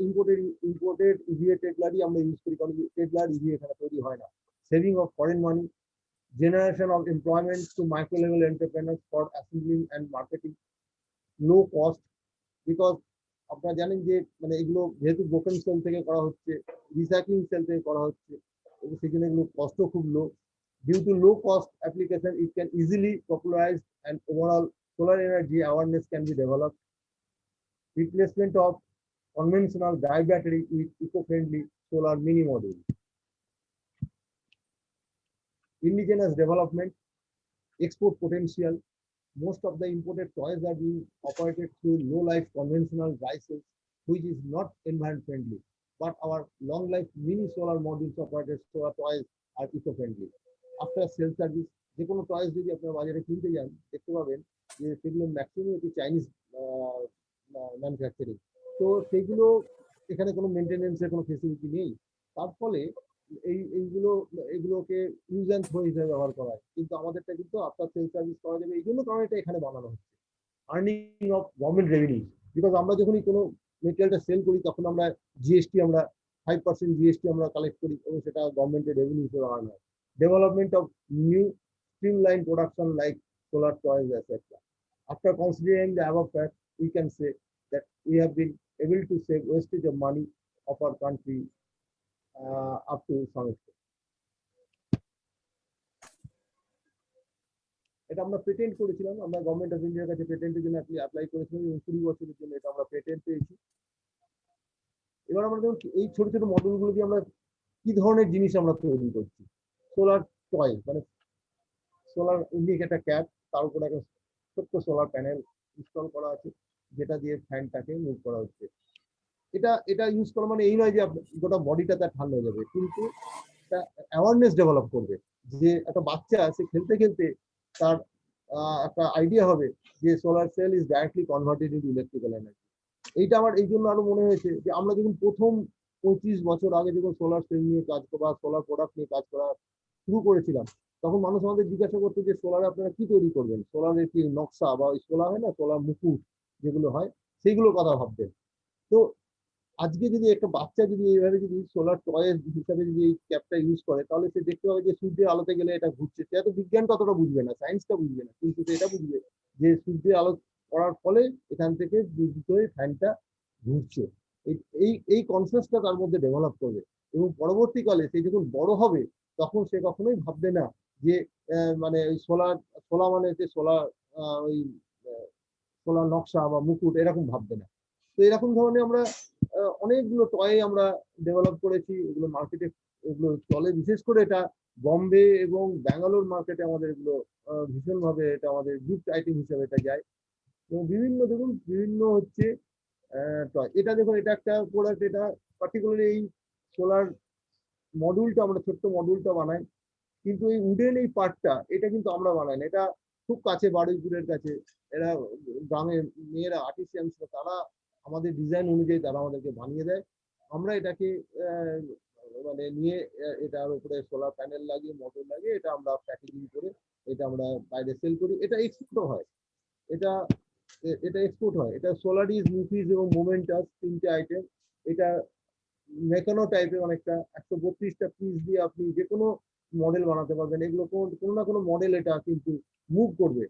imported EVA Tedlar-ই আমরা use করি, কারণ Tedlar EVA এখানে তৈরি হয় না। Saving of foreign money, generation of employment to micro level entrepreneurs for assembling and marketing, low cost, because আপনারা জানেন যে মানে এগুলো যেহেতু ব্রোকেন সেল থেকে করা হচ্ছে, রিসাইক্লিং সেল থেকে করা হচ্ছে, এবং সেই জন্য এগুলো কস্টও খুব লো। Due to low cost application, it can easily popularize and overall solar energy awareness can be developed. Replacement of conventional dye battery with eco-friendly solar mini module. Indigenous development, export potential. Most of the imported toys are being operated through low life conventional dry cells, which is not environment friendly. But our long life mini solar modules operated solar toys are eco-friendly. After sale service যে কোনো toys যদি আপনারা বাজারে কিনতে যান দেখতে পাবেন যে সেগুলো ম্যাক্সিমাম হচ্ছে চাইনিজ ম্যানুফ্যাকচারিং। তো সেগুলো এখানে কোনো মেনটেনেন্সের কোনো ফেসিলিটি নেই, তার ফলে এগুলোকে ইউজ অ্যান্ড থ্রো হিসেবে ব্যবহার করা হয়, কিন্তু আমাদেরটা কিন্তু আফটার সেল সার্ভিস করা যাবে, এই জন্য কারণ এটা এখানে বানানো হচ্ছে। Earning of government revenue, because আমরা যখনই কোনো মেটেরিয়ালটা সেল করি তখন আমরা জিএসটি আমরা 5% জিএসটি আমরা কালেক্ট করি, এবং সেটা গভর্নমেন্টের রেভিনিউ হিসেবে আর্ন হয়। Development of new streamlined production like solar toys, etc. After considering the above fact, we can say that we have been able to save wastage of money of our country up to some extent. এটা আমরা patent করেছিলাম, আমরা government of ইন্ডিয়ার কাছে পেটেন্টের জন্য apply করেছিলাম, এবং 20 বছরের জন্য এটা আমরা পেটেন্ট পেয়েছি। এবার আমরা দেখুন এই ছোট ছোট মডেলগুলো দিয়ে আমরা কি ধরনের জিনিস আমরা তৈরি করছি। সোলার টয় মানে সোলার ইন্ডিকেটর ক্যাপ, তার উপর একটা ছোট্ট সোলার প্যানেল ইনস্টল করা আছে, যেটা দিয়ে ফ্যানটাকে মুভ করা হচ্ছে। এটা ইউজ করা মানে এই নয় যে গোটা বডিটা তার ঠান্ডা হয়ে যাবে, কিন্তু একটা অ্যাওয়ারনেস ডেভেলপ করবে যে একটা বাচ্চা সে খেলতে খেলতে তার একটা আইডিয়া হবে যে solar cell is directly converted into electrical energy. এইটা আমার এই জন্য আরো মনে হয়েছে যে আমরা যখন প্রথম 25 বছর আগে যখন সোলার সেল নিয়ে কাজ করা, সোলার প্রোডাক্ট নিয়ে কাজ করা শুরু করেছিলাম, তখন মানুষ আমাদের জিজ্ঞাসা করতো যে সোলারে আপনারা কি তৈরি করবেন, সোলারের কি নকশা বা সোলার হয় না সোলার মুকুট যেগুলো হয় সেইগুলোর কথা ভাবতেন। তো আজকে যদি একটা বাচ্চা যদি এইভাবে যদি সোলার টয় হিসাবে যদি এই ক্যাপটা ইউজ করে, তাহলে সে দেখতে পাবে যে সূর্যের আলোতে গেলে এটা ঘুরছে। সে এত বিজ্ঞানটা অতটা বুঝবে না, সায়েন্সটা বুঝবে না, কিন্তু সে এটা বুঝবে যে সূর্যের আলো পড়ার ফলে এখান থেকে বিদ্যুৎ হয়ে ফ্যানটা ঘুরছে। এই কনসেপ্টটা তার মধ্যে ডেভেলপ করবে, এবং পরবর্তীকালে সে যখন বড় হবে তখন সে কখনোই ভাববে না যে মানে ওই সোলার মানে হচ্ছে সোলার ওই সোলার নকশা বা মুকুট এরকম ভাববে না। তো এরকম ধরনের আমরা অনেকগুলো টয় আমরা ডেভেলপ করেছি, এগুলো মার্কেটে এগুলো চলে। বিশেষ করে এটা বম্বে এবং ব্যাঙ্গালোর মার্কেটে আমাদের এগুলো ভীষণভাবে এটা আমাদের গিফট আইটেম হিসেবে এটা যায়। এবং বিভিন্ন দেখুন বিভিন্ন হচ্ছে টয়। এটা দেখুন এটা একটা প্রোডাক্ট, এটা পার্টিকুলারলি এই সোলার মডিউলটা আমরা ছোট্ট মডিউলটা বানাই, কিন্তু এই উডেন এই পার্টটা এটা কিন্তু আমরা বানাই না, এটা খুব কাছে বারুইপুরের কাছে এরা গ্রামের মেয়েরা আর্টিসিয়ানস তারা আমাদের ডিজাইন অনুযায়ী তারা আমাদেরকে বানিয়ে দেয়। আমরা এটাকে মানে নিয়ে এটার উপরে সোলার প্যানেল লাগিয়ে মোটর লাগিয়ে এটা আমরা প্যাকেজিং করে এটা আমরা বাইরে সেল করি। এটা এক্সপোর্ট হয়, এটা এটা এক্সপোর্ট হয়। এটা সোলারিস, মুভিস এবং মোমেন্টাস তিনটে আইটেম। এটা মেকানো টাইপের অনেকটা 132টা পিস দিয়ে আপনি যে কোনো মডেল বানাতে পারবেন। এগুলো কোনো না কোনো মডেল এটা কিন্তু মুভ করবে,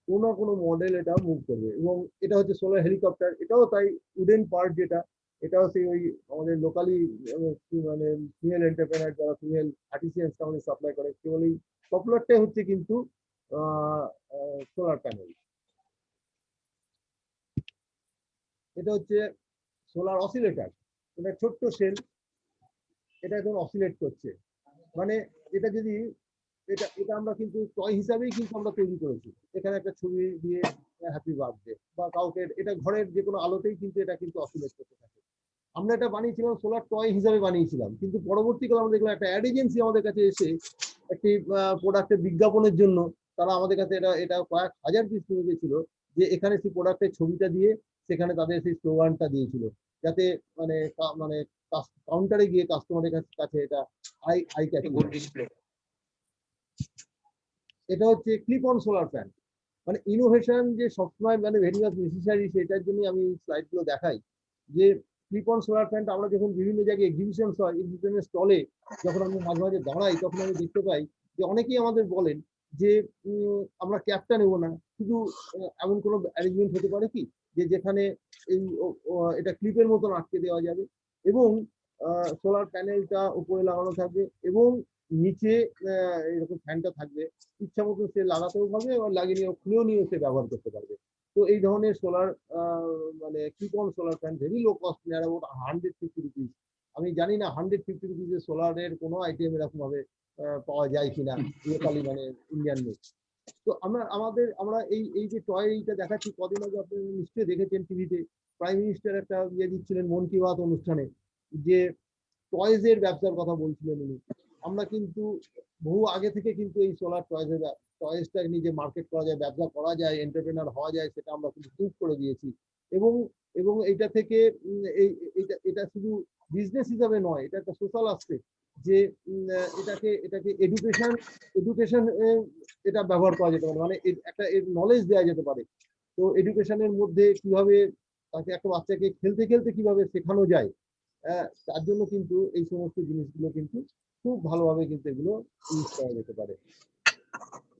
কোনো না কোনো মডেল এটা মুভ করবে। এবং এটা হচ্ছে সোলার হেলিকপ্টার, এটাও তাই উডেন পার্ট যেটা, এটাও সেই ওই আমাদের লোকালি মানে ফিমেল এন্টারপ্রেনার যারা ফিমেল আর্টিসিয়ানস আমাদের সাপ্লাই করে, কেবল এই পপুলারটাই হচ্ছে কিন্তু সোলার প্যানেল। এটা হচ্ছে সোলার অসিলেটার, এটা ছোট্ট সেল, এটা এখন অসিলেট করছে। মানে এটা যদি এটা এটা আমরা কিন্তু টয় হিসাবেই কিন্তু আমরা তৈরি করেছি। এখানে একটা ছবি দিয়ে হ্যাপি বার্থডে বা কাউকে, এটা ঘরের যে কোনো আলোতেই কিন্তু এটা কিন্তু অসিলেট করতে থাকে। আমরা এটা বানিয়েছিলাম সোলার টয় হিসাবে বানিয়েছিলাম, কিন্তু পরবর্তীকালে আমরা দেখলাম একটা অ্যাড এজেন্সি আমাদের কাছে এসে একটি প্রোডাক্টের বিজ্ঞাপনের জন্য তারা আমাদের কাছে এটা কয়েক হাজার পিস নিয়ে গেছিল, যে এখানে সেই প্রোডাক্টের ছবিটা দিয়ে সেখানে তাদের সেই স্লোগানটা দিয়েছিল, যাতে মানে মানে কাউন্টারে গিয়ে কাস্টমারের কাছে এটা আই ক্যাচিং। Good display. এটা হচ্ছে ক্লিপ অন সোলার ফ্যান। মানে ইনোভেশন যে সবসময় মানে ভেরি মাচ নেসেসারি, সেটার জন্য আমি স্লাইডগুলো দেখাই। যে ক্লিপ অন সোলার ফ্যানটা আমরা যখন বিভিন্ন জায়গায় এক্সিবিশন হয়, এক্সিবিশনের স্টলে যখন আমি মাঝে মাঝে দাঁড়াই, তখন আমি দেখতে পাই যে অনেকেই আমাদের বলেন যে আমরা ক্যাপটা নেব না, শুধু এমন কোনো অ্যারেঞ্জমেন্ট হতে পারে কি যে যেখানে এই এটা ক্লিপের মতন আটকে দেওয়া যাবে, এবং সোলার প্যানেলটা উপরে লাগানো থাকবে, এবং নিচে এরকম ফ্যানটা থাকবে, ইচ্ছা মতো সে লাগাতেও পারবে এবং লাগিয়ে নিয়ে খুলেও নিয়ে সে ব্যবহার করতে পারবে। তো এই ধরনের সোলার মানে clip on solar fan very low cost, near about 150 rupees. আমি জানি না 150 রুপিসের সোলারের কোনো আইটেম এরকম ভাবে পাওয়া যায় কিনা লোকালি, মানে ইন্ডিয়ান মেড। তো আমরা এই যে টয় এইটা দেখাচ্ছি, কদিন আগে আপনি নিশ্চয়ই দেখেছেন টিভিতে প্রাইম মিনিস্টার একটা ইয়ে দিচ্ছিলেন মন কি বাত অনুষ্ঠানে, যে টয়েজ এর ব্যবসার কথা বলছিলেন উনি। আমরা কিন্তু বহু আগে থেকে কিন্তু এই সোলার টয়েজটা নিজে মার্কেট করা যায়, ব্যবসা করা যায়, এন্টারপ্রেনার হওয়া যায়, সেটা আমরা কিন্তু প্রুভ করে দিয়েছি। এবং এবং এটা থেকে এটা শুধু বিজনেস হিসাবে নয়, এটা একটা সোশ্যাল আসপেক্ট, যে এটাকে এডুকেশন এটা ব্যবহার করা যেতে পারে, মানে একটা নলেজ দেওয়া যেতে পারে। তো এডুকেশনের মধ্যে কিভাবে তাকে একটা বাচ্চাকে খেলতে খেলতে কিভাবে শেখানো যায়, তার জন্য কিন্তু এই সমস্ত জিনিসগুলো কিন্তু খুব ভালোভাবে কিন্তু এগুলো ইউজ করা যেতে পারে।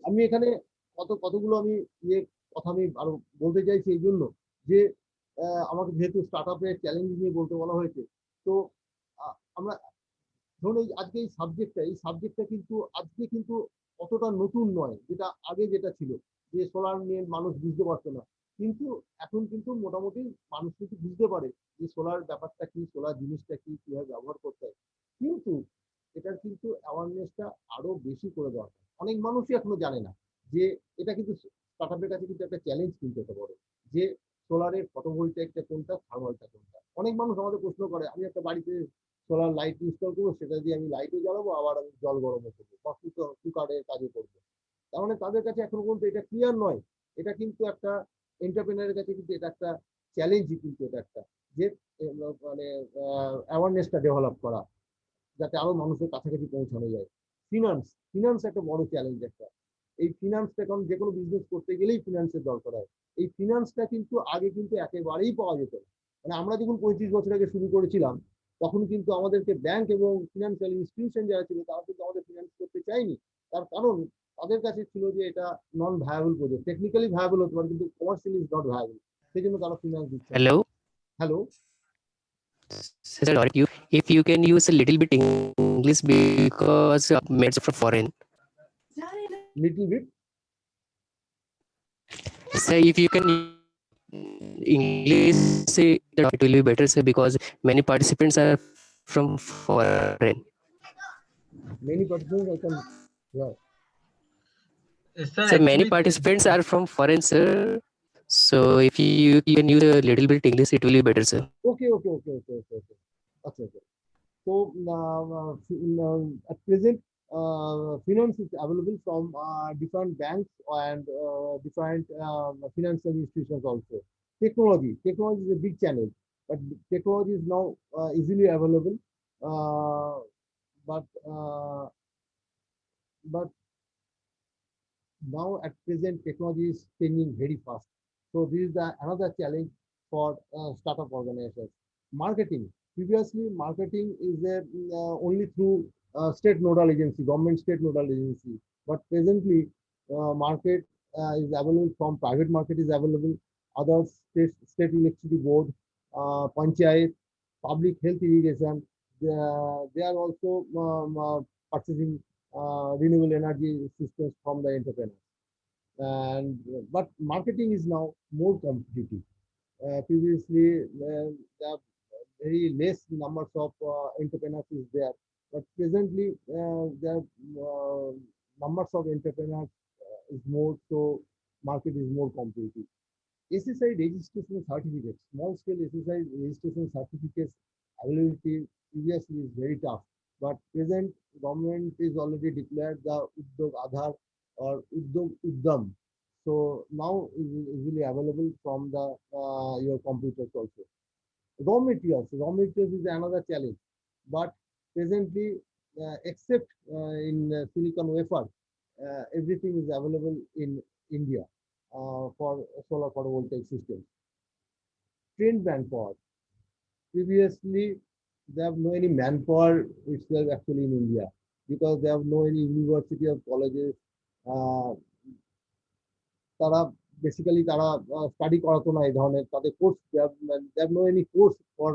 আমি এখানে কতগুলো আমি কথা আমি আরো বলতে চাইছি এই জন্য যে আমাকে যেহেতু স্টার্ট আপের চ্যালেঞ্জ নিয়ে বলতে বলা হয়েছে, তো আমরা ধরুন আজকে এই সাবজেক্টটা কিন্তু আজকে কিন্তু অতটা নতুন নয়, যেটা আগে যেটা ছিল যে সোলার নিয়ে মানুষ বুঝতে পারতো না, কিন্তু এখন কিন্তু মোটামুটি মানুষ কিন্তু বুঝতে পারে যে সোলার ব্যাপারটা কি, সোলার জিনিসটা কি, কিভাবে ব্যবহার করতে হয়। কিন্তু এটার কিন্তু অ্যাওয়ারনেসটা আরো বেশি করে দরকার। অনেক মানুষই এখনো জানে না যে এটা কিন্তু স্টার্টআপের কাছে কিন্তু একটা চ্যালেঞ্জ কিন্তু হতে পারে, যে সোলারের ফটোভোল্টাইকটা কোনটা, থার্মালটা কোনটা। অনেক মানুষ আমাদের প্রশ্ন করে, আমি একটা বাড়িতে সোলার লাইট ইনস্টল করবো, সেটা দিয়ে আমি লাইটও জ্বালাবো, আবার আমি জল গরমও করবো বা কুকারের কাজও করবো। তার মানে তাদের কাছে এখনো পর্যন্ত এটা ক্লিয়ার নয়। এটা কিন্তু একটা এন্টারপ্রেনারের কাছে কিন্তু এটা একটা চ্যালেঞ্জই, কিন্তু এটা একটা যে মানে অ্যাওয়ারনেসটা ডেভেলপ করা, যাতে আরো মানুষের কাছাকাছি পৌঁছানো যায়। ফিনান্স একটা বড় চ্যালেঞ্জ একটা। এই ফিনান্সটা এখন যে কোনো বিজনেস করতে গেলেই ফিনান্সের দরকার হয়। এই ফিনান্সটা কিন্তু আগে কিন্তু একেবারেই পাওয়া যেত না। মানে আমরা যখন 35 বছর আগে শুরু করেছিলাম তখন কিন্তু আমাদেরকে ব্যাংক এবং ফিনান্সিয়াল ইনস্টিটিউশন যারা ছিল তারা কিন্তু আমাদের ফিনান্স করতে চায়নি। তার কারণ তাদের কাছে ছিল যে এটা নন ভায়াবল প্রজেক্ট, টেকনিক্যালি ভায়াবল হতে পারে কিন্তু কমার্শিয়ালি ইজ নট ভায়াবল, সেই জন্য তারা ফিনান্স দিচ্ছে না। Hello, hello, sir, sorry, if you can use a little bit English because mates from foreign. Little bit. Sir, if you can English, it will be better, sir, because many participants are from foreign. Many participants I can, yeah. Sir, Sir, many actually, participants are from foreign, sir. So if you can use a little bit English, it will be better, sir. Okay. Okay. So at present, finance is available from different banks and different financial institutions also. Technology is a big challenge, but technology is now easily available. Uh, but uh, but now at present technology is changing very fast. So this is the another challenge for startup organizations. Marketing. Previously, marketing is only through state nodal agency, government state nodal agency. But presently, market is available from private market is available. Other state electricity board, panchayat, public health irrigation. They are also purchasing renewable energy systems from the entrepreneurs. And but marketing is now more competitive. Previously, there are very less numbers of entrepreneurs is there, but presently there are numbers of entrepreneurs is more, so market is more competitive. SSI registration certificates, small scale SSI registration certificates availability previously is very tough, but present government is already declared the Uddog Aadhaar or Uddog Uddam. So now it is easily available from the your computers also. Raw materials is another challenge, but presently, except in silicon wafer, everything is available in India for solar photovoltaic systems. Trained manpower. Previously, they have no any manpower itself actually in India because they have no any university or colleges. Uh, তারা basically তারা study করাতো না এই ধরনের তাদের course they have no any course for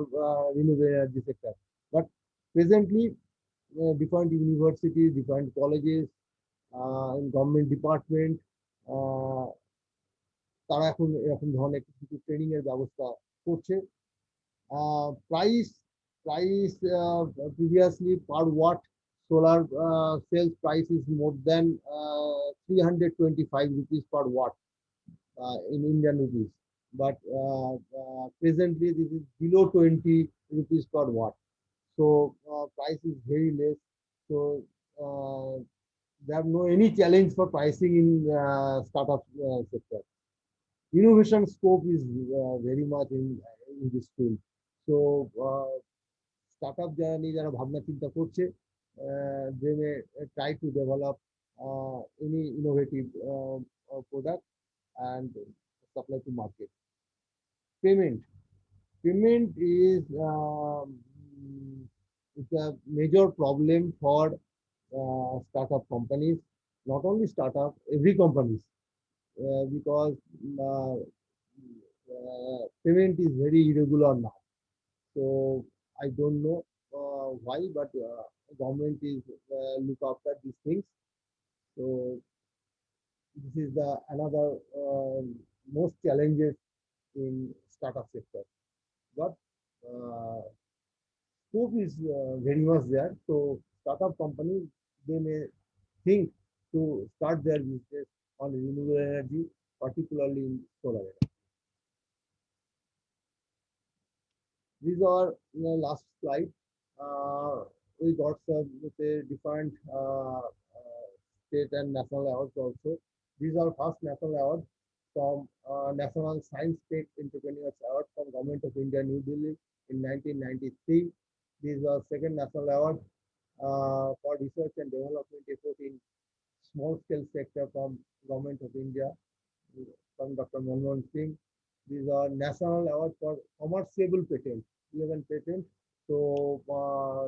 renewable energy sector, but presently different universities, different colleges, in government department, uh, তারা এখন এরকম ধরনের কিছু ট্রেনিং এর ব্যবস্থা করছে। Price, previously per watt solar sales price is more than 325 rupees per watt in Indian rupees, but presently this is below 20 rupees per watt. So price is very less. So there are no any challenge for pricing in startup sector. Innovation scope is very much in this field. So startup যারা নিয়ে যারা ভাবনা চিন্তা করছে, they may try to develop any innovative product and supply to market. Payment is it's a major problem for startup companies, not only startup, every companies, because uh, payment is very irregular now. So I don't know why, but government is look after these things. So this is the another most challenges in startup sector. But scope is very much there. So startup companies, they may think to start their business on renewable energy, particularly in solar energy. These are last slide. We got some say different state and national awards also. These are first national awards from National Science Tech Entrepreneurs Award from Government of India, New Delhi in 1993. These are second national award for research and development effort in small scale sector from Government of India from Dr. Manmohan Singh. These are National Award for Commerciable Patent, 11 patents. So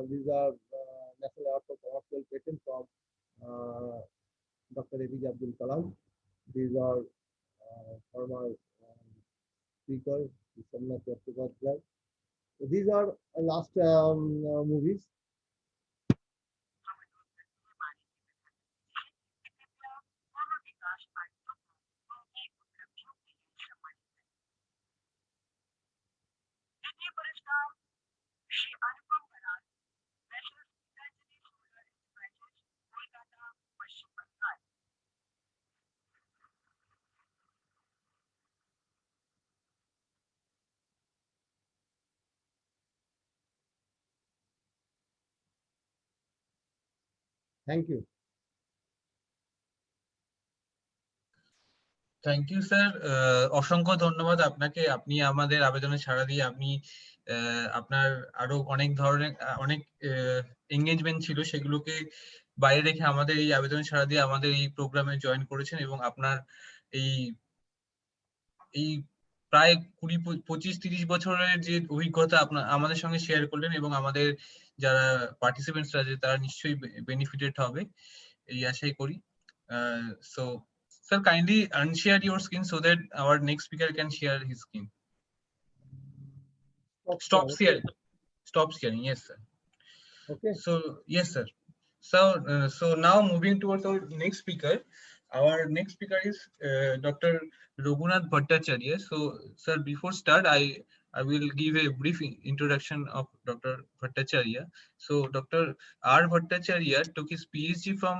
these are National Award for Commercial Patent from Dr. APJ Abdul Kalam. These are former speaker, Somnath Chattopadhyay. So these are last movies. Thank you. Thank you sir, অসংখ্য ধন্যবাদ আপনাকে। আপনি আমাদের আবেদনে সাড়া দিয়ে আপনি আপনার আরো অনেক ধরনের অনেক এঙ্গেজমেন্ট ছিল, সেগুলোকে বাইরে রেখে আমাদের এই আবেদনে সাড়া দিয়ে আমাদের এই প্রোগ্রামে জয়েন করেছেন, এবং আপনার এই এই প্রায় 20-25-30 বছরের যে অভিজ্ঞতা আপনার আমাদের সঙ্গে শেয়ার করলেন, এবং আমাদের যারা পার্টিসিপেন্টস আছে তারা নিশ্চয়ই বেনিফিটেড হবে এই আশাই করি। So sir, kindly unshare your screen so that our next speaker can share his screen. Stop sharing. Stop sharing. Yes, sir. Okay. So yes, sir. So now moving towards our next speaker. Our next speaker is Dr. Raghunath Bhattacharya. So sir, before start, I will give a brief introduction of Dr. Bhattacharya. So Dr. R. Bhattacharya took his PhD from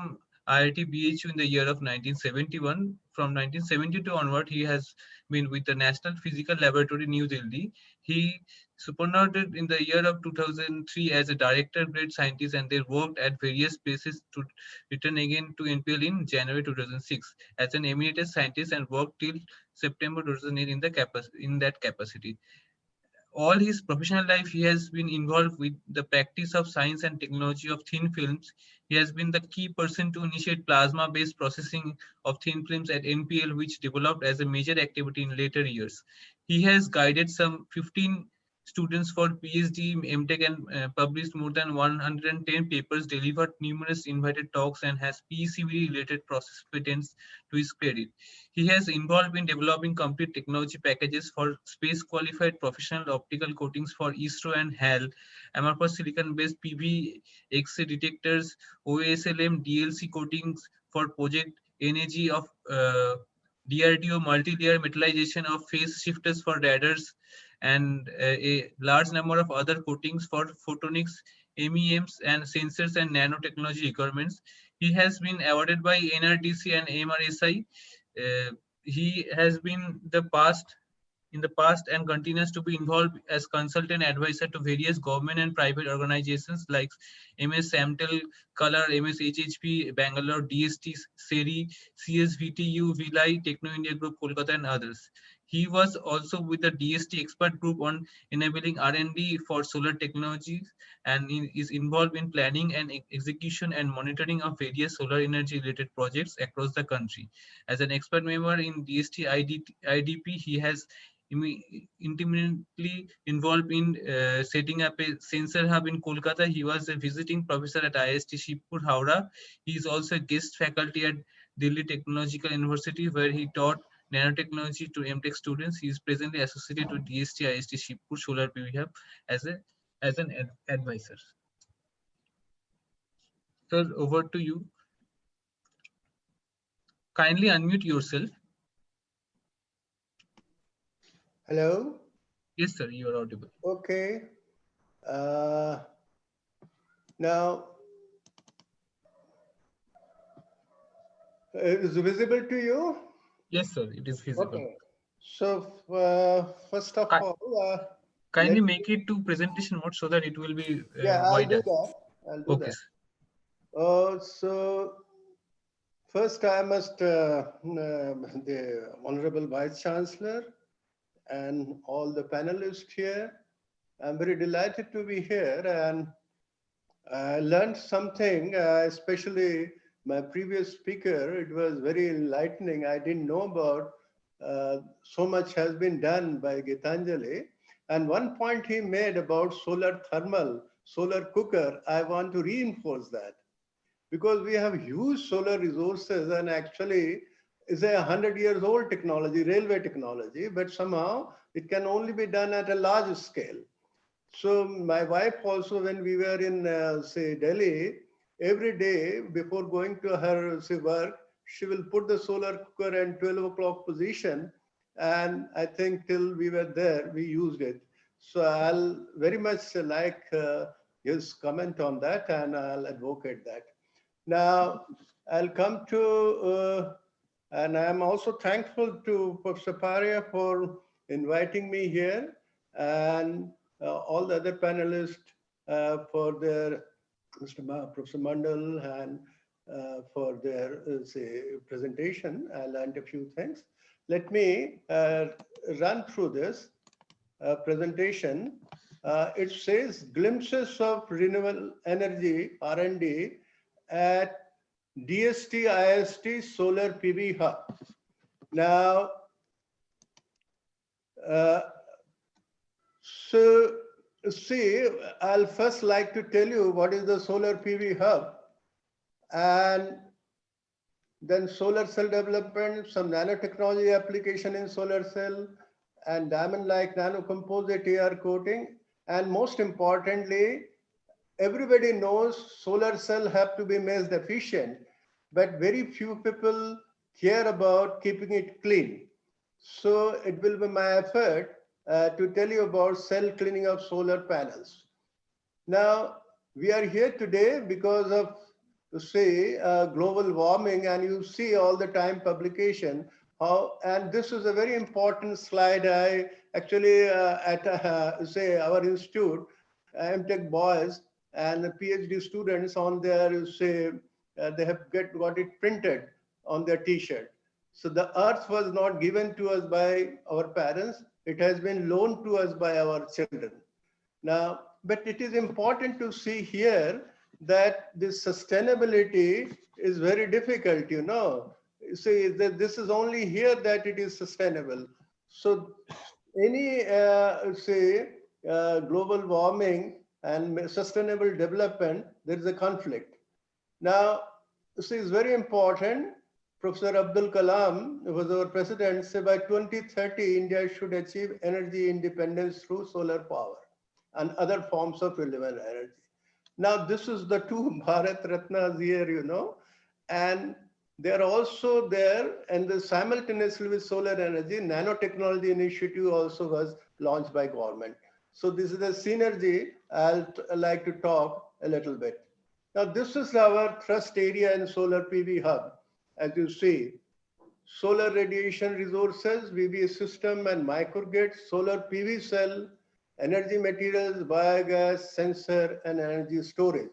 IIT BHU in the year of 1971. From 1972 onward, he has been with the National Physical Laboratory, New Delhi. He superannuated in the year of 2003 as a director grade scientist, and they worked at various places to return again to NPL in January 2006 as an emeritus scientist, and worked till September 2008 in that capacity. All his professional life, he has been involved with the practice of science and technology of thin films. He has been the key person to initiate plasma-based processing of thin films at NPL, which developed as a major activity in later years. He has guided some 15 students for PhD, MTech, and published more than 110 papers, delivered numerous invited talks, and has PCB-related process patents to his credit. He has involved in developing complete technology packages for space-qualified professional optical coatings for ISRO and HAL, amorphous silicon-based PV X-ray detectors, OSLM DLC coatings for Project Energy of DRDO, multi-layer metallization of phase shifters for radars, and a large number of other coatings for photonics, MEMs, and sensors and nanotechnology requirements. He has been awarded by NRDC and MRSI. He has been in the past and continues to be involved as consultant advisor to various government and private organizations like MS Samtel, Color, MS HHP, Bangalore, DST, SERI, CSVTU, Vilai, Techno India Group, Kolkata, and others. He was also with the DST expert group on enabling R&D for solar technologies, and is involved in planning and execution and monitoring of various solar energy related projects across the country. As an expert member in DST IDP, he has intimately involved in setting up a sensor hub in Kolkata. He was a visiting professor at IST Shibpur, Howrah. He is also a guest faculty at Delhi Technological University, where he taught nanotechnology to MTech students. He is presently associated with DST IST Shibpur Solar PV Hub as an advisor. Sir, over to you. Kindly unmute yourself. Hello. Yes, sir, you are audible. Okay. Now, is it visible to you? Yes, sir, it is visible. Okay. So, first of all, kindly make it to presentation mode so that it will be yeah, I'll wider. do that. I'll do Okay. that. So, first I must the Honorable Vice Chancellor and all the panelists here. I'm very delighted to be here, and I learned something, especially my previous speaker. It was very enlightening. I didn't know about so much has been done by Gitanjali. And one point he made about solar thermal, solar cooker, I want to reinforce that, because we have huge solar resources, and actually is a 100 years old technology, railway technology, but somehow it can only be done at a large scale. So my wife also, when we were in, say, Delhi, every day before going to her, say, work, she will put the solar cooker in 12 o'clock position. And I think till we were there, we used it. So I'll very much like his comment on that, and I'll advocate that. Now, I'll come to, and I'm also thankful to Professor Paria for inviting me here, and all the other panelists for their, Professor Mandal, and for their say, presentation. I learned a few things. Let me run through this presentation. It says glimpses of renewable energy R&D at DST IST Solar PV Hub. Now, so see, I'll first like to tell you what is the Solar PV Hub, and then solar cell development, some nanotechnology application in solar cell, and diamond-like nanocomposite AR coating, and most importantly, everybody knows solar cell have to be most efficient, but very few people care about keeping it clean. So it will be my effort to tell you about cell cleaning of solar panels. Now, we are here today because of, say, global warming, and you see all the time publication how, and this is a very important slide. I actually at say our institute, MTech boys and the PhD students on their, say, they have got it printed on their T-shirt. So the earth was not given to us by our parents. It has been loaned to us by our children. Now, but it is important to see here that this sustainability is very difficult, you know. See, that this is only here that it is sustainable. So any, say, global warming and sustainable development, there is a conflict. Now, this is very important. Professor Abdul Kalam was our president, said by 2030, India should achieve energy independence through solar power and other forms of renewable energy. Now, this is the two Bharat Ratnas here, you know, and they're also there, and simultaneously with solar energy, nanotechnology initiative also was launched by government. So this is a synergy I'll like to talk a little bit. Now, this is our thrust area in solar PV hub. As you see, solar radiation resources, VV system and microgrid, solar PV cell, energy materials, biogas, sensor, and energy storage.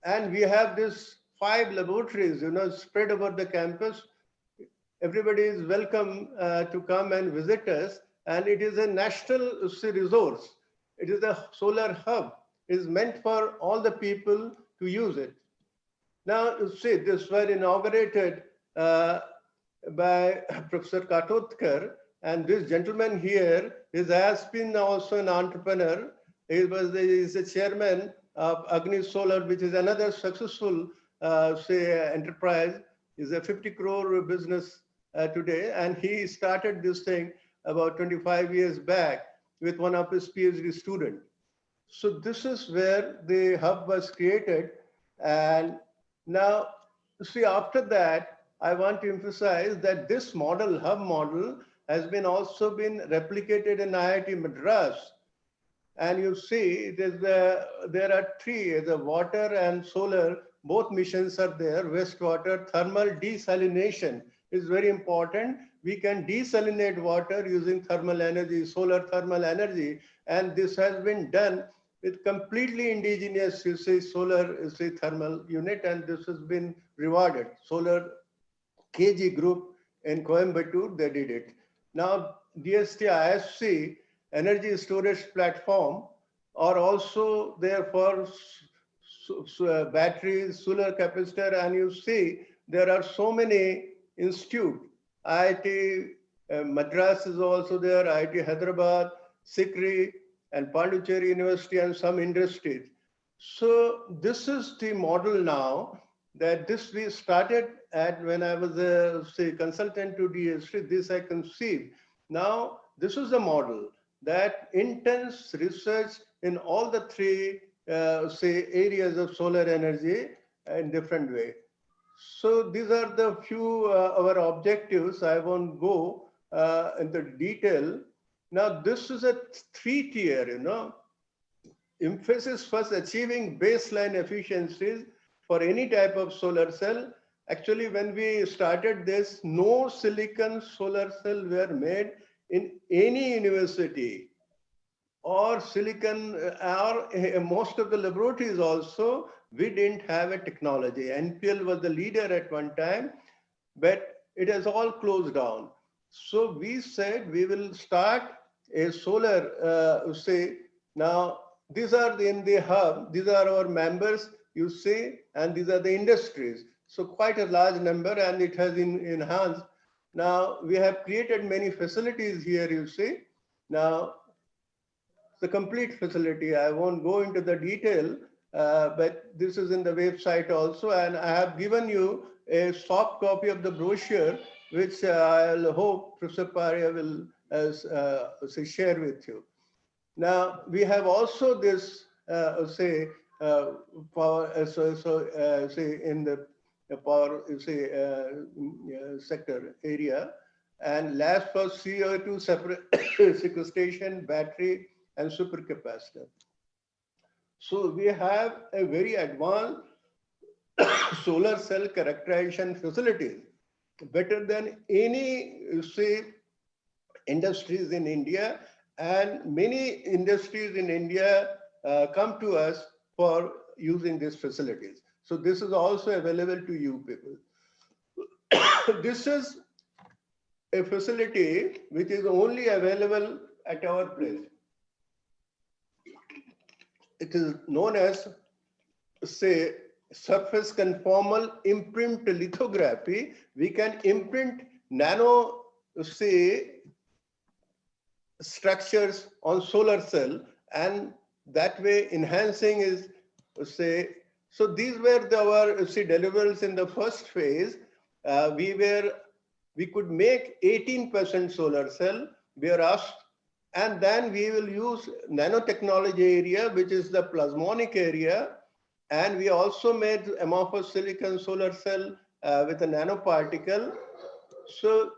And we have this 5 laboratories, you know, spread over the campus. Everybody is welcome to come and visit us. And it is a national resource. It is a solar hub. It is meant for all the people to use it. Now, you see, this was inaugurated by Professor Katotkar, and this gentleman here has been also an entrepreneur. He is the chairman of Agni Solar, which is another successful, say, enterprise. Is a 50 crore business today, and he started this thing about 25 years back with one of his PhD students. So this is where the hub was created, and now, see, after that, I want to emphasize that this model, hub model, has been also been replicated in IIT Madras. And you see, there are 3, the water and solar, both missions are there. Wastewater, thermal desalination is very important. We can desalinate water using thermal energy, solar thermal energy. And this has been done with completely indigenous, you see, solar, you see, thermal unit, and this has been rewarded. Solar KG group in Coimbatore, they did it. Now, DST ISC energy storage platform are also there for batteries, solar capacitor, and you see there are so many institutes. IIT Madras is also there, IIT Hyderabad, Sikri, and Pondicherry University, and some industries. So this is the model now that this we started at when I was a say consultant to DST, this I conceived. Now this is the model that intense research in all the three say areas of solar energy in different way. So these are the few our objectives. I won't go into detail. Now this is a three-tier, emphasis first achieving baseline efficiencies for any type of solar cell. Actually, when we started this, no silicon solar cell were made in any university or silicon or most of the laboratories also, we didn't have a technology. NPL was the leader at one time, but it has all closed down. So we said we will start a solar, say, now these are in the hub, these are our members, you see, and these are the industries. So quite a large number, and it has enhanced. Now we have created many facilities here, you see. Now the complete facility, I won't go into the detail, but this is in the website also, and I have given you a soft copy of the brochure, which I'll hope Professor Paria will share with you. Now, we have also this, say, power, say in the power, say, sector area, and labs for CO2 sequestration, battery, and supercapacitor. So we have a very advanced solar cell characterization facilities, better than any, say, industries in India, and many industries in India come to us for using these facilities. So this is also available to you people. This is a facility which is only available at our place. It is known as, say, surface conformal imprint lithography. We can imprint nano, say, structures on solar cell, and that way enhancing is, say, so these were our, say, deliverables in the first phase. We could make 18% solar cell, we are asked, and then we will use nanotechnology area, which is the plasmonic area. And we also made amorphous silicon solar cell with a nanoparticle. So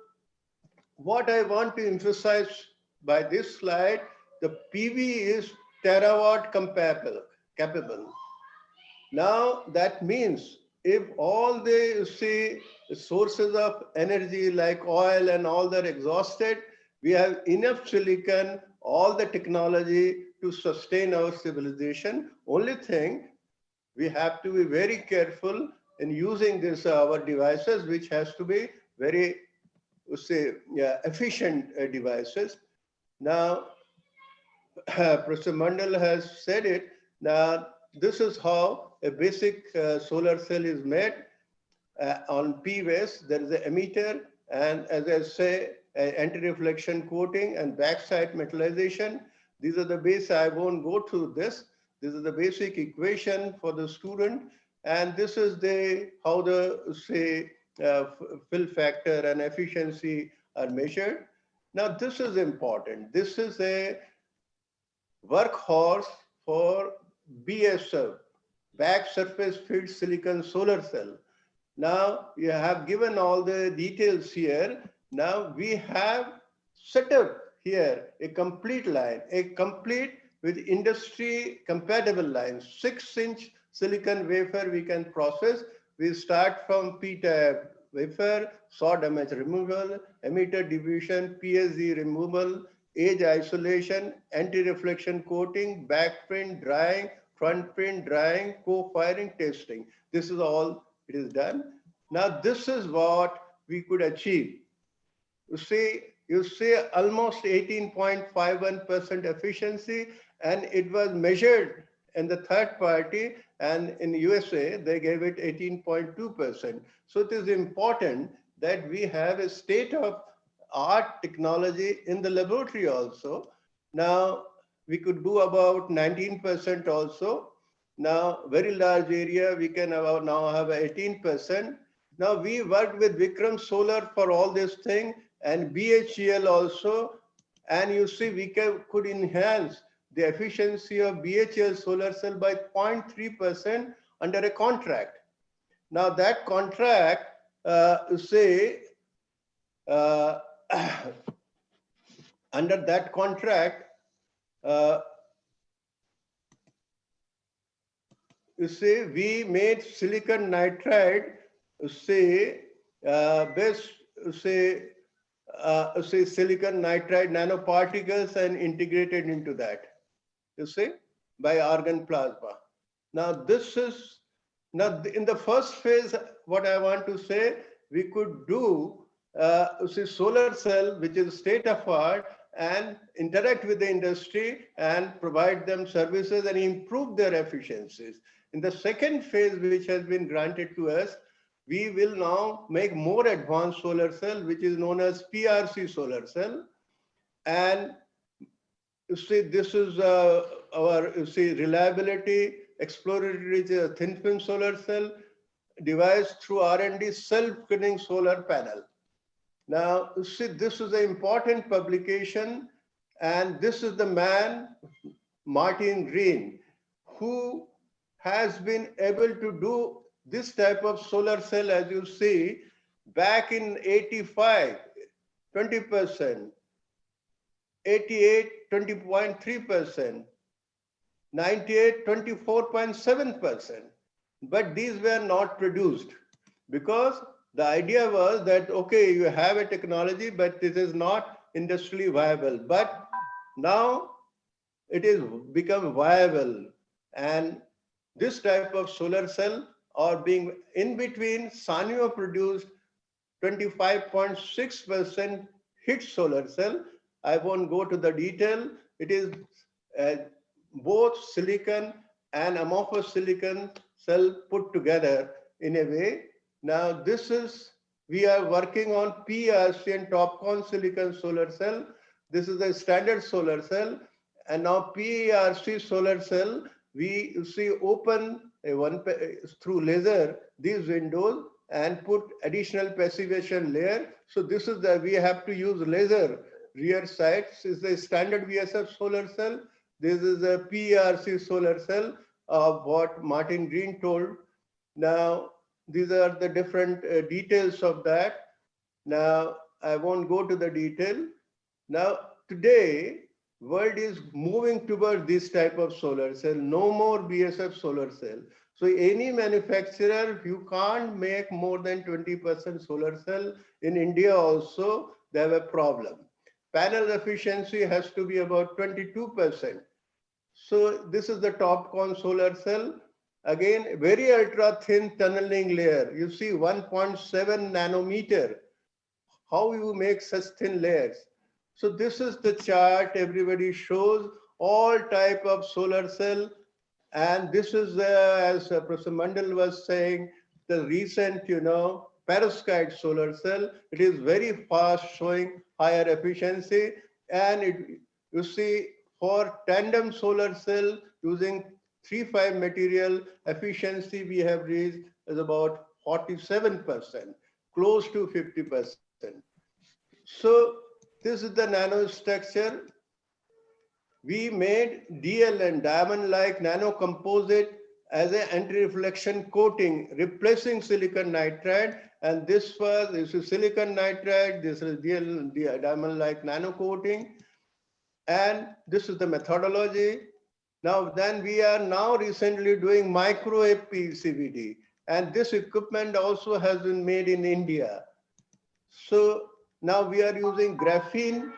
what I want to emphasize by this slide, the PV is terawatt capable. Now that means if all the, say, sources of energy like oil and all that exhausted, we have enough silicon, all the technology to sustain our civilization. Only thing, we have to be very careful in using this, our devices, which has to be very, say, efficient devices. Now, Professor Mandal has said it. Now, this is how a basic solar cell is made. On PVS, there is an emitter, and as I say, anti-reflection coating and backside metallization. These are the base. I won't go through this. This is the basic equation for the student, and this is the how the, say, fill factor and efficiency are measured. Now this is important. This is a workhorse for BSF, back surface filled silicon solar cell. Now you have given all the details here. Now we have set up here a complete line, with industry compatible lines, 6-inch silicon wafer we can process. We start from P-type wafer, saw damage removal, emitter diffusion, PSG removal, edge isolation, anti-reflection coating, backprint drying, front print drying, co-firing testing. This is all it is done. Now this is what we could achieve. You say almost 18.51% efficiency, and it was measured in the third party, and in USA, they gave it 18.2%. So it is important that we have a state of art technology in the laboratory also. Now we could do about 19% also. Now very large area, we can now have 18%. Now we worked with Vikram Solar for all this thing and BHEL also. And you see, we could enhance the efficiency of BHEL solar cell by 0.3% under a contract. Now that contract, under that contract, we made silicon nitride, silicon nitride nanoparticles and integrated into that, by argon plasma. Now this is, now in the first phase, what I want to say, we could do solar cell, which is state of art, and interact with the industry and provide them services and improve their efficiencies. In the second phase, which has been granted to us, we will now make more advanced solar cell, which is known as PRC solar cell. And this is our reliability exploratory thin film solar cell devised through R&D self-cleaning solar panel. Now, this is an important publication, and this is the man, Martin Green, who has been able to do this type of solar cell, as you see, back in 85, 20%, 88, 20.3%, 98, 24.7%. But these were not produced because the idea was that, okay, you have a technology, but it is not industrially viable. But now it is become viable. And this type of solar cell are being in between. Sanyo produced 25.6% HIT solar cell. I won't go to the detail. It is both silicon and amorphous silicon cell put together in a way. Now this is, we are working on PRC and TOPCon silicon solar cell. This is a standard solar cell. And now PRC solar cell, we open through laser these windows and put additional passivation layer. So this is we have to use laser rear sights. This is the standard VSF solar cell. This is a PRC solar cell of what Martin Green told. Now, these are the different details of that. Now, I won't go to the detail. Now, today, world is moving toward this type of solar cell, no more BSF solar cell. So any manufacturer, you can't make more than 20% solar cell. In India also, they have a problem. Panel efficiency has to be about 22%. So this is the TOPCon solar cell. Again, very ultra thin tunneling layer. You see 1.7 nanometer. How you make such thin layers? So this is the chart everybody shows, all type of solar cell. And this is, as Professor Mandal was saying, the recent, perovskite solar cell. It is very fast, showing higher efficiency. And you see, for tandem solar cell using 3,5 material, efficiency we have reached is about 47%, close to 50%. So this is the nanostructure. We made DLN, diamond-like nano-composite, as an anti-reflection coating, replacing silicon nitride. And this is silicon nitride, this is diamond-like nano-coating. And this is the methodology. Now, then we are now recently doing micro PCVD. And this equipment also has been made in India. So now we are using graphene.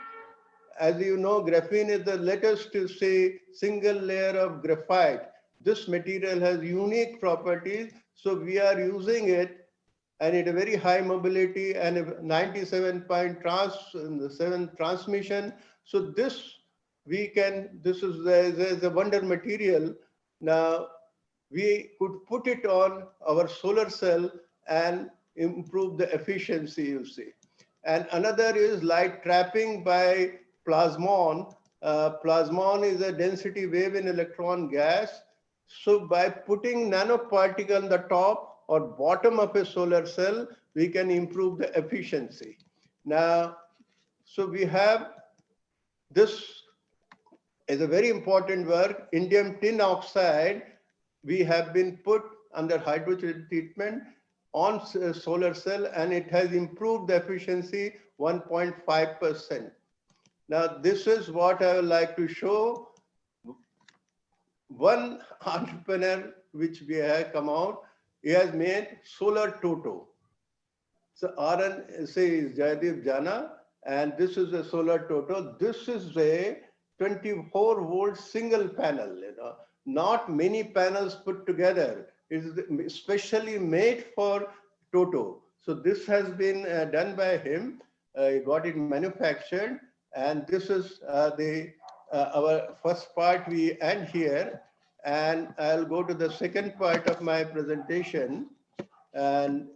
As you know, graphene is the latest to say single layer of graphite. This material has unique properties. So we are using it, and it a very high mobility and 97.7 transmission. So this this is a wonder material. Now we could put it on our solar cell and improve the efficiency, you see. and another is light trapping by plasmon. Plasmon is a density wave in electron gas. So by putting nanoparticle on the top or bottom of a solar cell, we can improve the efficiency. Now, so we have this is a very important work. Indium tin oxide, we have been put under hydrogen treatment on solar cell, and it has improved the efficiency 1.5%. Now, this is what I would like to show. One entrepreneur which we have come out, he has made solar toto. So RN says Jaideep Jana, and this is a solar toto. This is a 24-volt single panel, not many panels put together. It is specially made for toto. So this has been done by him. He got it manufactured, and this is our first part. We end here, and I'll go to the second part of my presentation, and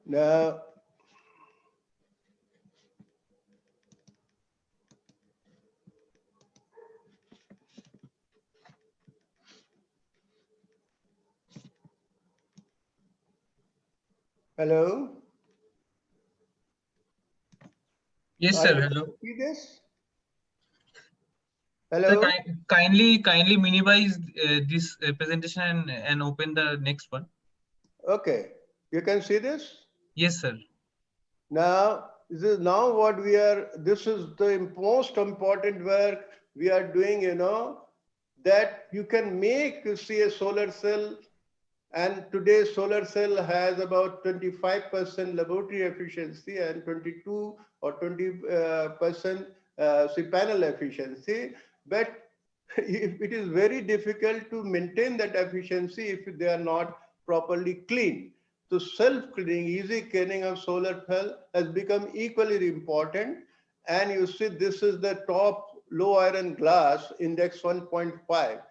now, hello? Yes, Are sir. you able Hello. to see this? Sir, Hello? kindly minimize this presentation and open the next one. Okay, you can see this? Yes, sir. Now, this is now what we are, this is the most important work we are doing, that you can make, you see, a solar cell, and today solar cell has about 25% laboratory efficiency and 22 or 20% panel efficiency. But it is very difficult to maintain that efficiency if they are not properly cleaned. So self-cleaning, easy cleaning of solar cell has become equally important. And you see, this is the top low iron glass, index 1.5.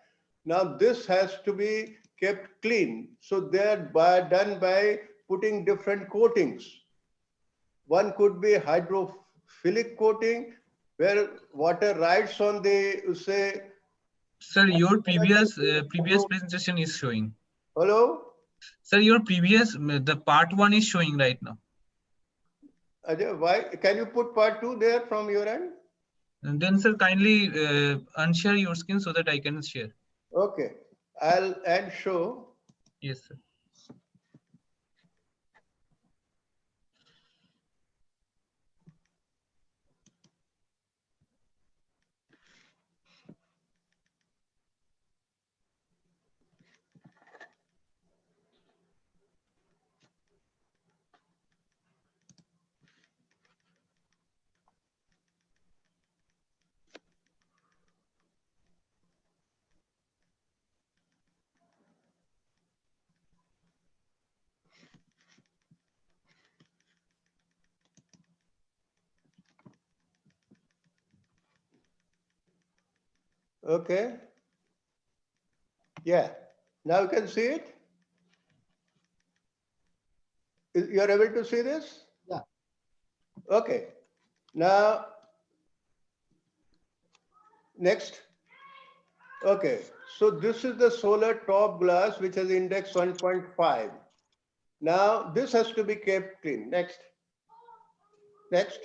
Now this has to be kept clean. So they're done by putting different coatings. One could be hydrophilic coating, where water rides on the, say. Sir, your previous presentation is showing. Hello? Sir, your previous, the part 1 is showing right now. Ajay, why? Can you put part 2 there from your end? And then, sir, kindly unshare your screen so that I can share. Okay, I'll end show. Yes, sir. Okay. Yeah, now you can see it. You're able to see this? Yeah. Okay. Now, next. Okay, so this is the solar top glass, which has index 1.5. Now, this has to be kept clean. Next. Next.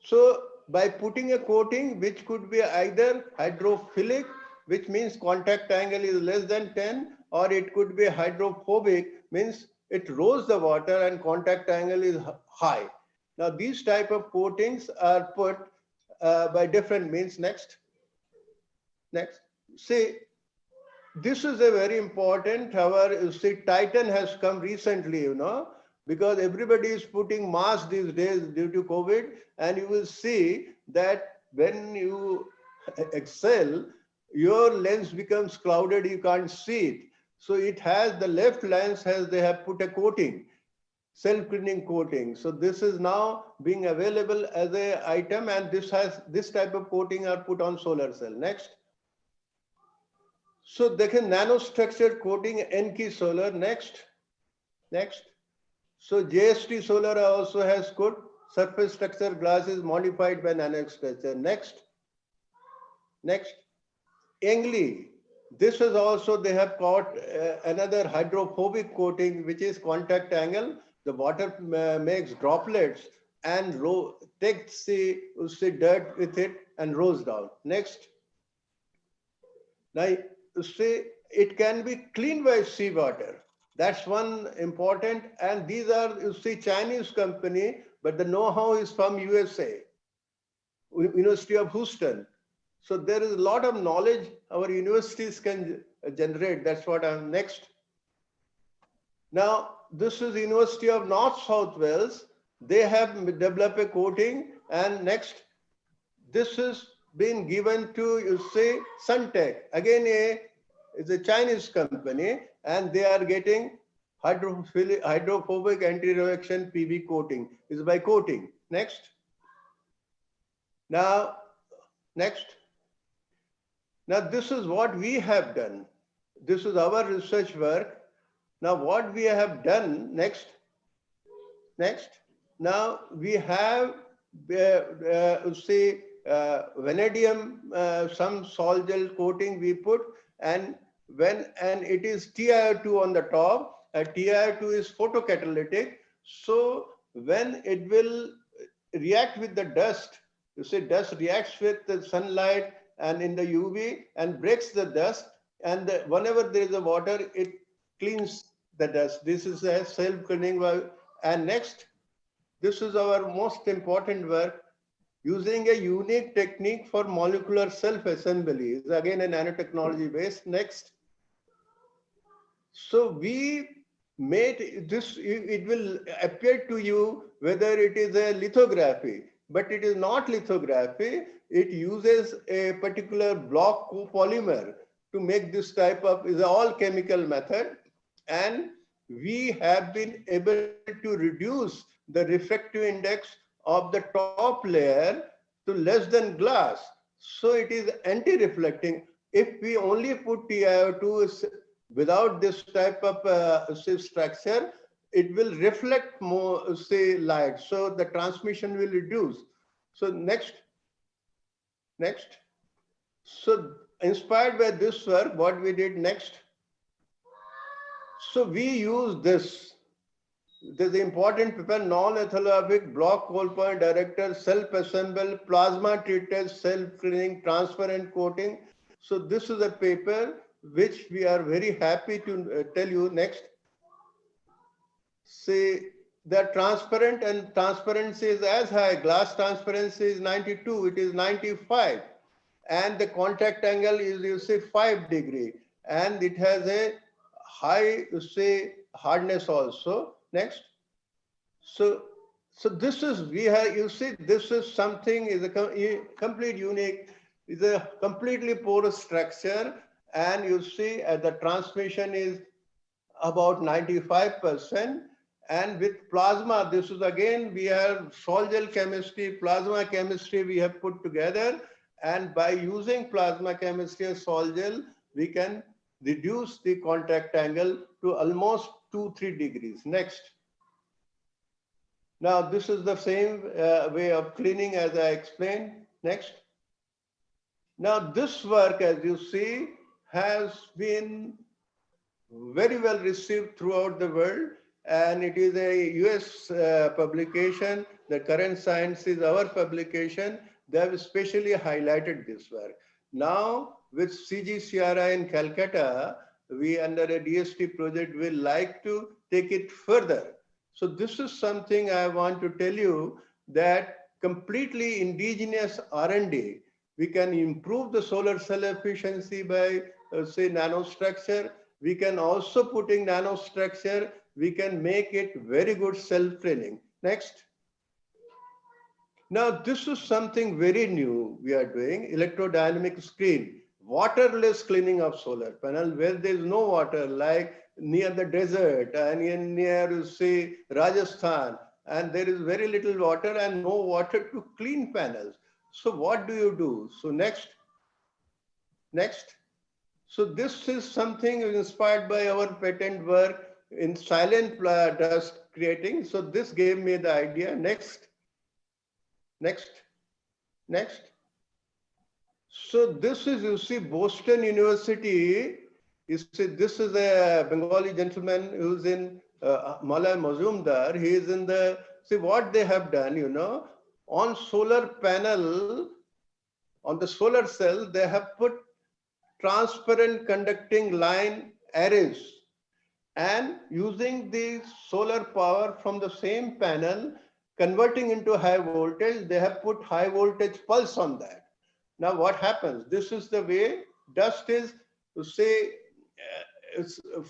So, by putting a coating, which could be either hydrophilic, which means contact angle is less than 10, or it could be hydrophobic, means it rolls the water and contact angle is high. Now, these type of coatings are put by different means. Next. Next. See, this is a very important, however, see, Titan has come recently, because everybody is putting mask these days due to COVID, and you will see that when you exhale, your lens becomes clouded, you can't see it. So it has the left lens has, they have put a coating, self-cleaning coating. So this is now being available as a item, and this has this type of coating are put on solar cell. Next. So they can nanostructured coating N-key solar. Next. Next. So JST solar also has good surface structure glass is modified by nanostructure. Next. Next. Engli. This is also, they have got another hydrophobic coating, which is contact angle. The water makes droplets and takes the dirt with it and rolls down. Next. Now, see, it can be cleaned by seawater. That's one important. And these are, you see, Chinese company, but the know-how is from USA, University of Houston. So there is a lot of knowledge our universities can generate. That's what I'm next. Now, this is University of North South Wales. They have developed a coating, and next, this is being given to, you see, Suntech. Again, it's a Chinese company, and they are getting hydrophobic anti-reaction PV coating. Is by coating. Next. Now, next. Now, this is what we have done. This is our research work. Now, what we have done next. Next. Now, we have, vanadium, some sol gel coating we put, and it is TiO2 on the top. TiO2 is photocatalytic. So when it will react with the dust, you see, dust reacts with the sunlight and in the UV and breaks the dust, and whenever there is a water, it cleans the dust. This is a self-cleaning work. And next, this is our most important work, using a unique technique for molecular self-assembly. It's again a nanotechnology based. Next. So we made this, it will appear to you whether it is a lithography, but it is not lithography. It uses a particular block copolymer to make this type of, is all chemical method. And we have been able to reduce the refractive index of the top layer to less than glass. So it is anti-reflecting. If we only put TiO2 without this type of structure, it will reflect more, say, light. So the transmission will reduce. So next. Next. So inspired by this work, what we did next. So we use this. There's the important paper, non-ethylographic block coal point director, self-assemble, plasma treated, self-cleaning, transparent coating. So this is a paper which we are very happy to tell you next. See, the transparent and transparency is as high. Glass transparency is 92, it is 95. And the contact angle is, you see, 5 degrees. And it has a high, you see, hardness also. Next. So this is, we have, you see, this is something, is a complete unique, is a completely porous structure. And you see the transmission is about 95%. And with plasma, this is again, we have sol gel chemistry, plasma chemistry we have put together. And by using plasma chemistry and sol gel, we can reduce the contact angle to almost 2-3 degrees. Next. Now, this is the same way of cleaning as I explained. Next. Now, this work, as you see, has been very well received throughout the world. And it is a US publication. The Current Science is our publication. They have especially highlighted this work. Now, with CGCRI in Calcutta, we under a DST project will like to take it further. So this is something I want to tell you, that completely indigenous R&D, we can improve the solar cell efficiency by say nanostructure. We can also put in nanostructure, we can make it very good self-cleaning. Next. Now, this is something very new we are doing, electrodynamic screen. waterless cleaning of solar panel where there is no water, like near the desert and near, say, Rajasthan, and there is very little water and no water to clean panels. So what do you do? So next. So this is something inspired by our patent work in silent dust creating. So this gave me the idea. Next. So this is, you see, Boston University. You see, this is a Bengali gentleman who's in Malay Mazumdar. He is in the, see what they have done, you know, on solar panel, on the solar cell, they have put transparent conducting line arrays, and using the solar power from the same panel, converting into high voltage, they have put high voltage pulse on that. Now what happens? This is the way dust is, say,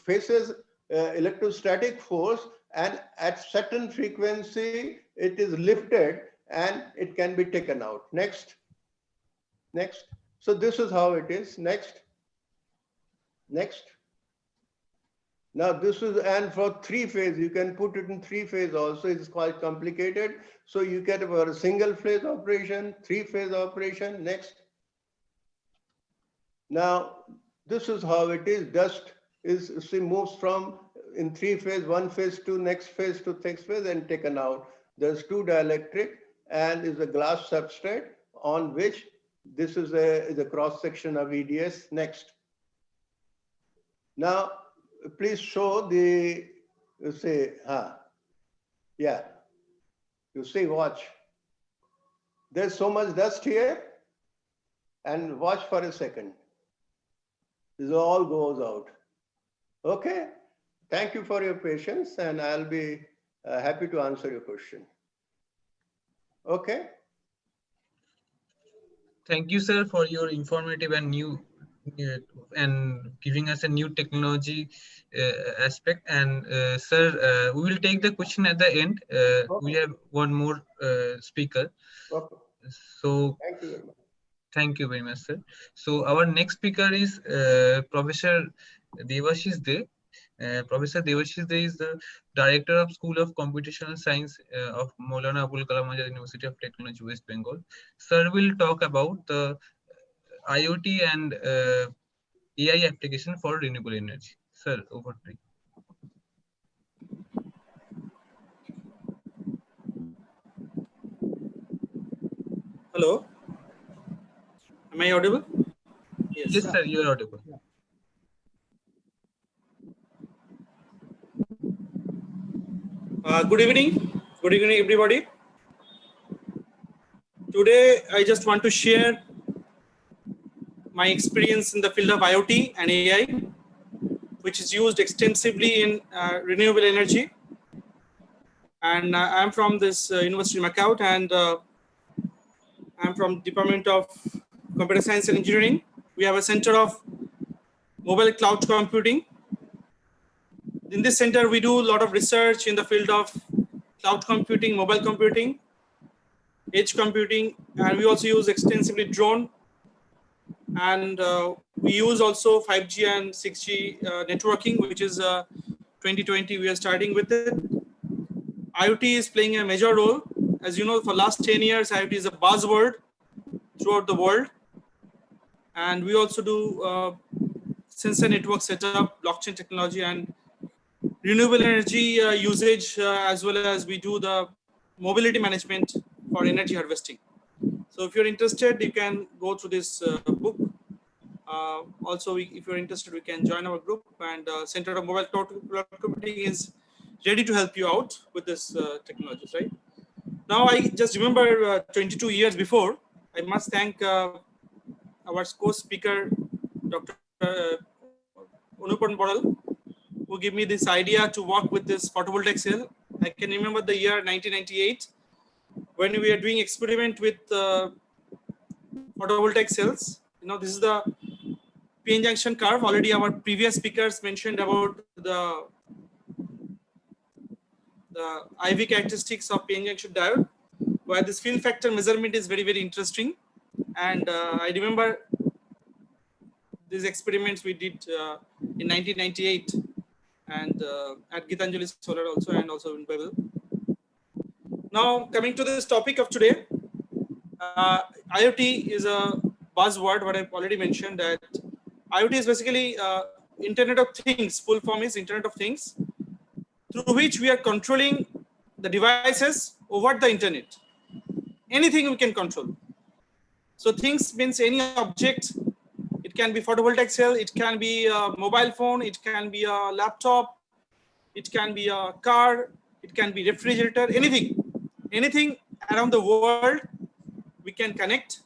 faces electrostatic force, and at certain frequency, it is lifted and it can be taken out. Next. So this is how it is. Next. Now this is, and for 3-phase, you can put it in 3-phase also. It's quite complicated. So you get a single phase operation, 3-phase operation. Next. Now this is how it is. Dust is, see, moves from in 3-phase, 1-phase to next phase to next phase and taken out. There's 2 dielectric and is a glass substrate on which this is a cross section of EDS. Next. Now, please show the, you say, yeah, you see, watch. There's so much dust here, and watch for a second. This all goes out. Okay, thank you for your patience, and I'll be happy to answer your question. Okay. Thank you, sir, for your informative and new and giving us a new technology aspect. And sir, we will take the question at the end. Okay. We have one more speaker. Okay. So thank you very much. Thank you very much, sir. So our next speaker is Professor Devashish De. Professor Devashish De is the Director of School of Computational Science of Maulana Abul Kalam Azad University of Technology, West Bengal. Sir will talk about the IoT and AI application for renewable energy. Sir, over to you. Hello, am I audible? Yes, sir, you are audible. Good evening, everybody. Today, I just want to share my experience in the field of IoT and AI, which is used extensively in renewable energy. And I'm from this University of MAKAUT, and I'm from Department of Computer Science and Engineering. We have a center of mobile cloud computing. In this center, we do a lot of research in the field of cloud computing, mobile computing, edge computing, and we also use extensively drone. And we use also 5G and 6G networking, which is 2020, we are starting with it. IoT is playing a major role. As you know, for last 10 years, IoT is a buzzword throughout the world. And we also do sensor network setup, blockchain technology, and renewable energy usage, as well as we do the mobility management for energy harvesting. So if you're interested, you can go through this book. Also, if you're interested, we can join our group, and Center of Mobile Cloud Computing is ready to help you out with this technologies, right? Now, I just remember 22 years before, I must thank our co-speaker, Dr. Anupan Bodal, who gave me this idea to work with this photovoltaic cell. I can remember the year 1998 when we are doing experiment with photovoltaic cells. You know, this is the PN junction curve. Already our previous speakers mentioned about the IV characteristics of PN junction diode, where this fill factor measurement is very, very interesting. And I remember these experiments we did in 1998 and at Gitanjali Solar also, and also in Babel. Now coming to this topic of today, IoT is a buzzword, what I've already mentioned, that IoT is basically Internet of Things. Full form is Internet of Things, through which we are controlling the devices over the internet. Anything we can control. So things means any object. It can be photovoltaic cell, it can be a mobile phone, it can be a laptop, it can be a car, it can be refrigerator, anything around the world we can connect,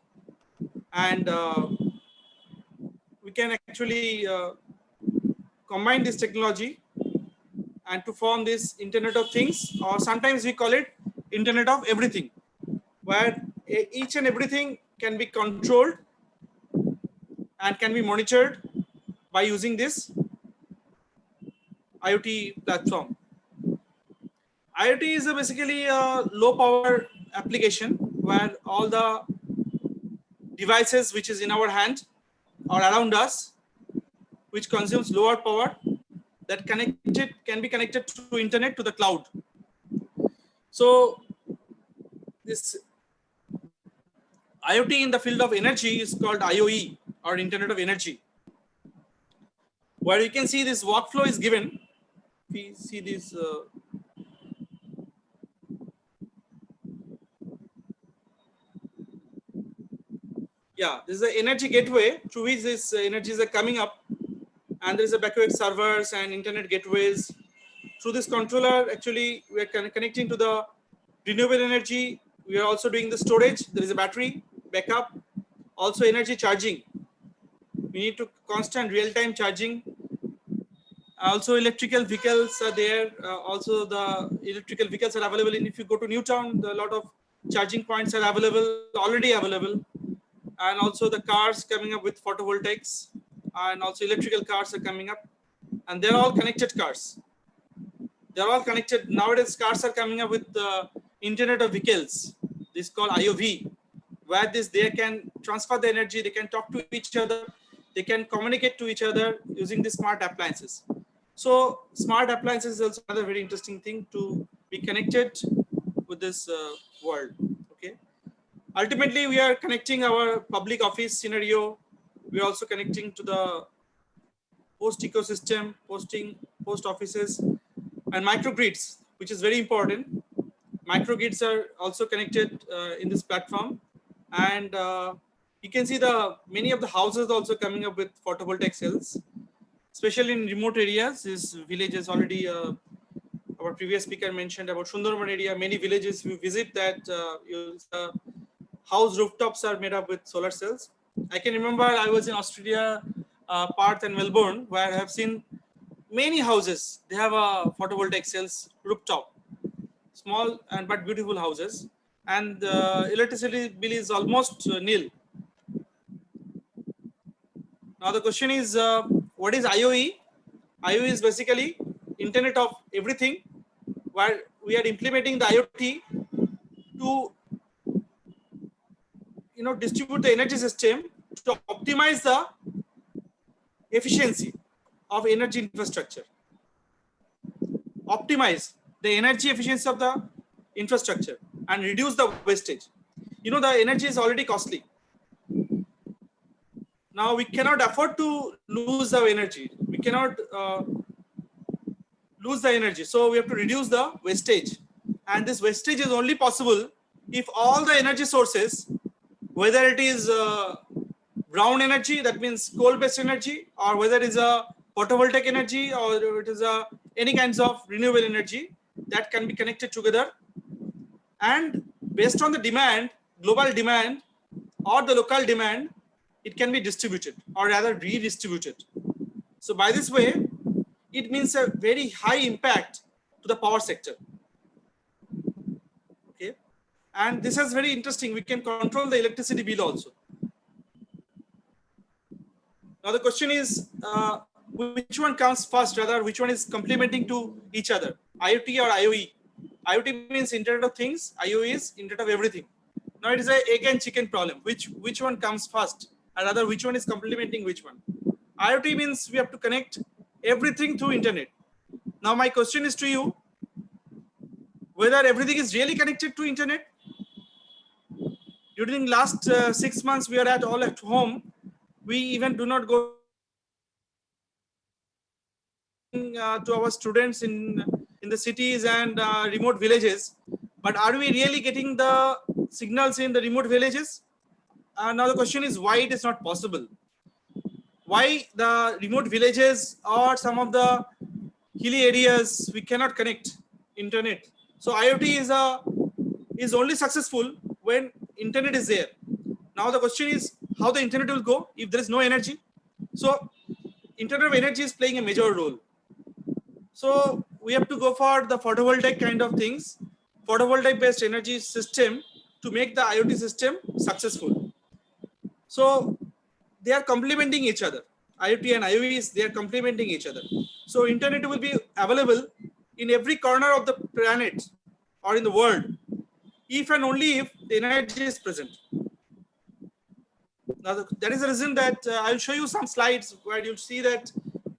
and we can actually combine this technology and to form this Internet of Things, or sometimes we call it Internet of Everything, where each and everything can be controlled and can be monitored by using this IoT platform. IoT is basically a low power application where all the devices which is in our hand or around us, which consumes lower power, that can be connected to internet, to the cloud. So this IoT in the field of energy is called IoE, or Internet of Energy, where you can see this workflow is given. We see this this is the energy gateway through which this energies are coming up, and there is a backend servers and internet gateways. Through this controller, actually we are connecting to the renewable energy. We are also doing the storage. There is a battery backup, also energy charging. We need to constant real-time charging. Also electrical vehicles are there. Also the electrical vehicles are available. And if you go to Newtown, a lot of charging points are already available. And also the cars coming up with photovoltaics, and also electrical cars are coming up, and they're all connected cars. They're all connected. Nowadays, cars are coming up with the Internet of Vehicles. This is called IOV, where they can transfer the energy, they can talk to each other, they can communicate to each other using the smart appliances. So smart appliances is also another very interesting thing to be connected with this world. Okay. Ultimately, we are connecting our public office scenario. We are also connecting to the post ecosystem, post offices, and microgrids, which is very important. Microgrids are also connected in this platform, and you can see many of the houses also coming up with photovoltaic cells, especially in remote areas. This villages already. Our previous speaker mentioned about Sundarban area. Many villages we visit that house rooftops are made up with solar cells. I can remember I was in Australia, Perth and Melbourne, where I have seen many houses. They have a photovoltaic cells rooftop, small and but beautiful houses, and the electricity bill is almost nil. Now the question is, what is IoE? IoE is basically Internet of Everything, where we are implementing the IoT to distribute the energy system to optimize the efficiency of energy infrastructure. Optimize the energy efficiency of the infrastructure and reduce the wastage. The energy is already costly. Now we cannot afford to lose our energy. We cannot lose the energy. So we have to reduce the wastage. And this wastage is only possible if all the energy sources, whether it is brown energy, that means coal-based energy, or whether it is a photovoltaic energy, or it is any kinds of renewable energy, that can be connected together. And based on the demand, global demand or the local demand, it can be distributed or rather redistributed. So by this way, it means a very high impact to the power sector. Okay. And this is very interesting. We can control the electricity bill also. Now the question is, which one comes first, rather which one is complementing to each other, IoT or IoE? IoT means Internet of Things, IoE is Internet of Everything. Now it is a egg and chicken problem. Which one comes first, or rather which one is complementing which one? IoT means we have to connect everything through internet. Now my question is to you, whether everything is really connected to internet. During last 6 months, we are all at home. We even do not go to our students in the cities and remote villages. But are we really getting the signals in the remote villages? Now the question is why it is not possible. Why the remote villages or some of the hilly areas we cannot connect internet. So IoT is only successful when internet is there. Now the question is how the internet will go if there is no energy. So internet of energy is playing a major role. So we have to go for the photovoltaic kind of things, photovoltaic based energy system to make the IoT system successful. So they are complementing each other. IoT and IoEs, they are complementing each other. So internet will be available in every corner of the planet or in the world, if and only if the energy is present. Now, that is the reason that I'll show you some slides where you'll see that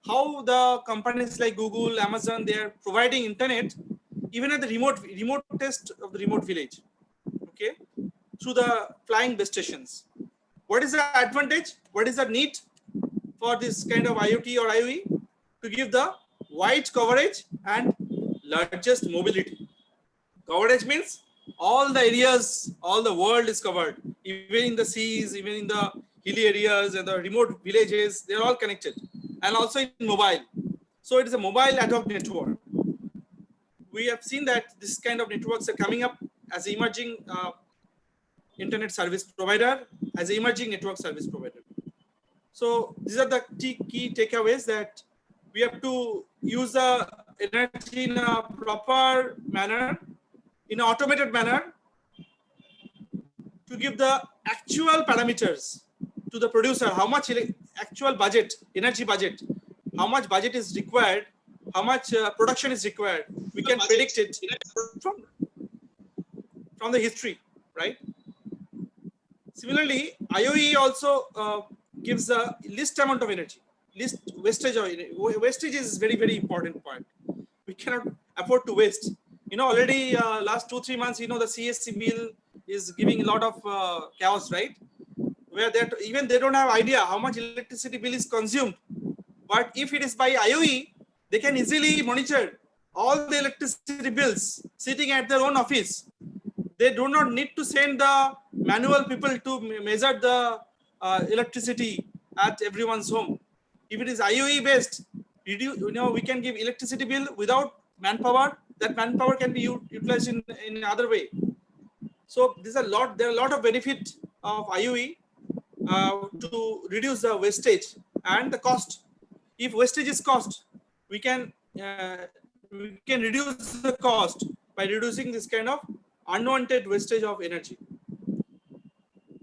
how the companies like Google, Amazon, they are providing internet even at the remotest of the remote village, okay, through the flying base stations. What is the advantage? What is the need for this kind of IoT or IoE? To give the wide coverage and largest mobility. Coverage means all the areas, all the world is covered, even in the seas, even in the hilly areas and the remote villages, they're all connected, and also in mobile. So it is a mobile ad hoc network. We have seen that this kind of networks are coming up as emerging internet service provider, as an emerging network service provider. So these are the key takeaways, that we have to use the energy in a proper manner, in an automated manner, to give the actual parameters to the producer, how much actual budget, energy budget, how much budget is required, how much production is required. We can predict it from the history, right? Similarly, IoE also gives the least amount of energy, least wastage of energy. Wastage is very, very important point. We cannot afford to waste. You know, already last 2-3 months, you know, the CSC bill is giving a lot of chaos, right? Where even they don't have idea how much electricity bill is consumed. But if it is by IoE, they can easily monitor all the electricity bills sitting at their own office. They do not need to send the manual people to measure the electricity at everyone's home. If it is IoE based, you know, we can give electricity bill without manpower. That manpower can be utilized in other way. So there are a lot of benefit of IoE to reduce the wastage and the cost. If wastage is cost, we can reduce the cost by reducing this kind of unwanted wastage of energy.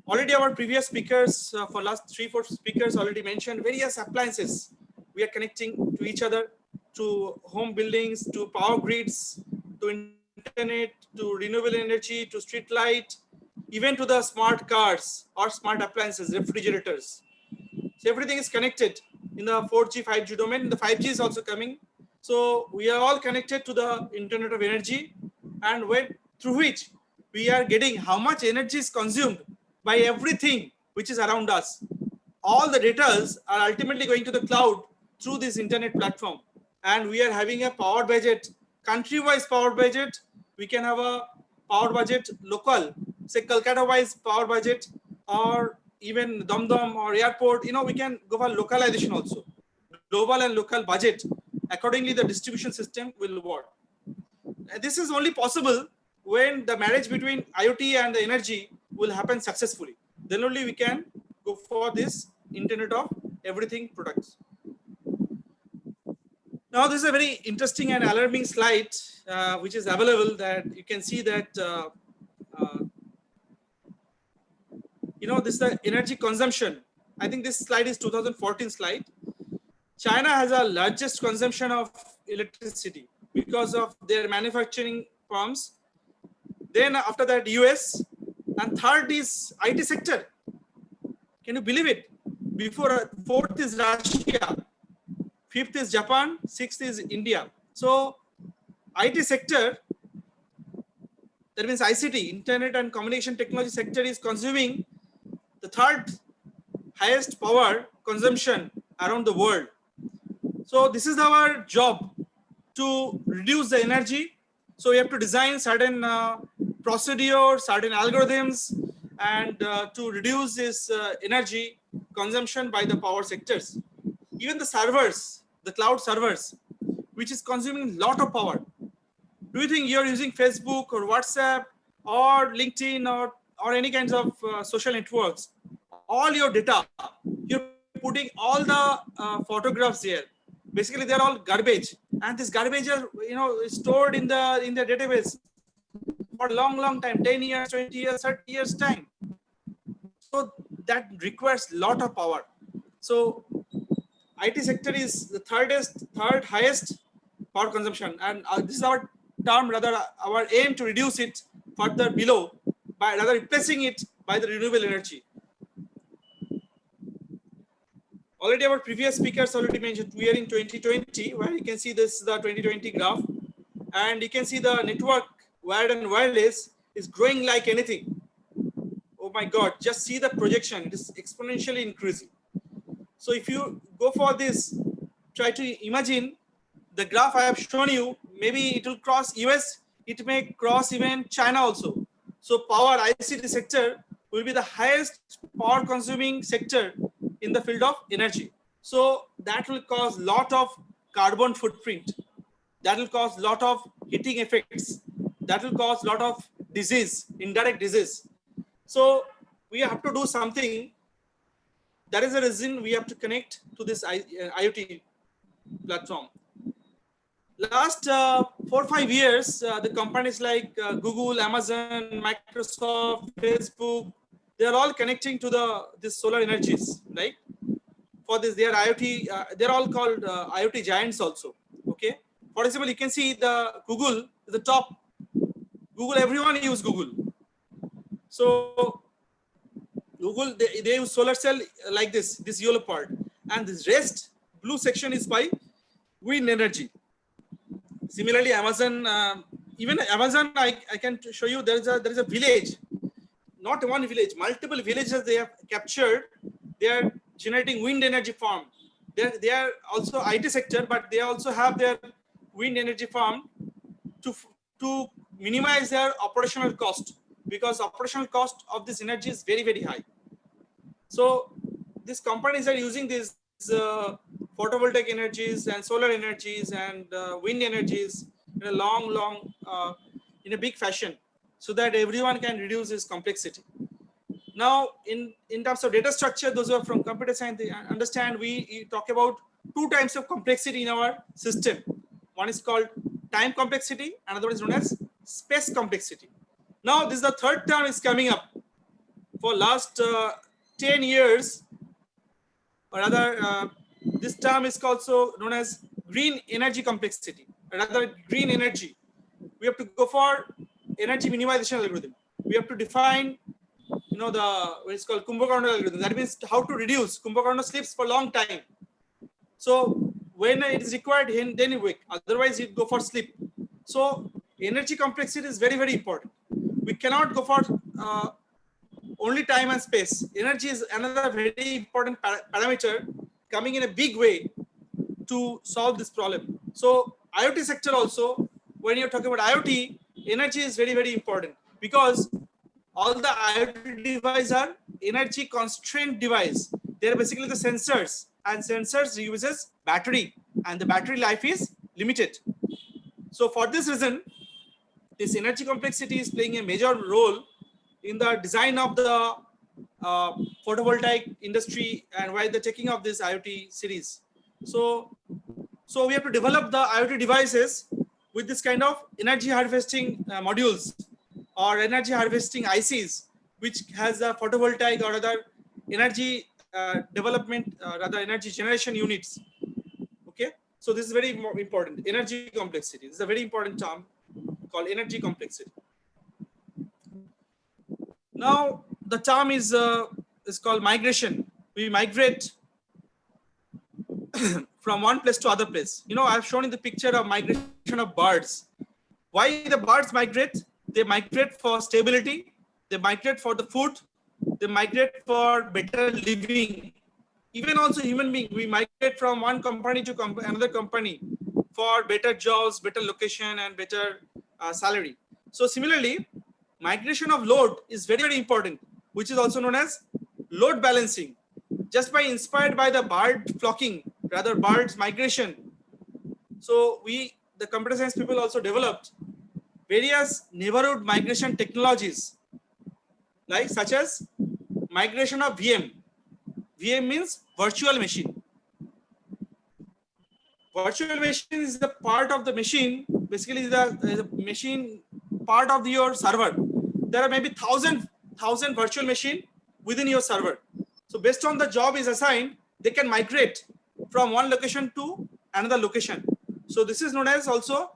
Already our previous speakers, for last 3-4 speakers already mentioned various appliances we are connecting to each other, to home buildings, to power grids, to internet, to renewable energy, to street light, even to the smart cars or smart appliances, refrigerators. So everything is connected in the 4G, 5G domain. The 5G is also coming. So we are all connected to the Internet of Energy, and through which we are getting how much energy is consumed by everything which is around us. All the data are ultimately going to the cloud through this internet platform. And we are having a power budget, country-wise power budget. We can have a power budget local, say Kolkata-wise power budget, or even Dum or airport. You know, we can go for localization also. Global and local budget. Accordingly, the distribution system will work. And this is only possible when the marriage between IoT and the energy will happen successfully. Then only we can go for this Internet of Everything products. Now, this is a very interesting and alarming slide, which is available, that you can see that, you know, this is the energy consumption. I think this slide is 2014 slide. China has a largest consumption of electricity because of their manufacturing firms. Then after that, US, and third is IT sector. Can you believe it? before, fourth is Russia, fifth is Japan, sixth is India. So IT sector, that means ICT, Internet and Communication Technology sector, is consuming the third highest power consumption around the world. So this is our job, to reduce the energy. So we have to design certain procedures, certain algorithms, and to reduce this energy consumption by the power sectors. Even the servers, the cloud servers, which is consuming a lot of power. Do you think you're using Facebook or WhatsApp or LinkedIn or any kinds of social networks? All your data, you're putting all the photographs here. Basically, they're all garbage, and this garbage are stored in the database for a long time, 10 years, 20 years, 30 years time. So that requires a lot of power. So IT sector is the third highest power consumption, and this is our term, rather our aim to reduce it further below by rather replacing it by the renewable energy. Already our previous speakers already mentioned we are in 2020, where you can see this is the 2020 graph, and you can see the network wired and wireless is growing like anything. Oh my God, just see the projection, it is exponentially increasing. So if you go for this, try to imagine the graph I have shown you, maybe it will cross US, it may cross even China also. So power ICT sector will be the highest power consuming sector in the field of energy. So that will cause a lot of carbon footprint. That will cause a lot of heating effects. That will cause a lot of disease, indirect disease. So we have to do something. That is the reason we have to connect to this IoT platform. Last 4 or 5 years, the companies like Google, Amazon, Microsoft, Facebook, they are all connecting to this solar energies, right? For this, they are IoT. They're all called IoT giants also. Okay. For example, you can see the Google, the top. Google, everyone use Google. So Google, they use solar cell like this yellow part, and this rest blue section is by wind energy. Similarly, Amazon, even Amazon, I can show you there is a village, not one village, multiple villages they have captured. They are generating wind energy farm. They are also IT sector, but they also have their wind energy farm to minimize their operational cost, because operational cost of this energy is very, very high. So these companies are using these photovoltaic energies and solar energies and wind energies in a long, in a big fashion, so that everyone can reduce its complexity. Now, in terms of data structure, those who are from computer science, they understand we talk about 2 types of complexity in our system. One is called time complexity, another one is known as space complexity. Now, this is the third term is coming up. For last 10 years, or rather, this term is also known as green energy complexity, or rather green energy. We have to go for energy minimization algorithm. We have to define, what is called Kumbhakarna algorithm. That means how to reduce. Kumbhakarna sleeps for a long time. So when it is required, then you wake. Otherwise, you go for sleep. So energy complexity is very, very important. We cannot go for only time and space. Energy is another very important parameter coming in a big way to solve this problem. So IoT sector also, when you're talking about IoT, energy is very, very important, because all the IoT devices are energy constrained device. They're basically the sensors, and sensors uses battery, and the battery life is limited. So for this reason, this energy complexity is playing a major role in the design of the photovoltaic industry, and while the taking of this IoT series. So we have to develop the IoT devices with this kind of energy harvesting modules or energy harvesting ICs, which has a photovoltaic or other energy development, rather energy generation units. Okay, so this is very important. Energy complexity. This is a very important term called energy complexity. Now the term is called migration. we migrate from one place to other place. You know, I've shown in the picture of migration of birds. Why the birds migrate? They migrate for stability, they migrate for the food, they migrate for better living. Even also human being, we migrate from one company to another company for better jobs, better location, and better salary. So similarly, migration of load is very, very important, which is also known as load balancing. Just by inspired by the bird flocking, rather birds migration. So the computer science people also developed various neighborhood migration technologies, like such as migration of VM. VM means virtual machine. Virtual machine is the part of the machine, basically the machine part of your server. There are maybe thousand virtual machine within your server. So based on the job is assigned, they can migrate from one location to another location. So this is known as also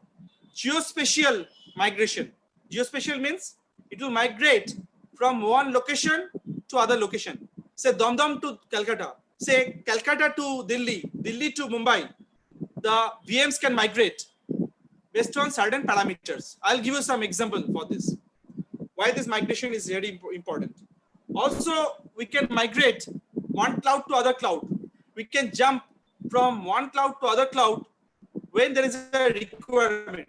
geospatial migration. Geospatial means it will migrate from one location to other location. Say Dum to Calcutta, say Calcutta to Delhi, Delhi to Mumbai. The VMs can migrate based on certain parameters. I'll give you some example for this. Why this migration is very important. Also, we can migrate one cloud to other cloud. We can jump from one cloud to other cloud when there is a requirement.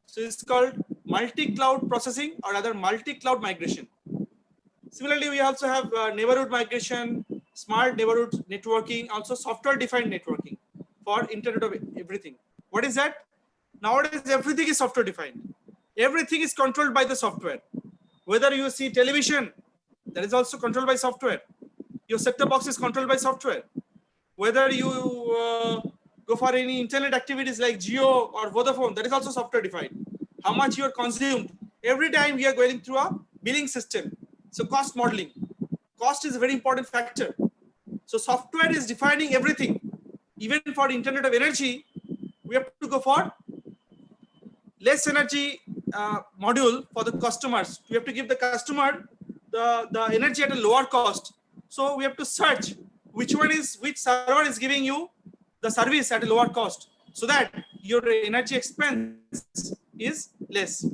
So it's called multi-cloud processing, or rather multi-cloud migration. Similarly, we also have neighborhood migration, smart neighborhood networking, also software-defined networking for Internet of Everything. What is that? Nowadays, everything is software-defined. Everything is controlled by the software. Whether you see television, that is also controlled by software. Your set-top box is controlled by software. Whether you go for any internet activities like Jio or Vodafone, that is also software-defined. How much you are consumed. Every time we are going through a billing system. So cost modeling. Cost is a very important factor. So software is defining everything. Even for Internet of Energy, we have to go for less energy module for the customers. We have to give the customer the energy at a lower cost. So we have to search which server is giving you the service at a lower cost, so that your energy expense is less.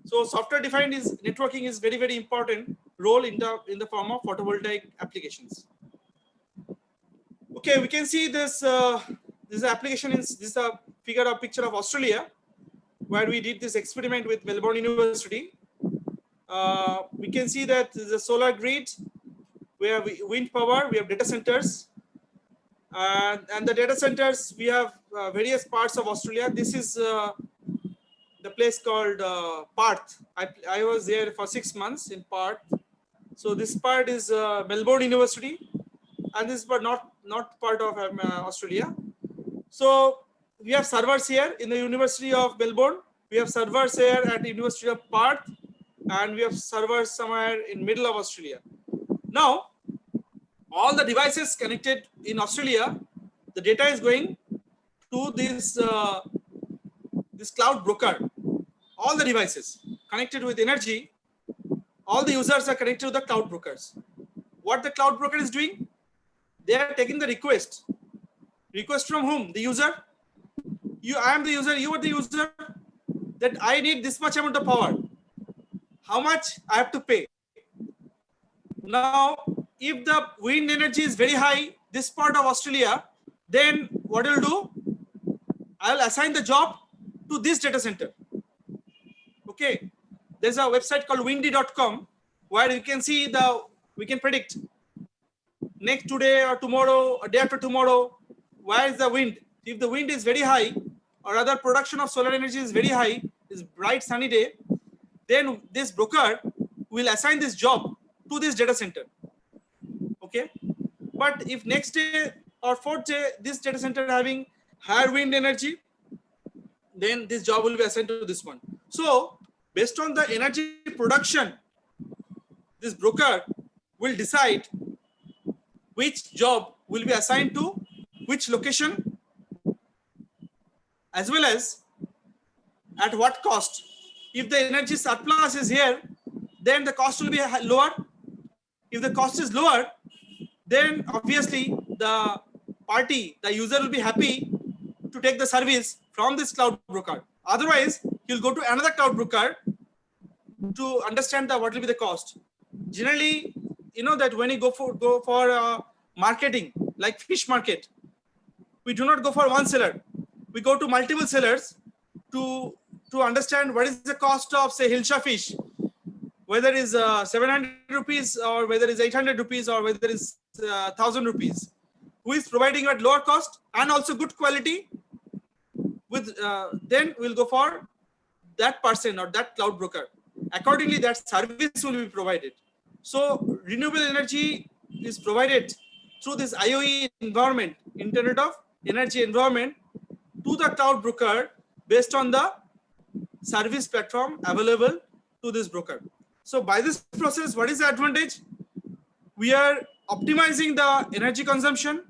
So software defined networking is very, very important role in the form of photovoltaic applications. Okay, we can see this application is this a picture of Australia, where we did this experiment with Melbourne University. We can see that there's a solar grid, we have wind power, we have data centers, and the data centers, we have various parts of Australia. This is the place called Perth. I was there for 6 months in Perth. So this part is Melbourne University, and this is part not part of Australia. So we have servers here in the University of Melbourne. We have servers here at the University of Perth, and we have servers somewhere in middle of Australia. Now, all the devices connected in Australia, the data is going to this cloud broker. All the devices connected with energy, all the users are connected to the cloud brokers. What the cloud broker is doing? They are taking the request. Request from whom? The user. I am the user, you are the user, that I need this much amount of power. How much I have to pay? Now, if the wind energy is very high, this part of Australia, then what I'll do? I'll assign the job to this data center. Okay, there's a website called windy.com where you can see we can predict next today or tomorrow or day after tomorrow, where is the wind? If the wind is very high, or other production of solar energy is very high, is bright sunny day, then this broker will assign this job to this data center. Okay, but if next day or fourth day this data center having higher wind energy, then this job will be assigned to this one. So based on the energy production, this broker will decide which job will be assigned to which location, as well as at what cost. If the energy surplus is here, then the cost will be lower. If the cost is lower, then obviously the user will be happy to take the service from this cloud broker. Otherwise, he'll go to another cloud broker to understand what will be the cost. Generally, you know that when you go for marketing, like fish market, we do not go for one seller. We go to multiple sellers to understand what is the cost of, say, Hilsha fish, whether it is 700 rupees or whether it is 800 rupees or whether it is 1000 rupees. Who is providing at lower cost and also good quality? With then we'll go for that person or that cloud broker. Accordingly, that service will be provided. So renewable energy is provided through this IoE environment, Internet of Energy environment, to the cloud broker based on the service platform available to this broker. So by this process, what is the advantage? We are optimizing the energy consumption.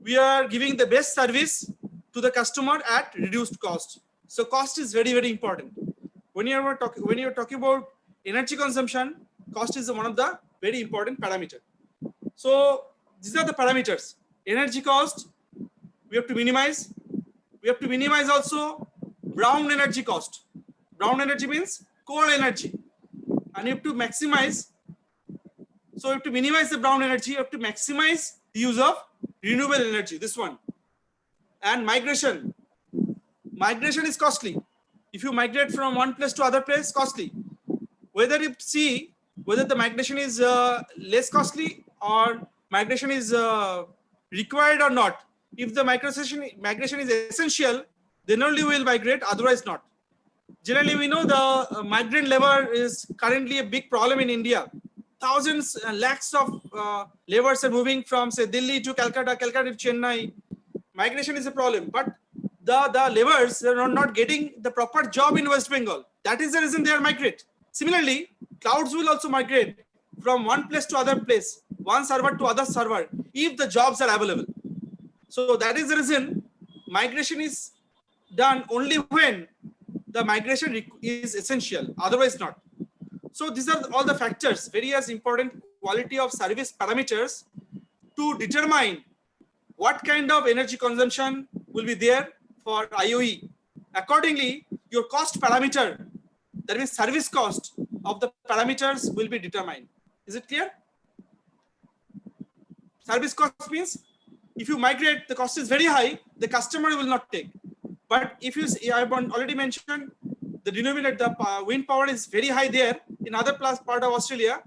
We are giving the best service to the customer at reduced cost. So cost is very, very important. When you're talking about energy consumption, cost is one of the very important parameter. So these are the parameters. Energy cost, we have to minimize. We have to minimize also brown energy cost. Brown energy means coal energy. And you have to maximize. So you have to minimize the brown energy. You have to maximize the use of renewable energy, this one. And migration. Migration is costly. If you migrate from one place to other place, costly. Whether you see whether the migration is less costly or migration is required or not. If the migration is essential, then only we will migrate, otherwise not. Generally, we know the migrant labor is currently a big problem in India. Thousands and lakhs of laborers are moving from, say, Delhi to Calcutta, Calcutta to Chennai. Migration is a problem, but the laborers are not getting the proper job in West Bengal. That is the reason they are migrate. Similarly, clouds will also migrate from one place to other place, one server to other server, if the jobs are available. So that is the reason migration is done only when the migration is essential, otherwise not. So these are all the factors, various important quality of service parameters to determine what kind of energy consumption will be there for IoE. Accordingly, your cost parameter, that means service cost of the parameters, will be determined. Is it clear? Service cost means if you migrate, the cost is very high, the customer will not take. But if you, I have already mentioned, the renewable, the wind power is very high there in other part of Australia,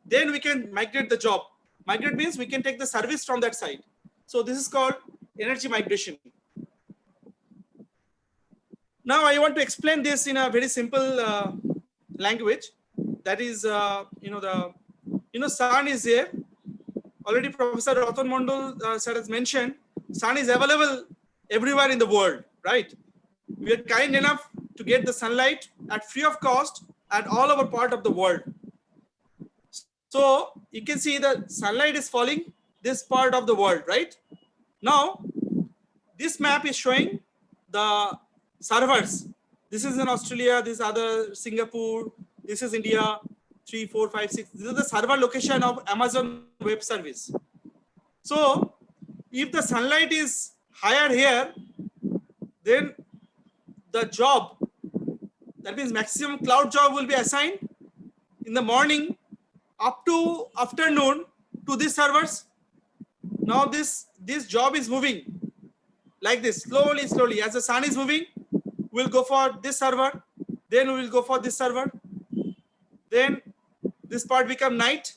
then we can migrate the job. Migrate means we can take the service from that side. So this is called energy migration. Now I want to explain this in a very simple language. That is, sun is there. Already Professor Ratan Mondal sir has mentioned, sun is available everywhere in the world, right? We are kind enough to get the sunlight at free of cost at all over part of the world. So you can see the sunlight is falling this part of the world, right? Now, this map is showing the servers. This is in Australia, this other Singapore, this is India, 3, 4, 5, 6. This is the server location of Amazon Web Service. So if the sunlight is higher here, then the job, that means maximum cloud job, will be assigned in the morning up to afternoon to these servers. Now this job is moving like this, slowly. As the sun is moving, we'll go for this server, then we will go for this server. Then this part become night.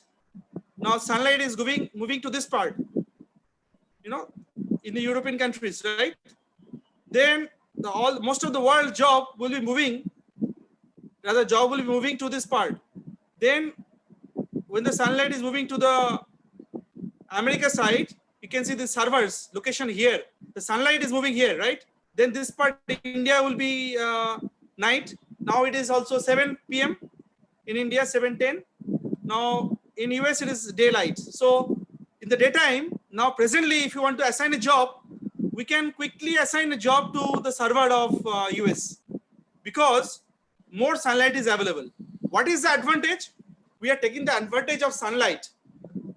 Now sunlight is moving to this part, in the European countries, right? Then most of the world job will be moving, to this part. Then when the sunlight is moving to the America side, you can see the servers location here. The sunlight is moving here, right? Then this part, India, will be night. Now it is also 7 p.m. in India, 7:10. Now in US it is daylight. So in the daytime, now presently, if you want to assign a job, we can quickly assign a job to the server of US because more sunlight is available. What is the advantage? We are taking the advantage of sunlight.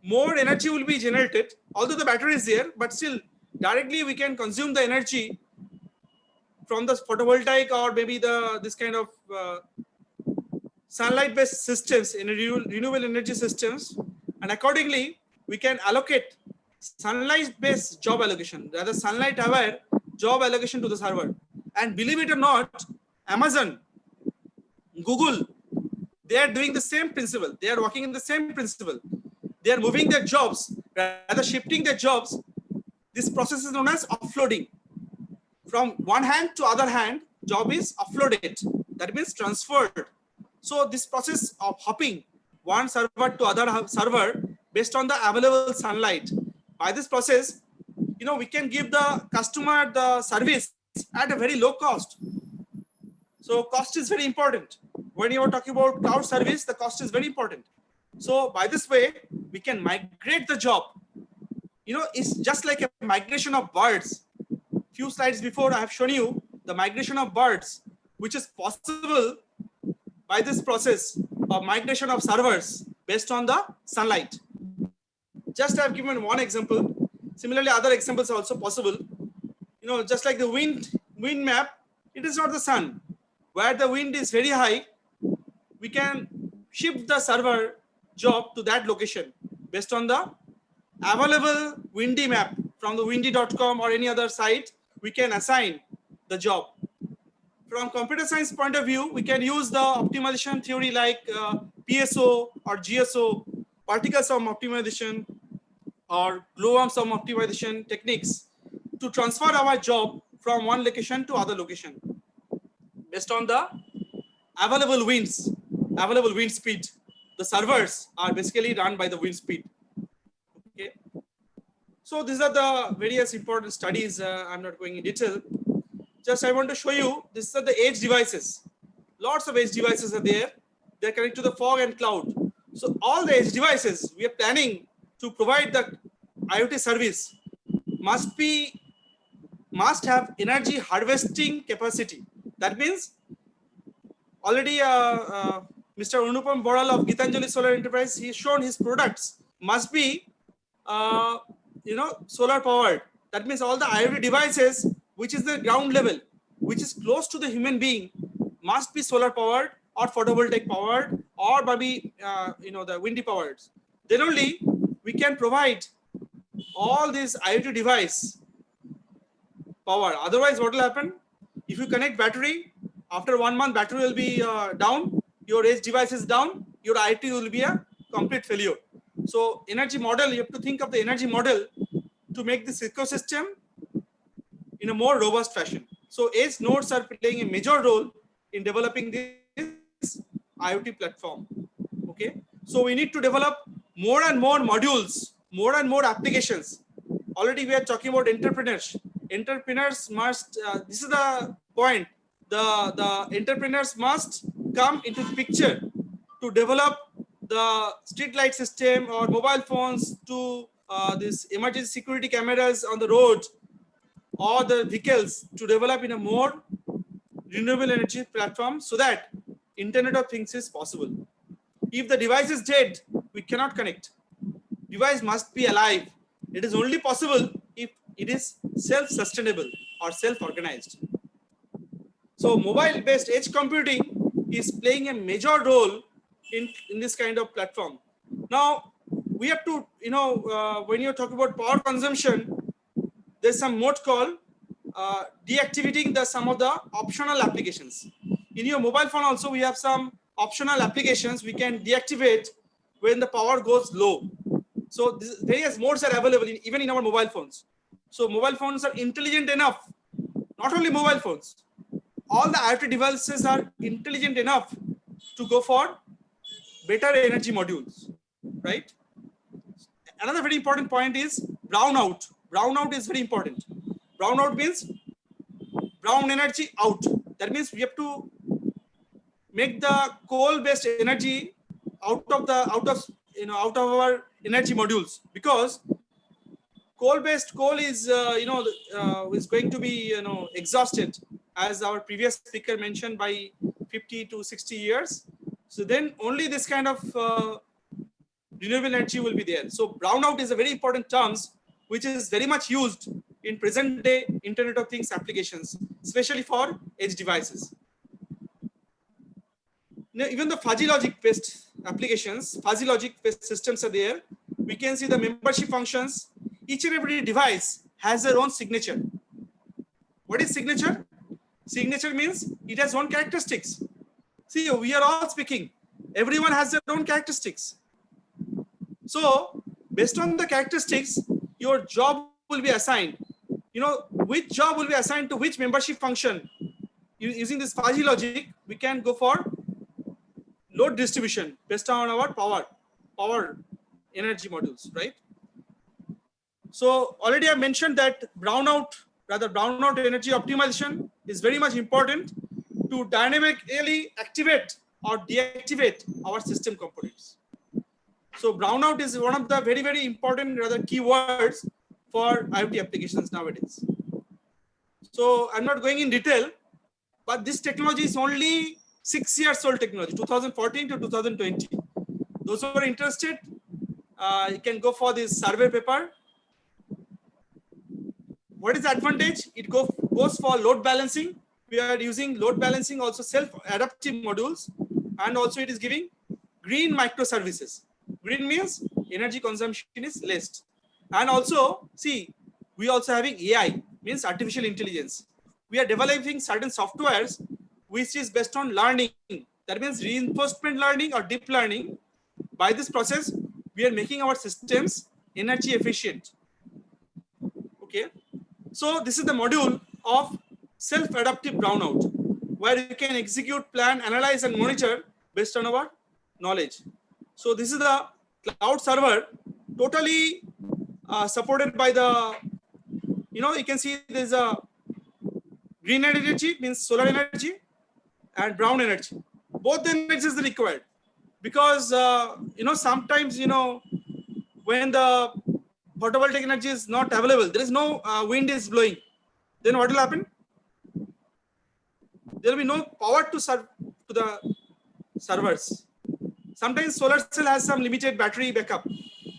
more energy will be generated, although the battery is there, but still directly we can consume the energy from the photovoltaic or maybe this kind of sunlight based systems in renewable energy systems, and accordingly we can allocate sunlight based job allocation, rather sunlight aware job allocation to the server. And believe it or not, Amazon, Google, they are doing the same principle. They are working in the same principle. They are moving their jobs, rather shifting their jobs. This process is known as offloading. From one hand to other hand, job is offloaded. That means transferred. So this process of hopping one server to other server based on the available sunlight. By this process, we can give the customer the service at a very low cost. So cost is very important. When you are talking about cloud service, the cost is very important. So by this way, we can migrate the job. It's just like a migration of birds. Few slides before, I have shown you the migration of birds, which is possible by this process of migration of servers based on the sunlight. Just I have given one example. Similarly, other examples are also possible. Just like the wind map, it is not the sun. Where the wind is very high, we can shift the server job to that location based on the available windy map from the windy.com or any other site. We can assign the job. From computer science point of view, we can use the optimization theory like PSO or GSO, particle sum optimization or global sum optimization techniques to transfer our job from one location to other location based on the available wind speed. The servers are basically run by the wind speed. Okay. So these are the various important studies. I'm not going in detail. Just I want to show you, these are the edge devices. Lots of edge devices are there. They're connected to the fog and cloud. So all the edge devices we are planning to provide the IoT service must have energy harvesting capacity. That means already Mr. Anupam Boral of Gitanjali Solar Enterprise, he's shown his products must be solar powered. That means all the IoT devices which is the ground level, which is close to the human being, must be solar powered or photovoltaic powered or maybe the windy powered. Then only we can provide all these IoT device power. Otherwise, what will happen? If you connect battery, after 1 month, battery will be down, your edge device is down, your IoT will be a complete failure. So energy model, you have to think of the energy model to make this ecosystem in a more robust fashion. So edge nodes are playing a major role in developing this IoT platform. Okay. So we need to develop more and more modules, more and more applications. Already we are talking about entrepreneurs. Entrepreneurs must, this is the point, the entrepreneurs must come into the picture to develop the street light system or mobile phones to this emergency security cameras on the road or the vehicles to develop in a more renewable energy platform so that Internet of Things is possible. If the device is dead, we cannot connect. Device must be alive. It is only possible if it is self-sustainable or self-organized. So mobile-based edge computing is playing a major role in this kind of platform. Now, we have to, when you're talking about power consumption, there's some mode called deactivating some of the optional applications. In your mobile phone also, we have some optional applications we can deactivate when the power goes low. So various modes are available even in our mobile phones. So mobile phones are intelligent enough, not only mobile phones, all the IoT devices are intelligent enough to go for better energy modules, right? Another very important point is brownout. Brownout is very important. Brownout means brown energy out. That means we have to make the coal-based energy out of our energy modules, because coal is is going to be exhausted, as our previous speaker mentioned, by 50 to 60 years. So then only this kind of renewable energy will be there. So brownout is a very important term which is very much used in present day Internet of Things applications, especially for edge devices. Now, even the fuzzy logic based applications, fuzzy logic based systems are there. We can see the membership functions. Each and every device has their own signature. What is signature? Signature means it has own characteristics. See, we are all speaking. Everyone has their own characteristics. So, based on the characteristics, your job will be assigned. You know, which job will be assigned to which membership function. Using this fuzzy logic, we can go for load distribution based on our power energy modules, right? So already I mentioned that brownout energy optimization is very much important to dynamically activate or deactivate our system components. So brownout is one of the very, very important keywords for IoT applications nowadays. So I'm not going in detail, but this technology is only 6 years old technology, 2014 to 2020. Those who are interested, you can go for this survey paper. What is the advantage? It goes for load balancing. We are using load balancing, also self-adaptive modules, and also it is giving green microservices. Green means energy consumption is less. And also, see, we also having AI, means artificial intelligence. We are developing certain softwares which is based on learning. That means reinforcement learning or deep learning. By this process, we are making our systems energy efficient. Okay. So this is the module of self-adaptive brownout, where you can execute, plan, analyze, and monitor based on our knowledge. So this is the cloud server, totally supported by the, you can see there's a green energy, means solar energy, and brown energy. Both the energies are required because, sometimes, when the photovoltaic energy is not available, there is no wind is blowing, then what will happen? There will be no power to serve to the servers. Sometimes solar cell has some limited battery backup.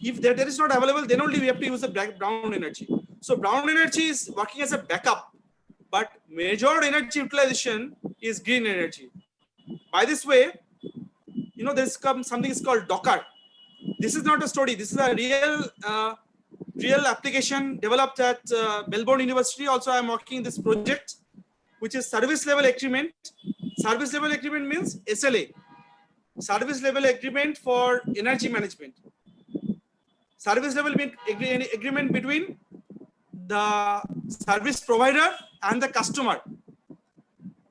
If there is not available, then only we have to use the brown energy. So brown energy is working as a backup, but major energy utilization is green energy. By this way, there's something is called Docker. This is not a story. This is a real application developed at Melbourne University. Also, I'm working in this project, which is service level agreement. Service level agreement means SLA. Service level agreement for energy management. Service level agreement between the service provider and the customer.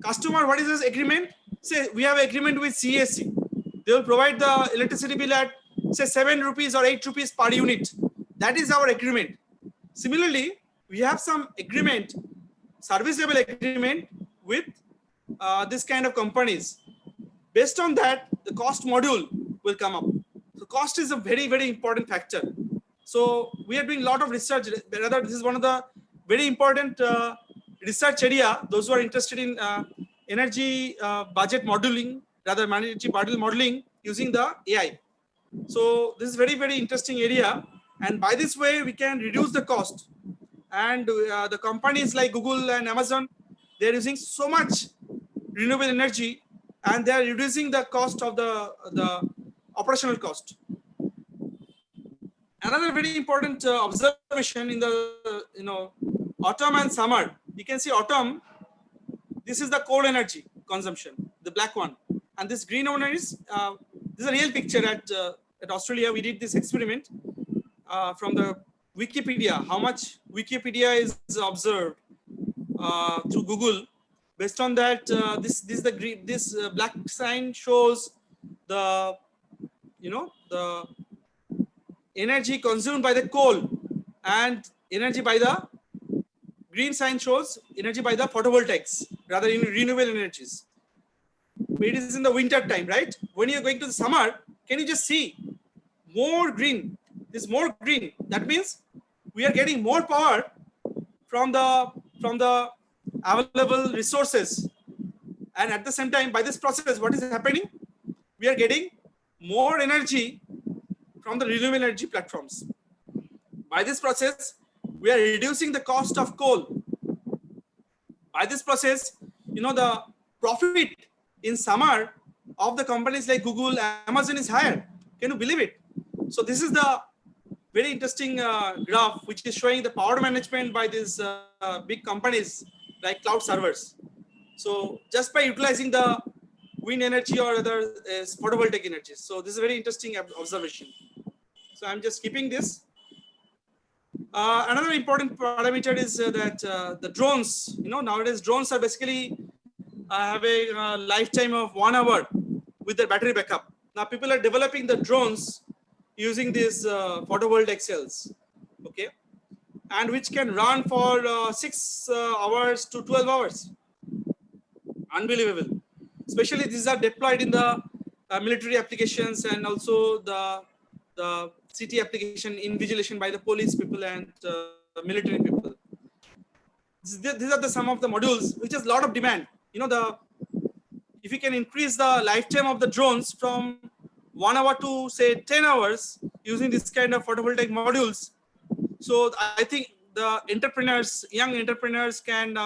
Customer, what is this agreement? Say we have agreement with CSC. They will provide the electricity bill at say 7 rupees or 8 rupees per unit. That is our agreement. Similarly, we have some agreement, service level agreement with this kind of companies. Based on that, the cost module will come up. So cost is a very, very important factor. So we are doing a lot of research. Rather, this is one of the very important research area. Those who are interested in energy budget modeling, rather energy budget modeling using the AI. So this is very, very interesting area. And by this way, we can reduce the cost. And the companies like Google and Amazon, they're using so much renewable energy, and they are reducing the cost of the operational cost. Another very important observation in the autumn and summer. You can see autumn. This is the coal energy consumption, the black one, and this green one is this is a real picture at Australia. We did this experiment from the Wikipedia. How much Wikipedia is observed through Google. Based on that, this black sign shows the the energy consumed by the coal, and energy by the green sign shows energy by the photovoltaics, rather in renewable energies. It is in the winter time, right? When you're going to the summer, can you just see more green? This more green. That means we are getting more power from the available resources, and at the same time, by this process, what is happening? We are getting more energy from the renewable energy platforms. By this process, we are reducing the cost of coal. By this process, the profit in summer of the companies like Google, Amazon is higher. Can you believe it? So this is the very interesting graph which is showing the power management by these big companies like cloud servers. So just by utilizing the wind energy or other photovoltaic energy. So this is a very interesting observation. So I'm just keeping this. Another important parameter is that the drones, nowadays drones are basically having a lifetime of 1 hour with their battery backup. Now people are developing the drones using these photovoltaic cells, okay, and which can run for 6 hours to 12 hours. Unbelievable. Especially these are deployed in the military applications and also the city application invigilation by the police people and military people. These are some of the modules which has a lot of demand. If you can increase the lifetime of the drones from 1 hour to say 10 hours using this kind of photovoltaic modules. So I think the entrepreneurs, young entrepreneurs can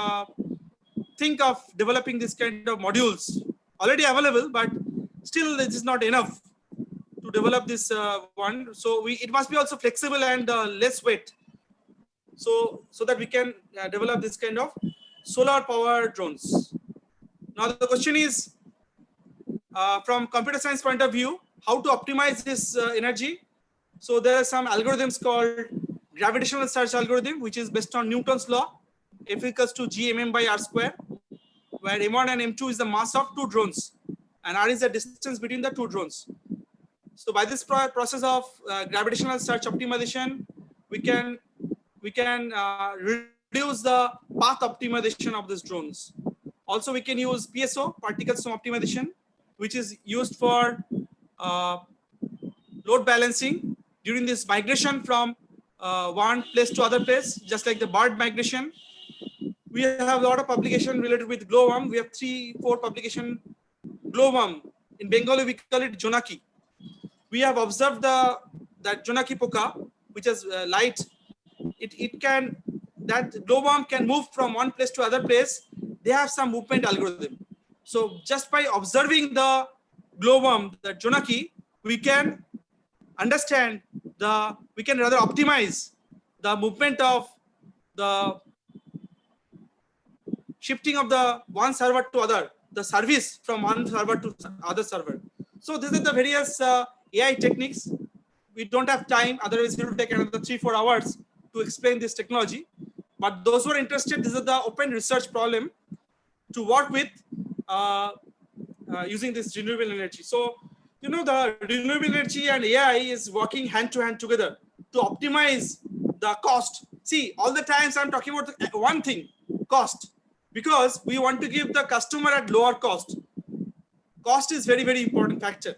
think of developing this kind of modules already available, but still it is not enough to develop this one. So it must be also flexible and less weight. So that we can develop this kind of solar power drones. Now the question is, from computer science point of view, how to optimize this energy. So there are some algorithms called gravitational search algorithm, which is based on Newton's law, F equals to g/m by r square, where m1 and m2 is the mass of 2 drones and r is the distance between the 2 drones. So by this process of gravitational search optimization, we can reduce the path optimization of these drones. Also, we can use PSO, particle sum optimization, which is used for load balancing during this migration from one place to other place, just like the bird migration. We have a lot of publication related with glowworm. We have 3-4 publication glowworm. In Bengali, we call it Jonaki. We have observed that Jonaki poka, which has light. That glowworm can move from one place to other place. They have some movement algorithm. So just by observing the glowworm, the Jonaki, we can understand we can rather optimize the movement of the shifting of the one server to other, the service from one server to other server. So these are the various AI techniques. We don't have time, otherwise it will take another 3-4 hours to explain this technology. But those who are interested, this is the open research problem to work with using this renewable energy. So, the renewable energy and AI is working hand to hand together to optimize the cost. See, all the times I'm talking about one thing, cost, because we want to give the customer at lower cost. Cost is very, very important factor.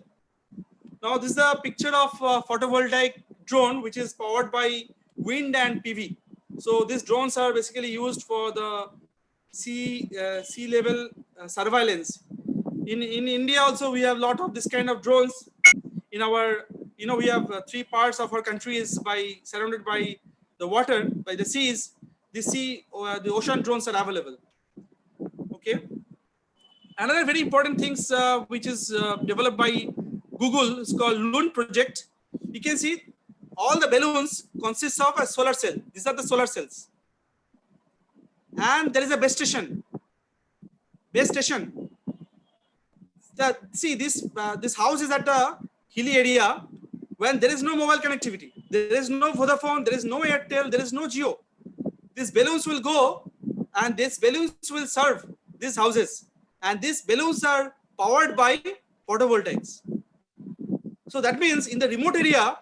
Now, this is a picture of a photovoltaic drone, which is powered by wind and PV. So these drones are basically used for the sea level surveillance. In India also, we have a lot of this kind of drones. In our, we have 3 parts of our country is surrounded by the water, by the seas. The ocean drones are available. Okay. Another very important things which is developed by Google is called Loon project. You can see all the balloons consist of a solar cell. These are the solar cells. And there is a base station. Base station. See, this house is at a hilly area when there is no mobile connectivity. There is no Vodafone, there is no Airtel, there is no Jio. These balloons will go and these balloons will serve these houses. And these balloons are powered by photovoltaics. So that means in the remote area,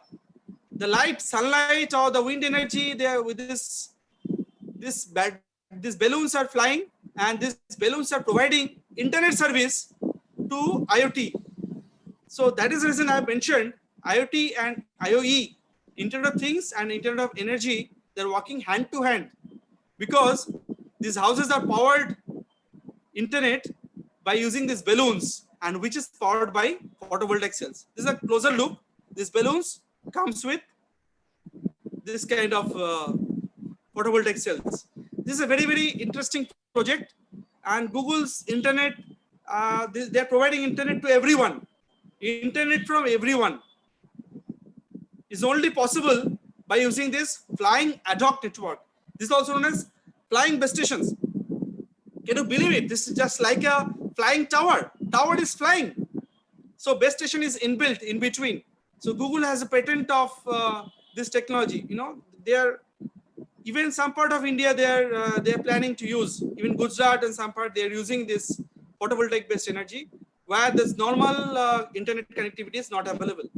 the light, sunlight, or the wind energy, they are with these balloons are flying, and these balloons are providing internet service to IoT. So that is the reason I have mentioned IoT and IoE, Internet of Things and Internet of Energy. They're working hand to hand because these houses are powered internet by using these balloons, and which is powered by photovoltaic cells. This is a closer look. These balloons comes with this kind of photovoltaic cells. This is a very, very interesting project, and Google's internet, they are providing internet to everyone. Internet from everyone is only possible by using this flying ad hoc network. This is also known as flying base stations. Can you believe it? This is just like a flying tower. Tower is flying. So base station is inbuilt in between. So Google has a patent of this technology. You know, they are even some part of India they are planning to use. Even Gujarat and some part they are using this photovoltaic based energy, where this normal internet connectivity is not available.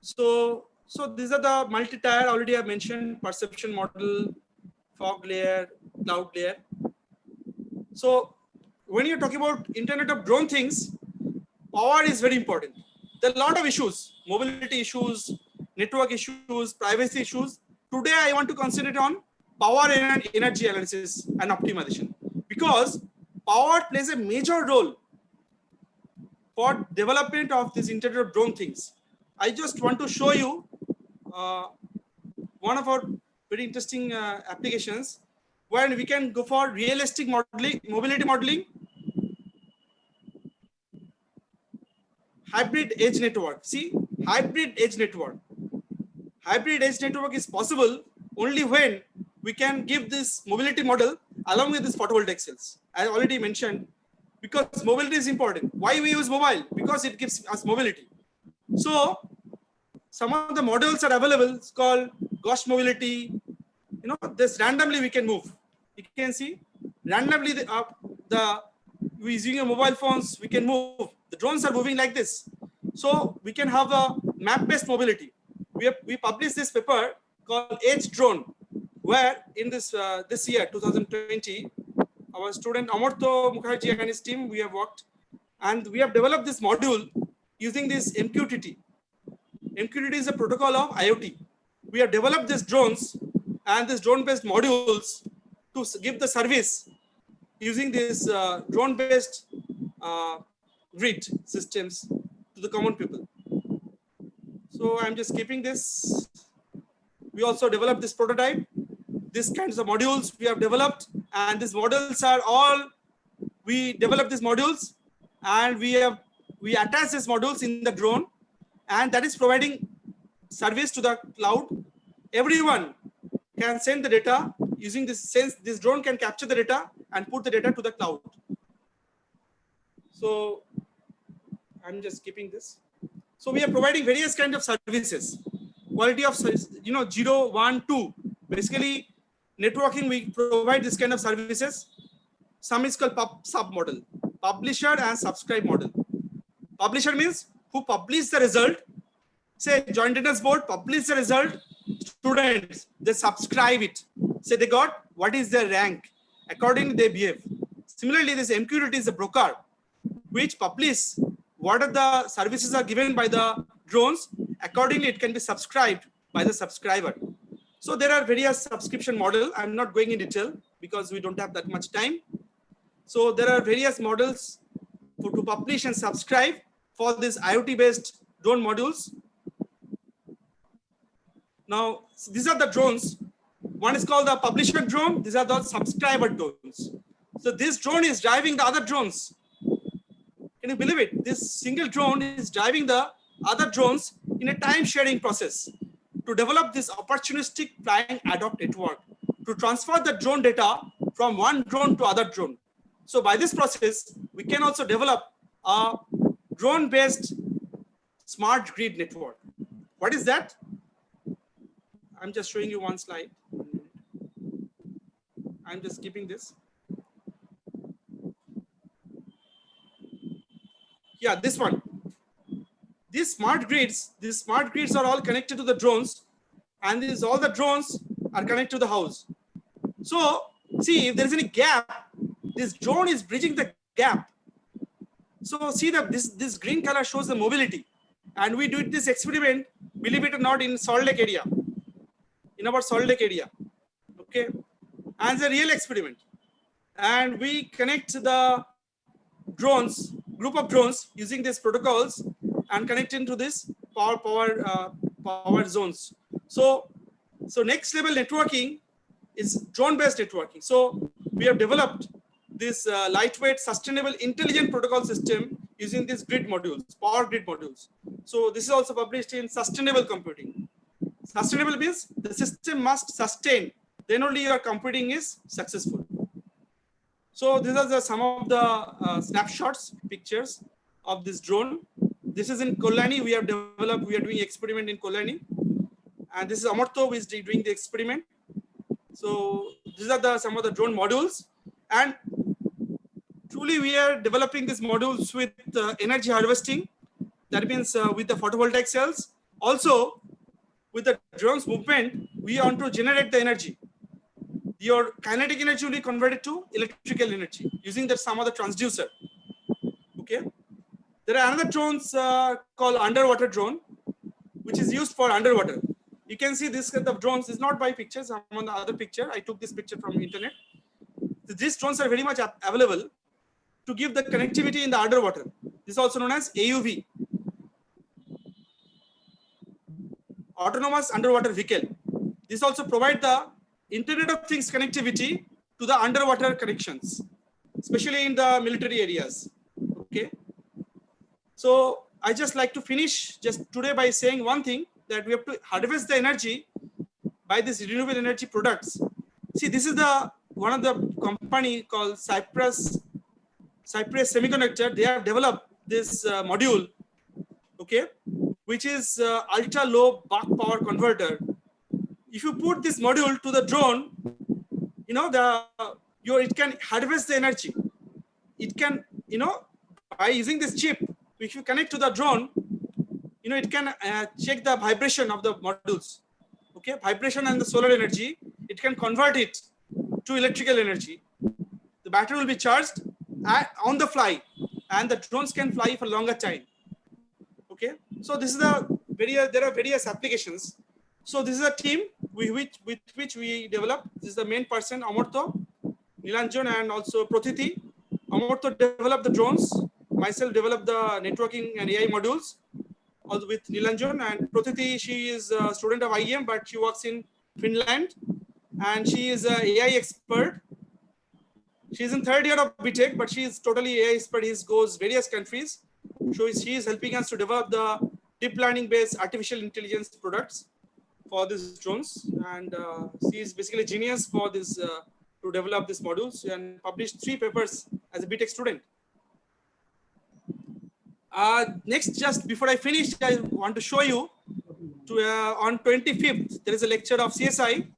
So these are the multi-tier already I mentioned: perception model, fog layer, cloud layer. So when you're talking about Internet of Drone things, power is very important. There are a lot of issues: mobility issues, network issues, privacy issues. Today, I want to concentrate on power and energy analysis and optimization, because power plays a major role for development of this Internet of Drone things. I just want to show you one of our very interesting applications where we can go for realistic modeling, mobility modeling, hybrid edge network. See, hybrid edge network. Hybrid edge network is possible only when we can give this mobility model along with this photovoltaic cells. I already mentioned, because mobility is important. Why we use mobile? Because it gives us mobility. So some of the models are available. It's called ghost mobility. You know, this randomly we can move. You can see randomly using your mobile phones, we can move. The drones are moving like this. So we can have a map-based mobility. We published this paper called Edge Drone, where in this year 2020, our student Amartya Mukherjee and his team, we have worked, and we have developed this module using this MQTT. MQTT is a protocol of IoT. We have developed these drones and these drone-based modules to give the service using this drone-based grid systems to the common people. So I'm just keeping this. We also developed this prototype. These kinds of modules we have developed, and these models are all, we developed these modules and we attach these modules in the drone, and that is providing service to the cloud. Everyone can send the data using this sense. This drone can capture the data and put the data to the cloud. So I'm just keeping this. So we are providing various kinds of services. Quality of service, 0, 1, 2. Basically, networking, we provide this kind of services. Some is called sub model, publisher and subscribe model. Publisher means who publish the result. Say joint attendance board publish the result. Students, they subscribe it. Say they got what is their rank. Accordingly, they behave. Similarly, this MQTT is a broker which publish what are the services are given by the drones. Accordingly, it can be subscribed by the subscriber. So there are various subscription models. I'm not going in detail because we don't have that much time. So there are various models to publish and subscribe for this IoT-based drone modules. Now, these are the drones. One is called the publisher drone. These are the subscriber drones. So this drone is driving the other drones. Can you believe it? This single drone is driving the other drones in a time sharing process to develop this opportunistic flying ad hoc network to transfer the drone data from one drone to other drone. So by this process, we can also develop a drone-based smart grid network. What is that? I'm just showing you one slide. I'm just keeping this. Yeah, this one. These smart grids are all connected to the drones, and all the drones are connected to the house. So see, if there is any gap, this drone is bridging the gap. So see that this green color shows the mobility, and we did this experiment, believe it or not, in Salt Lake area, in our Salt Lake area. Okay, and it's a real experiment, and we connect the drones, group of drones using these protocols and connect into this power power zones. So next level networking is drone-based networking. So we have developed this lightweight, sustainable, intelligent protocol system using these grid modules, power grid modules. So this is also published in Sustainable Computing. Sustainable means the system must sustain, then only your computing is successful. So these are some of the snapshots, pictures of this drone. This is in Kolani. We are doing experiment in Kolani. And this is Amartya who is doing the experiment. So these are some of the drone modules. And truly we are developing these modules with energy harvesting. That means with the photovoltaic cells. Also with the drone's movement, we want to generate the energy. Your kinetic energy will be converted to electrical energy using some of the transducer. Okay. There are another drones called underwater drone, which is used for underwater. You can see this kind of drones is not by pictures. I'm on the other picture. I took this picture from the internet. So these drones are very much available to give the connectivity in the underwater. This is also known as AUV, autonomous underwater vehicle. This also provides the Internet of Things connectivity to the underwater connections, especially in the military areas. Okay. So I just like to finish just today by saying one thing, that we have to harvest the energy by these renewable energy products. See, this is one of the company called Cypress Semiconductor. They have developed this module, okay, which is ultra low Bach power converter. If you put this module to the drone, you know, it can harvest the energy. It can, you know, by using this chip, if you connect to the drone, you know, it can check the vibration of the modules. Okay, vibration and the solar energy, it can convert it to electrical energy. The battery will be charged on the fly, and the drones can fly for longer time. Okay, so this is there are various applications. So this is a team with which we develop. This is the main person, Amartya, Nilanjan, and also Prathiti. Amartya developed the drones. Myself developed the networking and AI modules. Also with Nilanjan, and Prathiti, she is a student of IEM, but she works in Finland, and she is an AI expert. She is in third year of BTech, but she is totally AI expert. He goes various countries. So she is helping us to develop the deep learning based artificial intelligence products for these drones, and she is basically genius for this to develop these modules, and published 3 papers as a BTech student. Next, just before I finish, I want to show you on 25th, there is a lecture of CSI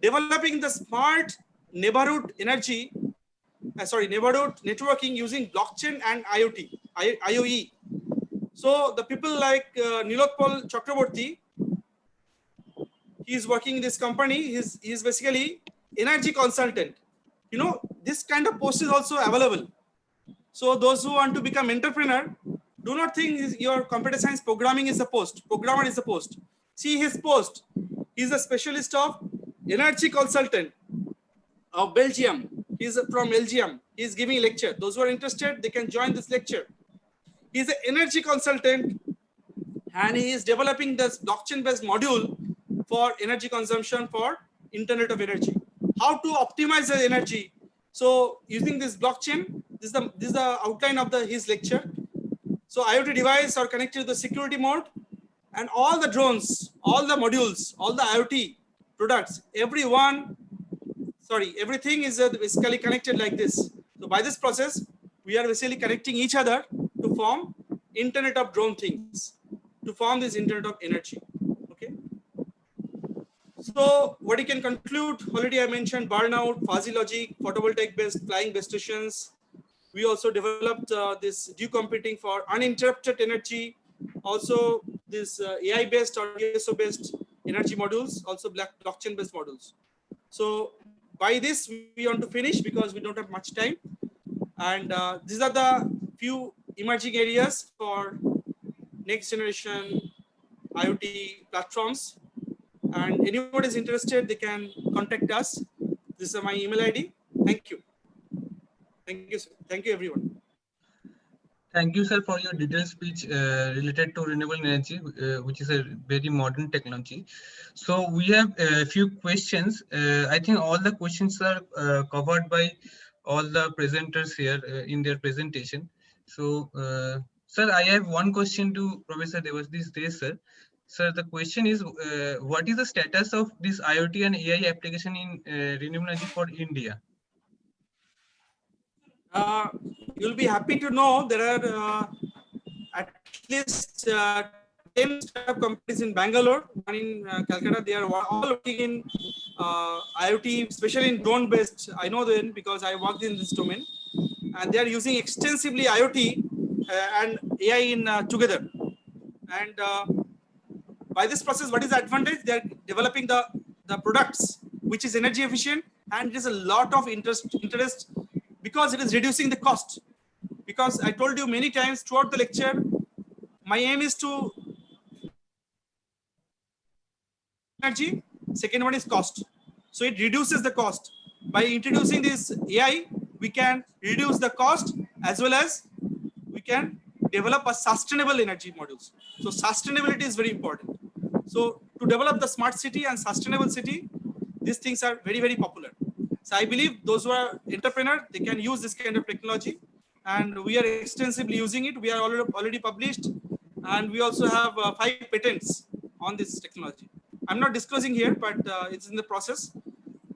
developing the smart neighborhood neighborhood networking using blockchain and IoE. So the people like Nilotpal Chakraborty, he is working in this company. He is basically energy consultant. You know, this kind of post is also available. So those who want to become entrepreneur, do not think your computer science programming is a post. Programmer is a post. See his post. He is a specialist of energy consultant of Belgium. He is from Belgium. He is giving a lecture. Those who are interested, they can join this lecture. He is an energy consultant, and he is developing this blockchain-based module for energy consumption for Internet of Energy. How to optimize the energy. So using this blockchain, this is the outline of his lecture. So IoT devices are connected to the security mode, and all the drones, all the modules, all the IoT products, everything is basically connected like this. So by this process, we are basically connecting each other to form Internet of Drone Things, to form this Internet of Energy. Okay. So what you can conclude, already I mentioned burnout, fuzzy logic, photovoltaic-based flying base stations. We also developed this dew computing for uninterrupted energy. Also this AI-based or DSO-based energy modules, also blockchain-based modules. So by this, we want to finish because we don't have much time. And these are the few emerging areas for next generation IoT platforms. And anyone is interested, they can contact us. This is my email ID. Thank you. Thank you, sir. Thank you, everyone. Thank you, sir, for your detailed speech related to renewable energy, which is a very modern technology. So we have a few questions. I think all the questions are covered by all the presenters here in their presentation. So, sir, I have one question to Professor Devasdeep Dey, sir. Sir, the question is, what is the status of this IoT and AI application in renewable energy for India? You'll be happy to know there are at least 10 startup companies in Bangalore, one in Calcutta. They are all working in IoT, especially in drone based. I know them because I worked in this domain, and they are using extensively IoT and AI in together. And by this process, what is the advantage? They are developing the products which is energy efficient, and it is a lot of interest because it is reducing the cost. Because I told you many times throughout the lecture, my aim is to energy. Second one is cost. So it reduces the cost. By introducing this AI, we can reduce the cost as well as we can develop a sustainable energy modules. So sustainability is very important. So to develop the smart city and sustainable city, these things are very, very popular. So I believe those who are entrepreneurs, they can use this kind of technology, and we are extensively using it. We are already published, and we also have 5 patents on this technology. I'm not disclosing here, but it's in the process.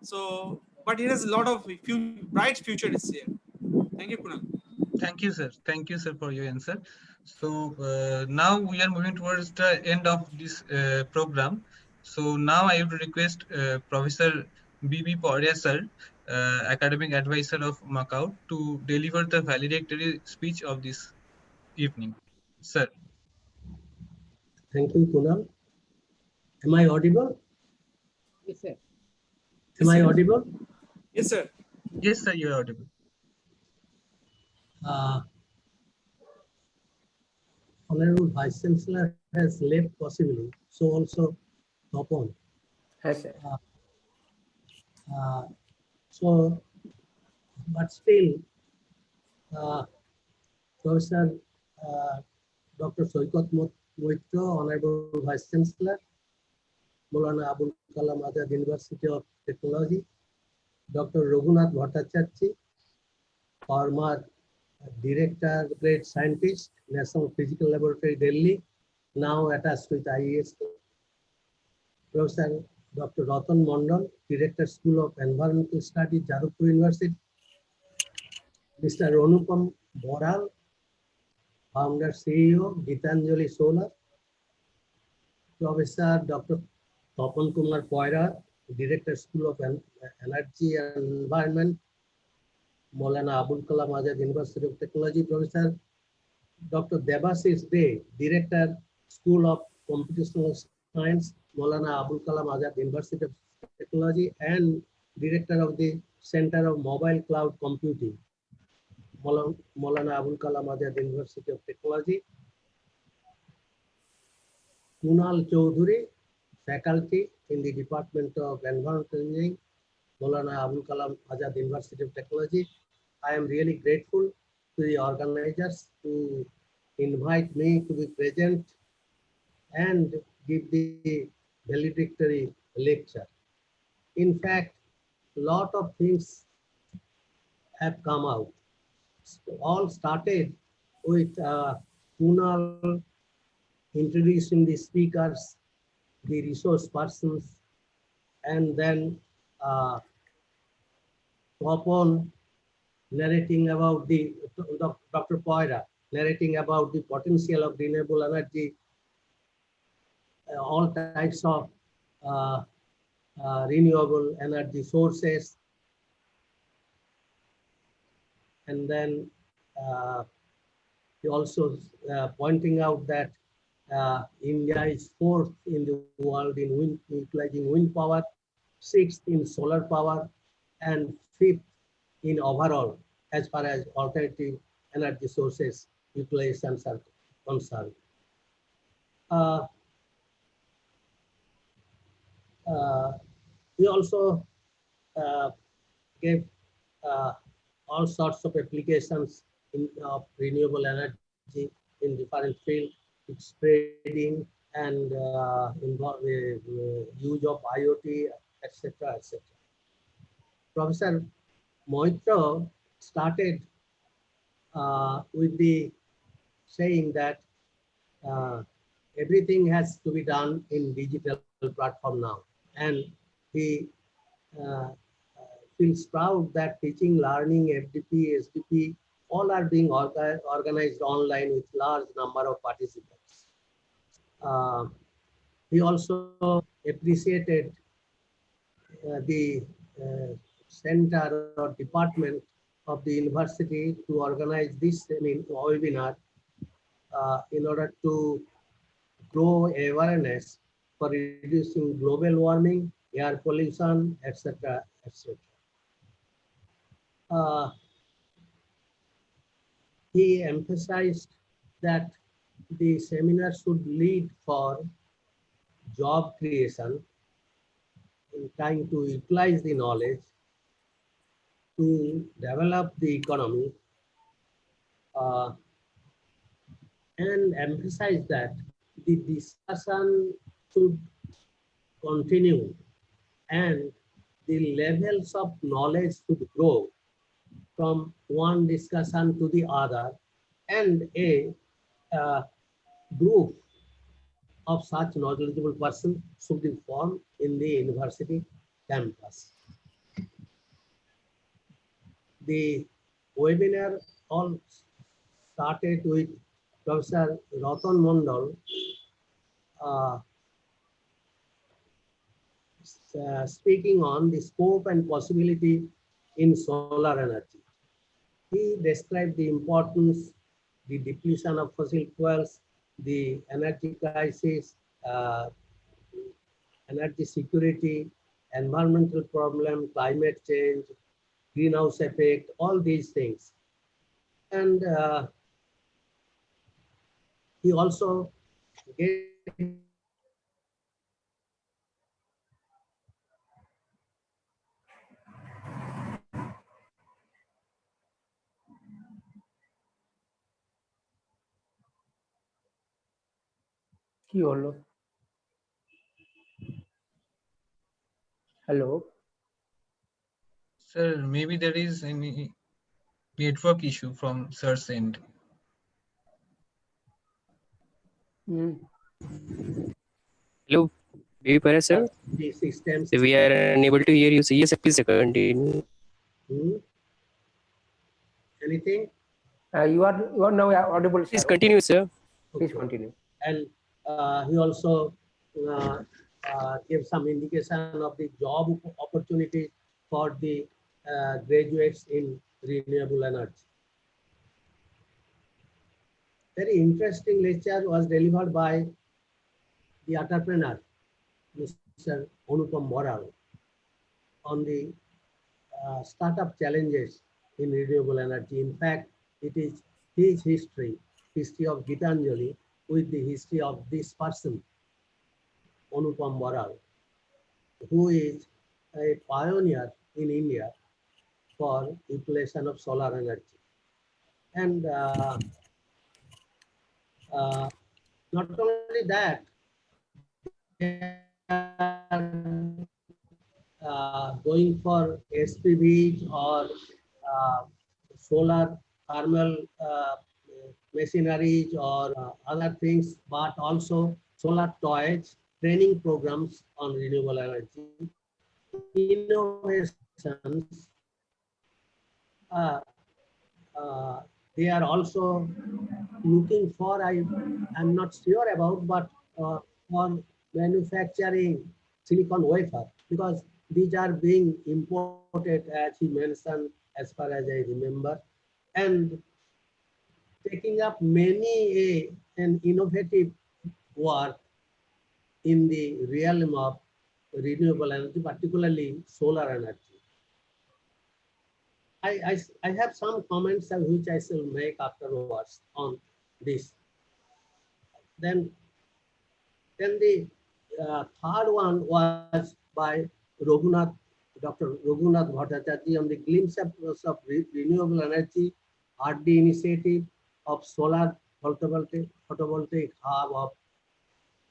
So, but it has a lot of bright future is here. Thank you, Kunal. Thank you, sir. Thank you, sir, for your answer. So now we are moving towards the end of this program. So now I would request Professor B.B. Pauria, sir, academic advisor of MAKAUT, to deliver the valedictory speech of this evening. Sir. Thank you, Kunal. Am I audible? Yes, sir. Am I audible? Yes, sir. Yes, sir, you are audible. Honorable Vice Chancellor has left possibly, so also Topon. Yes, sir. So, but still, Professor Dr. Soikot Moitra, Honorable Vice Chancellor, Maulana Abul Kalam Azad University of Technology, Dr. Raghunath Bhattacharya, former Director, Great Scientist, National Physical Laboratory, Delhi, now attached with IES. Professor Dr. Ratan Mondal, Director, School of Environmental Studies, Jadavpur University. Mr. Anupam Boral, Founder, CEO, Gitanjali Solar. Professor Dr. Tapan Kumar Poira, Director, School of Energy and Environment, Maulana Abul Kalam Azad University of Technology. Professor Dr. Devasdeep Dey, Director, School of Computational Science, Maulana Abul Kalam Azad University of Technology, and Director of the Center of Mobile Cloud Computing, Maulana Abul Kalam Azad University of Technology. Kunal Chaudhary, Faculty in the Department of Environmental Engineering, Maulana Abul Kalam Azad University of Technology. I am really grateful to the organizers to invite me to be present and give the valedictory lecture. In fact, a lot of things have come out. All started with Kunal introducing the speakers, the resource persons, and then Topon narrating about Dr. Poira narrating about the potential of renewable energy, all types of renewable energy sources. And then he also pointing out that India is 4th in the world in utilizing wind power, 6th in solar power, and 5th in overall as far as alternative energy sources utilizations are concerned. We also gave all sorts of applications of renewable energy in different fields, its spreading and use of IoT, etc., etc. Professor Moitra started with the saying that uh, everything has to be done in digital platform now, and he uh, feels proud that teaching, learning, FDP, SDP, all are being organized online with large number of participants. He also appreciated the center or department of the university to organize this webinar in order to grow awareness for reducing global warming, air pollution, etc., etc. He emphasized that the seminar should lead for job creation, in trying to utilize the knowledge to develop the economy, and emphasize that the discussion should continue and the levels of knowledge should grow from one discussion to the other, and a group of such knowledgeable persons should be formed in the university campus. The webinar all started with Professor Ratan Mondal speaking on the scope and possibility in solar energy. He described the importance, the depletion of fossil fuels, the energy crisis, energy security, environmental problem, climate change, greenhouse effect, all these things. And he also gave কি হলো? Hello. Sir, maybe there is any network issue from sir's end. Hello, Vipara sir. the systems. We are unable to hear you. So yes, please continue. Anything? You are now audible. Please continue, sir. Please Okay. continue. And he also gave some indication of the job opportunities for the graduates in renewable energy. Very interesting lecture was delivered by the entrepreneur, Mr. Anupam Moral, on the startup challenges in renewable energy. In fact, it is his history of Gitanjali, with the history of this person, Anupam Moral, who is a pioneer in India for utilization of solar energy. And not only that, going for SPVs or solar thermal machineries or other things, but also solar toys, training programs on renewable energy, innovations. They are also looking for, I'm not sure about, but for manufacturing silicon wafer, because these are being imported, as he mentioned, as far as I remember, and taking up many an innovative work in the realm of renewable energy, particularly solar energy. I have some comments which I shall make afterwards on this. Then the third one was by Dr. Raghunath Bhattacharya on the glimpse of renewable energy, RD initiative of solar photovoltaic hub of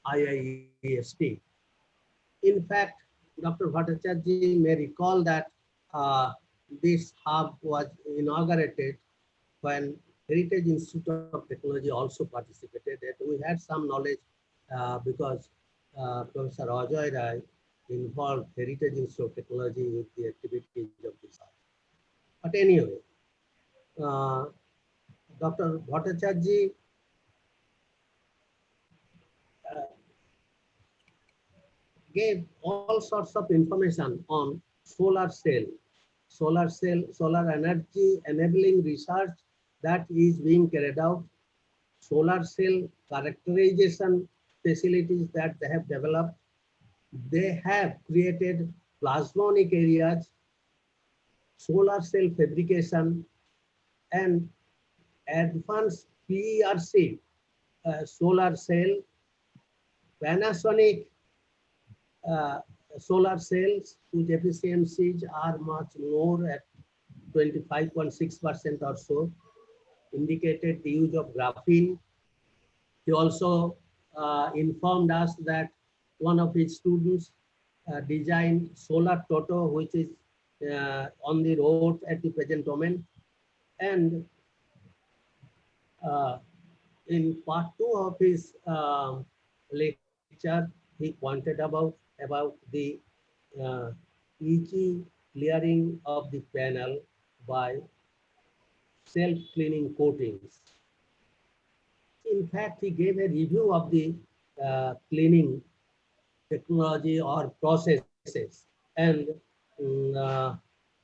IIEST. In fact, Dr. Bhattacharya may recall that this hub was inaugurated when Heritage Institute of Technology also participated. And we had some knowledge because Professor Ajay Rai involved Heritage Institute of Technology with the activities of this hub. But anyway, Dr. Bhattacharya gave all sorts of information on solar cell, solar energy enabling research that is being carried out, solar cell characterization facilities that they have developed. They have created plasmonic areas, solar cell fabrication, and advanced PRC solar cell, Panasonic solar cells whose efficiencies are much more at 25.6% or so, indicated the use of graphene. He also informed us that one of his students designed solar Toto, which is on the road at the present moment. And in part 2 of his lecture, he pointed about the easy clearing of the panel by self-cleaning coatings. In fact, he gave a review of the cleaning technology or processes and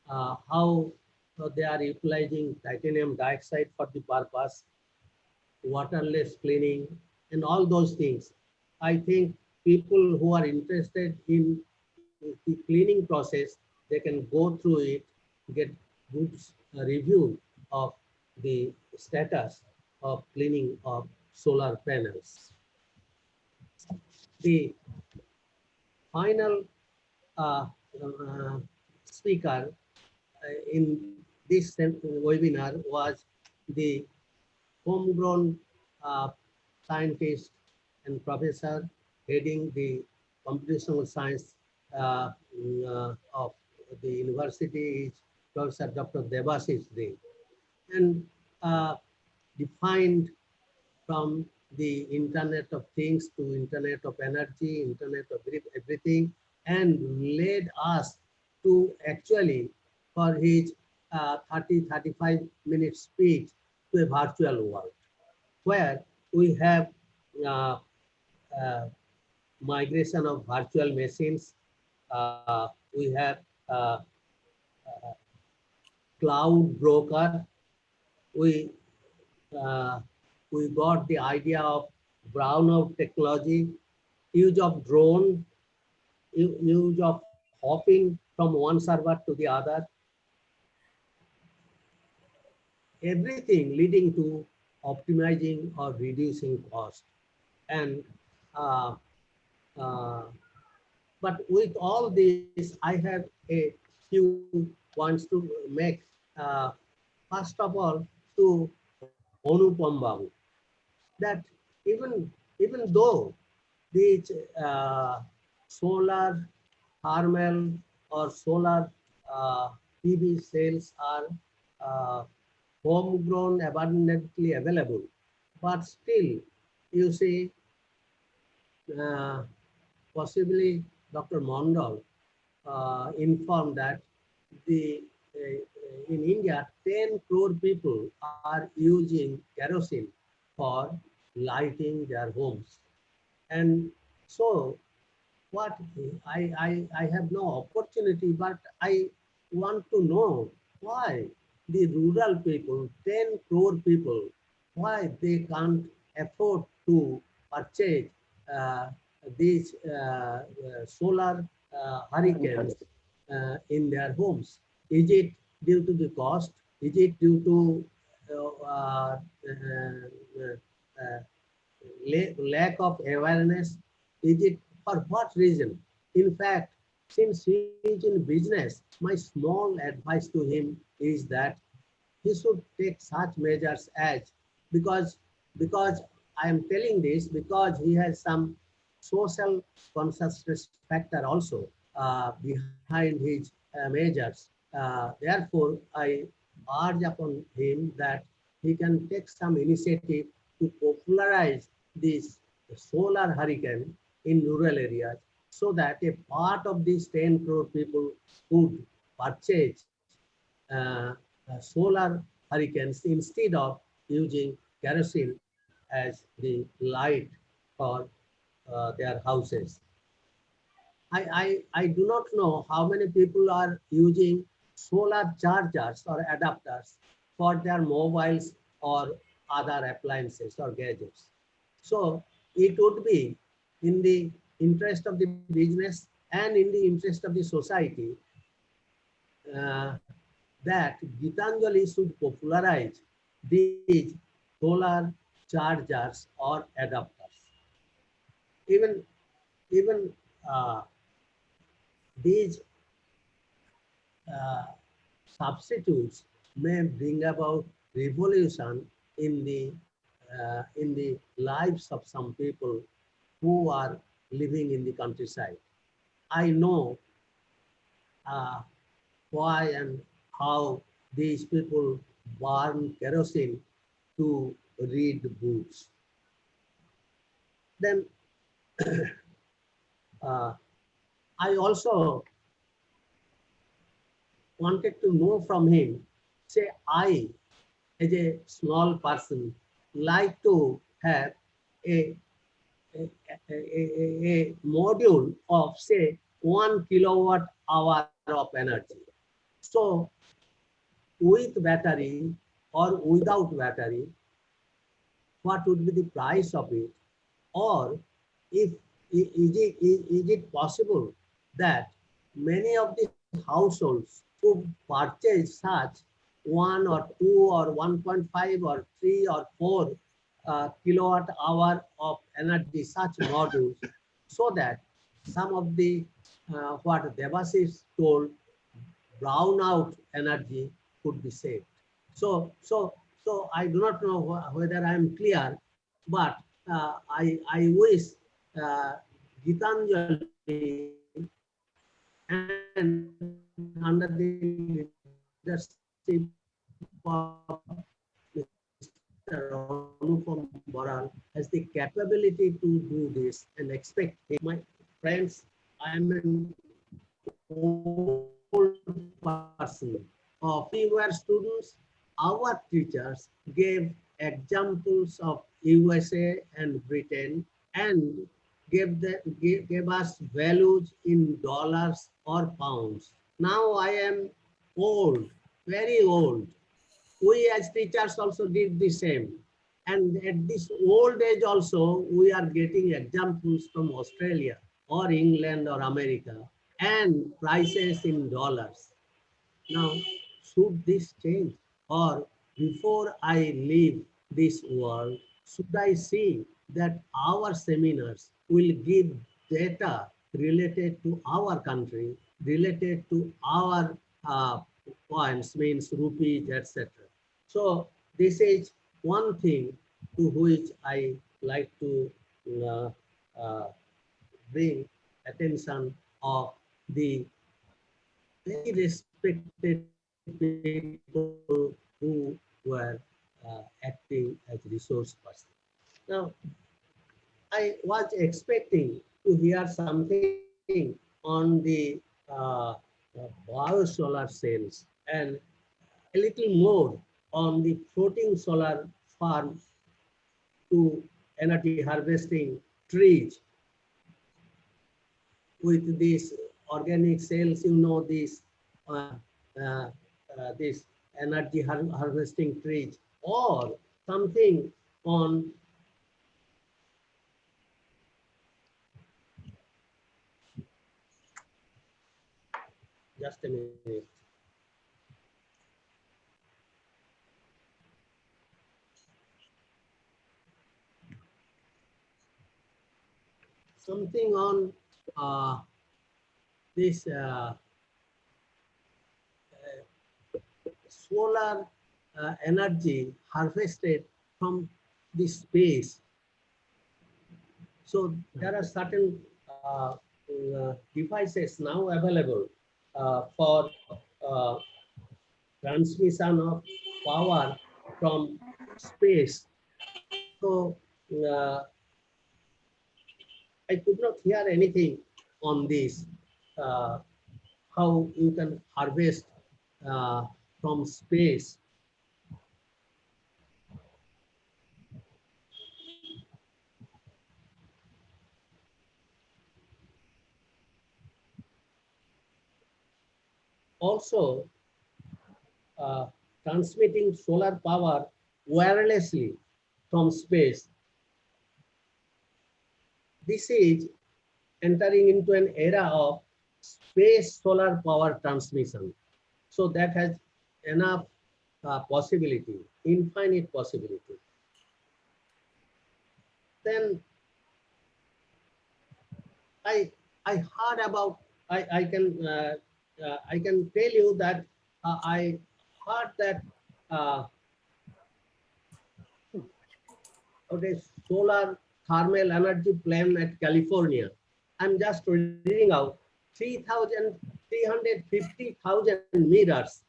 how they are utilizing titanium dioxide for the purpose, waterless cleaning, and all those things. I think people who are interested in the cleaning process, they can go through it, get good review of the status of cleaning of solar panels. The final speaker in this webinar was the homegrown scientist and professor heading the computational science of the university, is Professor Dr. Debashish Dey, and defined from the Internet of Things to Internet of Energy, Internet of everything, and led us to actually, for his 30-35 minute speech, to a virtual world, where we have migration of virtual machines. We have cloud broker. We got the idea of brownout technology, use of drone, use of hopping from one server to the other. Everything leading to optimizing or reducing cost. And but with all this, I have a few points to make. First of all, to Anupam Babu, that even though these solar thermal or solar PV cells are homegrown, abundantly available, but still, you see, possibly Dr. Mondal informed that the in India, 10 crore people are using kerosene for lighting their homes. And so what I have no opportunity, but I want to know why the rural people, 10 crore people, why they can't afford to purchase these solar hurricanes in their homes. Is it due to the cost? Is it due to lack of awareness? Is it for what reason? In fact, since he is in business, my small advice to him is that he should take such measures as, because because I am telling this because he has some social consciousness factor also behind his measures. Therefore, I urge upon him that he can take some initiative to popularize this solar hurricane in rural areas so that a part of these 10 crore people could purchase solar hurricanes instead of using kerosene as the light for their houses. I do not know how many people are using solar chargers or adapters for their mobiles or other appliances or gadgets. So it would be in the interest of the business and in the interest of the society uh, that Gitanjali should popularize these solar chargers or adapters. Even even these uh, substitutes may bring about revolution in the lives of some people who are living in the countryside. I know uh, why and how these people burn kerosene to read books. Then uh, I also wanted to know from him, say I, as a small person, like to have a, a module of say 1 kilowatt hour of energy. So with battery or without battery, what would be the price of it? Or if is it possible that many of the households who purchase such 1 or 2 or 1.5 or 3 or 4 kilowatt hour of energy, such modules, so that some of the what Devasis told, brownout energy could be saved. So I do not know whether I am clear, but I wish Gitanjali and under the leadership of Mr. Anupam Baral has the capability to do this and expect him. My friends, I am an old person. We were students, our teachers gave examples of USA and Britain and gave us values in dollars or pounds. Now I am old, very old. We as teachers also did the same. And at this old age also, we are getting examples from Australia or England or America and prices in dollars. Now, should this change? Or before I leave this world, should I see that our seminars will give data related to our country, related to our points, means rupees, etc. So this is one thing to which I like to uh, uh, bring attention of the very respected people who were acting as resource person. Now, I was expecting to hear something on the uh, biosolar cells and a little more on the floating solar farms to energy harvesting trees with these organic cells, you know, uh, uh, this energy harvesting trees, or something on just a minute. Something on this solar energy harvested from the space. So there are certain devices now available for transmission of power from space. So I could not hear anything on this, how you can harvest from space. Also, transmitting solar power wirelessly from space. This is entering into an era of space solar power transmission. So that has enough possibility, infinite possibility. Then I heard about, I can tell you that I heard that okay, solar thermal energy plant at California. I'm just reading out 350,000 meters,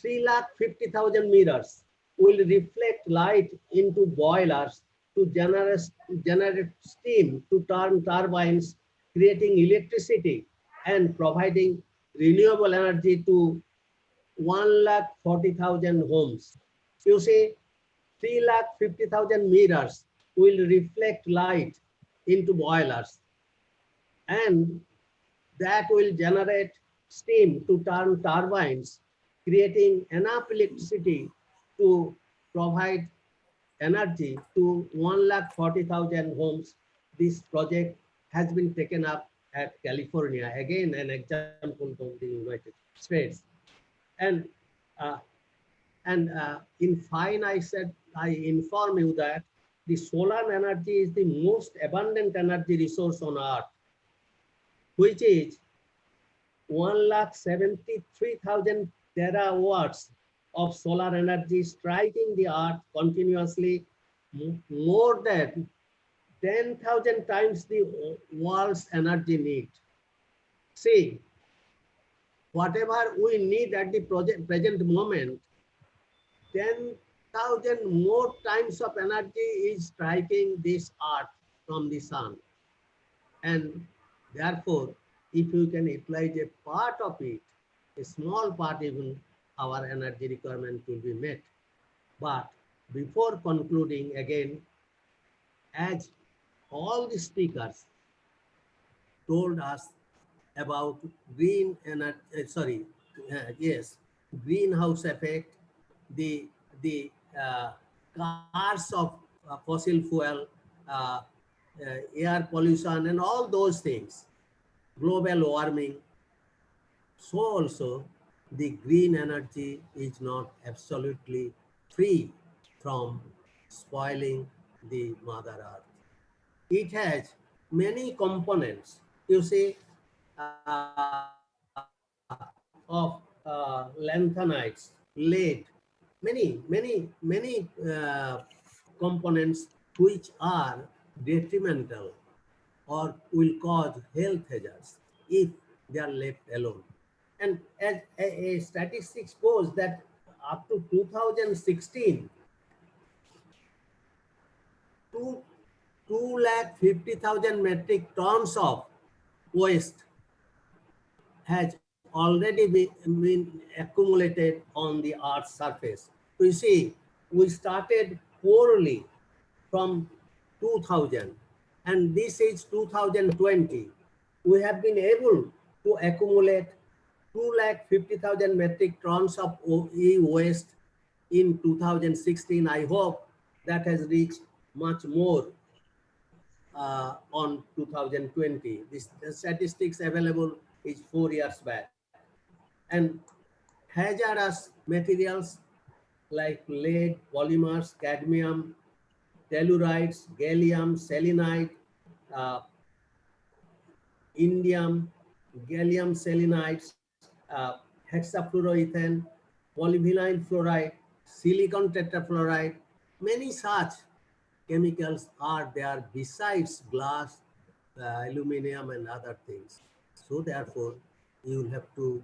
350,000 meters will reflect light into boilers to generate steam to turn turbines, creating electricity and providing renewable energy to 140,000 homes. You see, 350,000 meters will reflect light into boilers, and that will generate steam to turn turbines, creating enough electricity to provide energy to 140,000 homes. This project has been taken up at California, again an example from the United States. And uh, in fine, I inform you that the solar energy is the most abundant energy resource on earth, which is 173,000 terawatts of solar energy striking the earth continuously, more than 10,000 times the world's energy need. See, whatever we need at the present moment, 10,000 more times of energy is striking this earth from the sun. And therefore, if you can utilize a part of it, a small part even, our energy requirement will be met. But before concluding, again, as all the speakers told us about green energy, yes, greenhouse effect, the cars of fossil fuel, uh, air pollution, and all those things, global warming. So also the green energy is not absolutely free from spoiling the Mother Earth. It has many components, you see, of lanthanides, lead, many components which are detrimental or will cause health hazards if they are left alone. And as a statistics shows that up to 2016, 250,000 metric tons of waste has already been accumulated on the Earth's surface. You see, we started poorly from 2000, and this is 2020. We have been able to accumulate 250,000 metric tons of e-waste in 2016. I hope that has reached much more on 2020. The statistics available is 4 years back. And hazardous materials like lead, polymers, cadmium, tellurides, gallium, selenide, uh, indium, gallium selenides, hexafluoroethane, polyvinyl fluoride. silicon tetrafluoride, many such chemicals are there besides glass, aluminum and other things. So therefore, you will have to,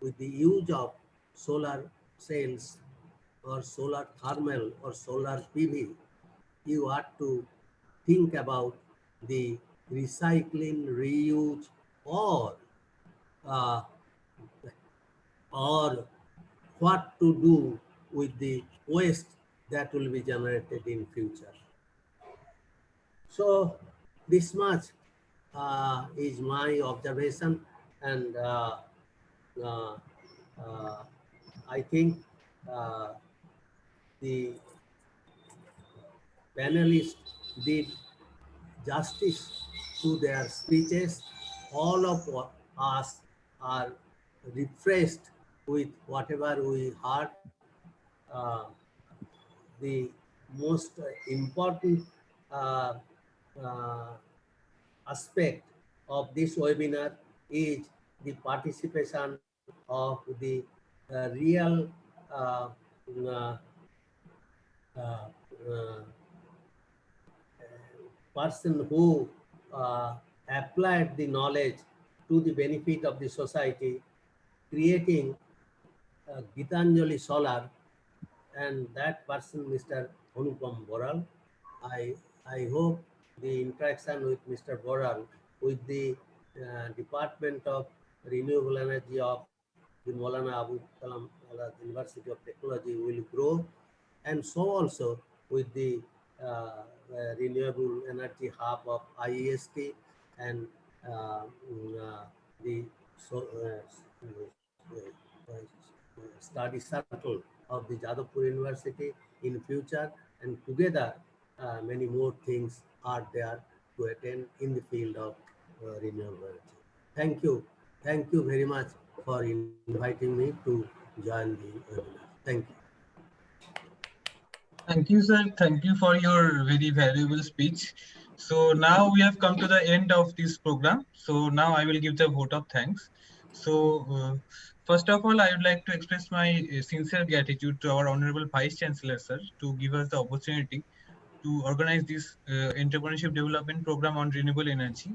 with the use of solar cells or solar thermal or solar PV, you ought to think about the recycling, reuse, uh, or what to do with the waste that will be generated in future. So this much is my observation, and uh, uh, I think the panelists did justice to their speeches. All of us are refreshed with whatever we heard. Uh, the most important uh, uh, aspect of this webinar is the participation of the real uh, uh, uh, uh, person who applied the knowledge to the benefit of the society, creating Gitanjali Solar, and that person, Mr. Anupam Boral. I hope the interaction with Mr. Boral with the Department of Renewable Energy of the Maulana Abu Kalam University of Technology will grow, and so also with the Renewable Energy Hub of IEST and the so, study circle of the Jadavpur University in future, and together many more things are there to attend in the field of renewable energy. Thank you very much for inviting me to join the webinar. Thank you. Thank you, sir. Thank you for your very valuable speech. So now we have come to the end of this program. So now I will give the vote of thanks. So first of all, I would like to express my sincere gratitude to our Honorable Vice Chancellor, sir, to give us the opportunity to organize this entrepreneurship development program on renewable energy.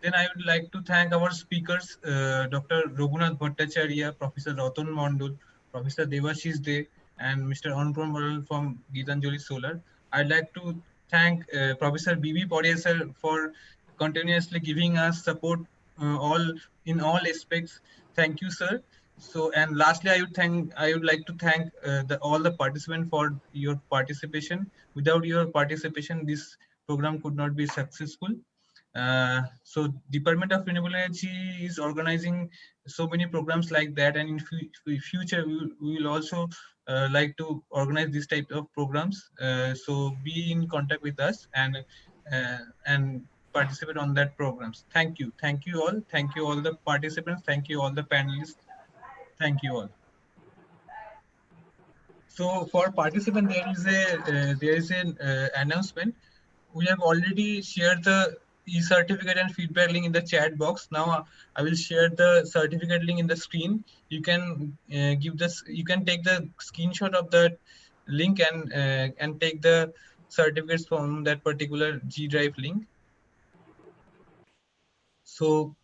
Then I would like to thank our speakers, Dr. Raghunath Bhattacharya, Professor Ratan Mondol, Professor Devashish De, and Mr. Anupam Baral from Gitanjali Solar. I'd like to thank Professor B.B. Pauriya sir for continuously giving us support all in all aspects. Thank you, sir. So, and lastly, I would like to thank all the participants for your participation. Without your participation, this program could not be successful. So Department of Renewable Energy is organizing so many programs like that, and in future we will also like to organize this type of programs. So be in contact with us and participate on that programs. Thank you all, thank you all the participants, thank you all the panelists, thank you all. So for participant, there is an announcement. We have already shared the e-certificate and feedback link in the chat box. Now I will share the certificate link in the screen. You can you can take the screenshot of that link and take the certificates from that particular G Drive link. So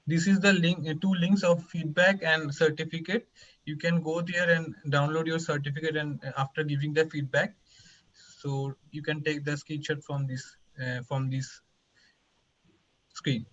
this is the link, two links of feedback and certificate. You can go there and download your certificate, and after giving the feedback, so you can take the screenshot from this screen.